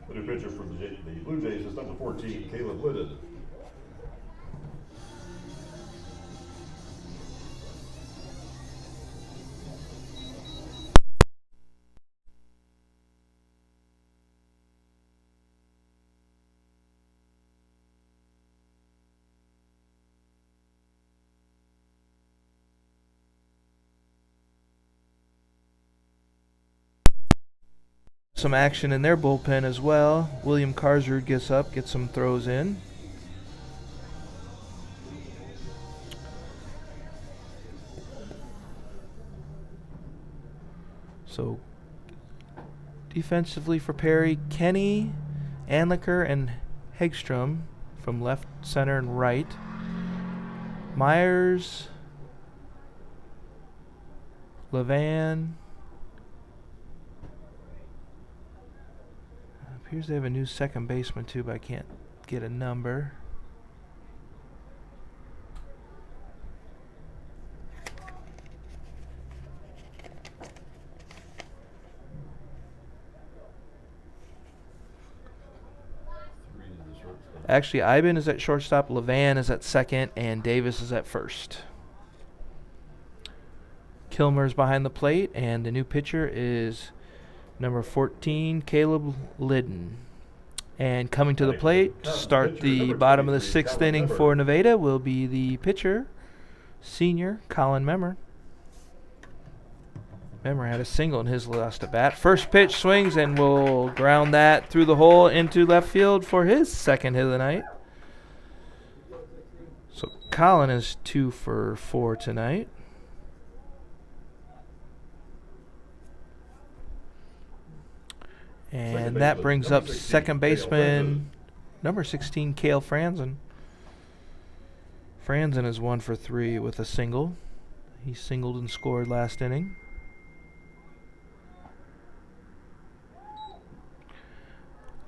The new pitcher for the Blue Jays is number 14, Caleb Liddon. Some action in their bullpen as well. William Karsrud gets up, gets some throws in. So defensively for Perry, Kenny, Anliker, and Hegstrom from left, center, and right. Myers, Levan. Appears they have a new second baseman too, but I can't get a number. Actually, Iben is at shortstop, Levan is at second, and Davis is at first. Kilmer's behind the plate, and the new pitcher is number 14, Caleb Liddon. And coming to the plate to start the bottom of the sixth inning for Nevada will be the pitcher, senior Colin Memmer. Memmer had a single in his last at bat. First pitch swings and will ground that through the hole into left field for his second hit of the night. So Colin is 2 for 4 tonight. And that brings up second baseman, number 16, Cale Franzen. Franzen is 1 for 3 with a single. He singled and scored last inning.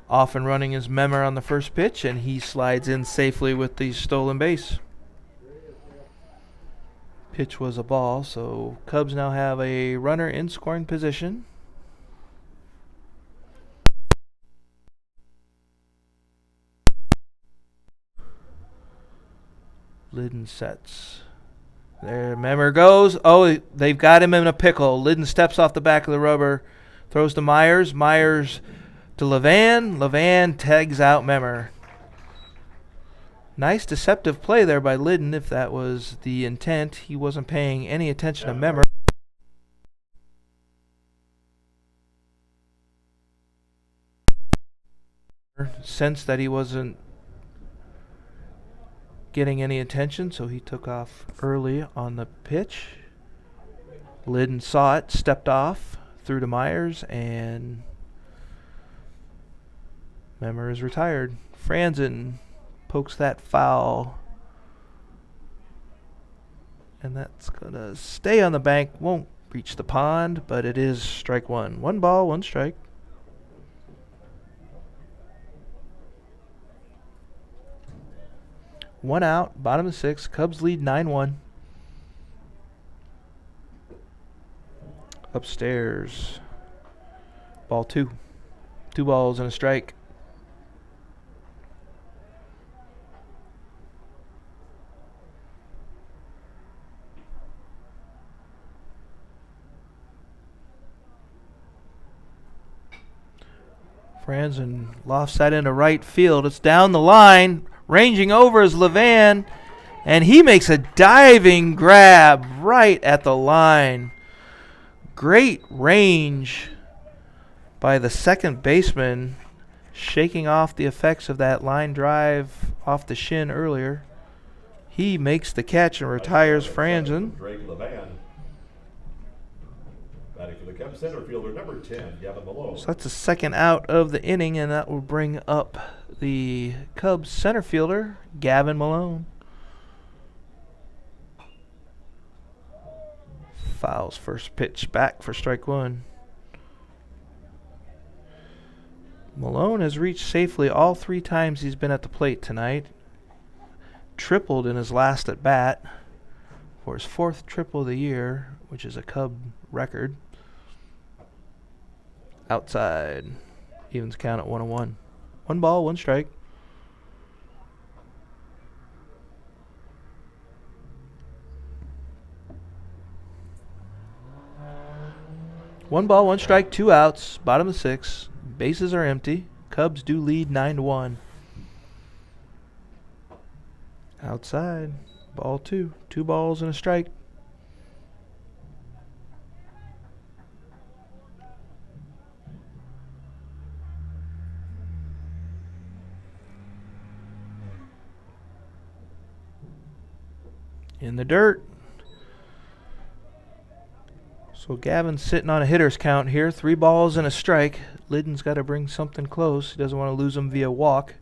Off and running is Memmer on the first pitch, and he slides in safely with the stolen base. Pitch was a ball, so Cubs now have a runner in scoring position. Liddon sets. There, Memmer goes. Oh, they've got him in a pickle. Liddon steps off the back of the rubber, throws to Myers. Myers to Levan. Levan tags out Memmer. Nice deceptive play there by Liddon, if that was the intent. He wasn't paying any attention to Memmer. Sensed that he wasn't getting any attention, so he took off early on the pitch. Liddon saw it, stepped off, threw to Myers, and Memmer is retired. Franzen pokes that foul, and that's gonna stay on the bank. Won't reach the pond, but it is strike one. 1 ball, 1 strike. One out, bottom of the 6th. Cubs lead 9-1. Upstairs, ball 2. 2 balls and a strike. Franzen lofts that into right field. It's down the line. Ranging over is Levan, and he makes a diving grab right at the line. Great range by the second baseman, shaking off the effects of that line drive off the shin earlier. He makes the catch and retires Franzen. Drake Levan. Batting for the Cubs, center fielder number 10, Gavin Malone. So that's the second out of the inning, and that will bring up the Cubs center fielder, Gavin Malone. Fouls first pitch back for strike one. Malone has reached safely all 3 times he's been at the plate tonight. Tripled in his last at bat for his 4th triple of the year, which is a Cub record. Outside. Evens count at 1-1. 1 ball, 1 strike. One ball, 1 strike, 2 outs. Bottom of the 6th. Bases are empty. Cubs do lead 9-1. Outside. Ball 2. 2 balls and a strike. In the dirt. So Gavin's sitting on a hitter's count here. 3 balls and a strike. Liddon's got to bring something close. He doesn't want to lose him via walk.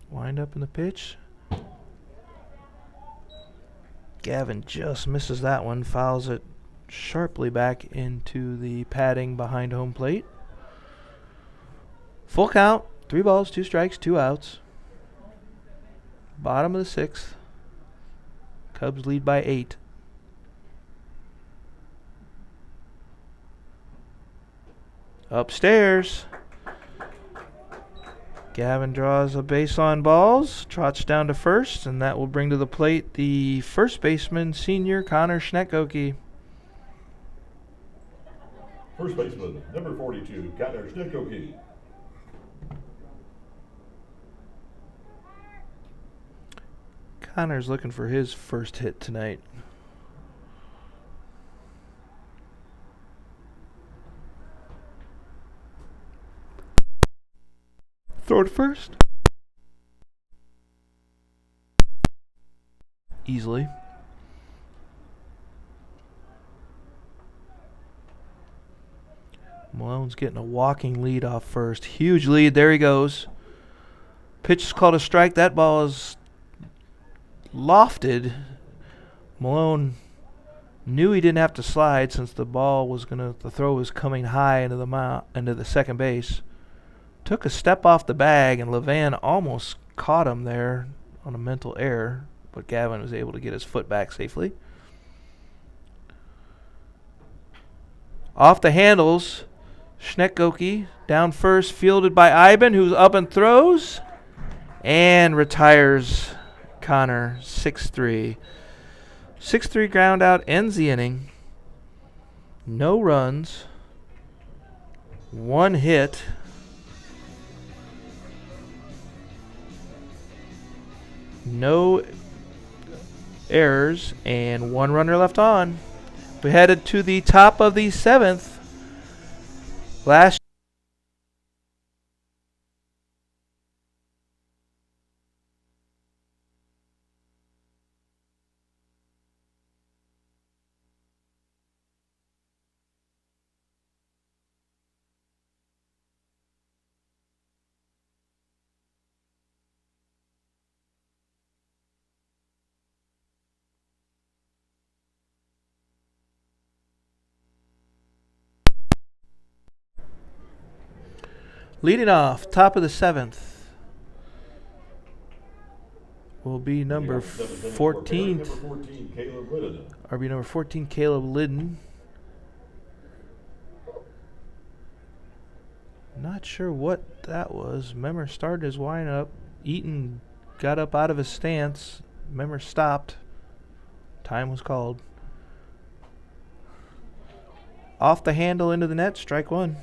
Wind up in the pitch. Gavin just misses that one. Fouls it sharply back into the padding behind home plate. Full count. 3 balls, 2 strikes, 2 outs. Bottom of the 6th. Cubs lead by 8. Upstairs. Gavin draws a base on balls, trots down to first, and that will bring to the plate the first baseman, senior Connor Schnekoke. First baseman, number 42, Connor Schnekoke. Connor's looking for his first hit tonight. Throw it first. Easily. Malone's getting a walking lead off first. Huge lead. There he goes. Pitch is called a strike. That ball is lofted. Malone knew he didn't have to slide since the throw was coming high into the second base. Took a step off the bag, and Levan almost caught him there on a mental error, but Gavin was able to get his foot back safely. Off the handles, Schnekoke down first, fielded by Iben, who's up and throws, and retires Connor 6-3. 6-3 ground out ends the inning. No runs. 1 hit. No errors and 1 runner left on. We headed to the top of the 7th. Last leading off, top of the 7th, will be number 14. Number 14, Caleb Liddon. RB number 14, Caleb Liddon. Not sure what that was. Memmer started his windup. Eaton got up out of his stance. Memmer stopped. Time was called. Off the handle into the net, strike 1.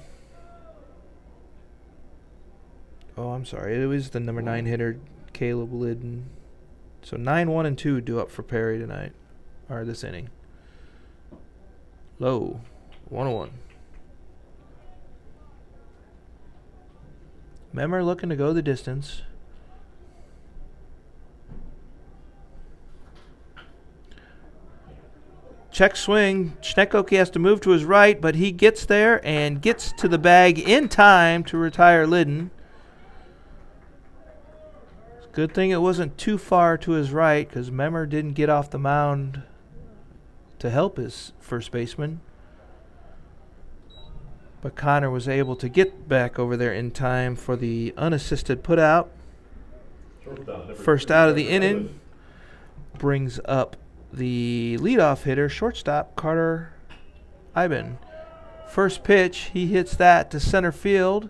Oh, I'm sorry. It was the number 9 hitter, Caleb Liddon. So 9, 1, and 2 due up for Perry tonight, or this inning. Low, 1-1. Memmer looking to go the distance. check swing. Schnekoke has to move to his right, but he gets there and gets to the bag in time to retire Liddon. Good thing it wasn't too far to his right because Memmer didn't get off the mound to help his first baseman. But Connor was able to get back over there in time for the unassisted putout. First out of the inning brings up the leadoff hitter, shortstop Carter Iben. First pitch, he hits that to center field.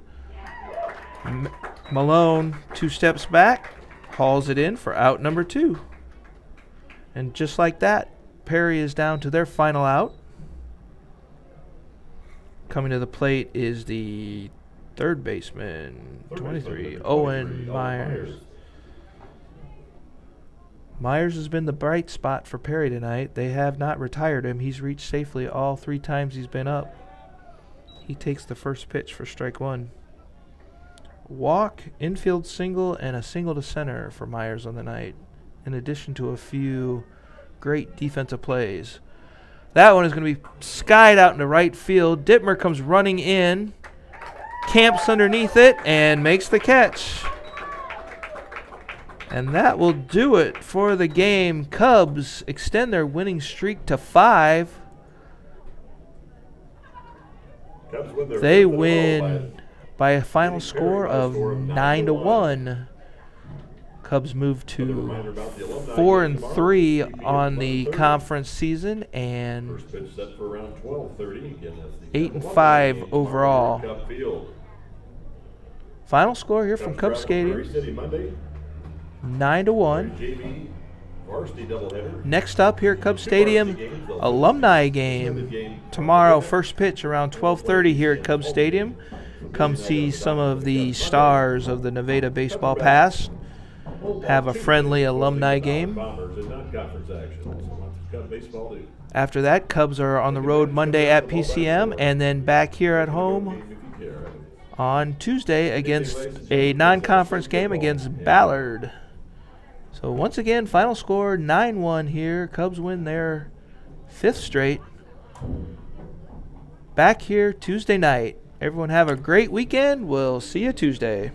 Malone 2 steps back, hauls it in for out number 2. And just like that, Perry is down to their final out. Coming to the plate is the third baseman, 23, Owen Myers. Myers has been the bright spot for Perry tonight. They have not retired him. He's reached safely all 3 times he's been up. He takes the first pitch for strike 1. Walk, infield single, and a single to center for Myers on the night, in addition to a few great defensive plays. That one is going to be skied out into right field. Dittmer comes running in, camps underneath it, and makes the catch. And that will do it for the game. Cubs extend their winning streak to 5. They win by a final score of 9-1. Cubs move to 4-3 on the conference season and 8-5 overall. Final score here from Cubs Stadium, 9-1. Next up here at Cubs Stadium, alumni game tomorrow. First pitch around 12:30 here at Cubs Stadium. Come see some of the stars of the Nevada baseball past. Have a friendly alumni game. After that, Cubs are on the road Monday at PCM and then back here at home on Tuesday against a non-conference game against Ballard. So once again, final score 9-1 here. Cubs win their 5th straight. Back here Tuesday night. Everyone have a great weekend. We'll see you Tuesday.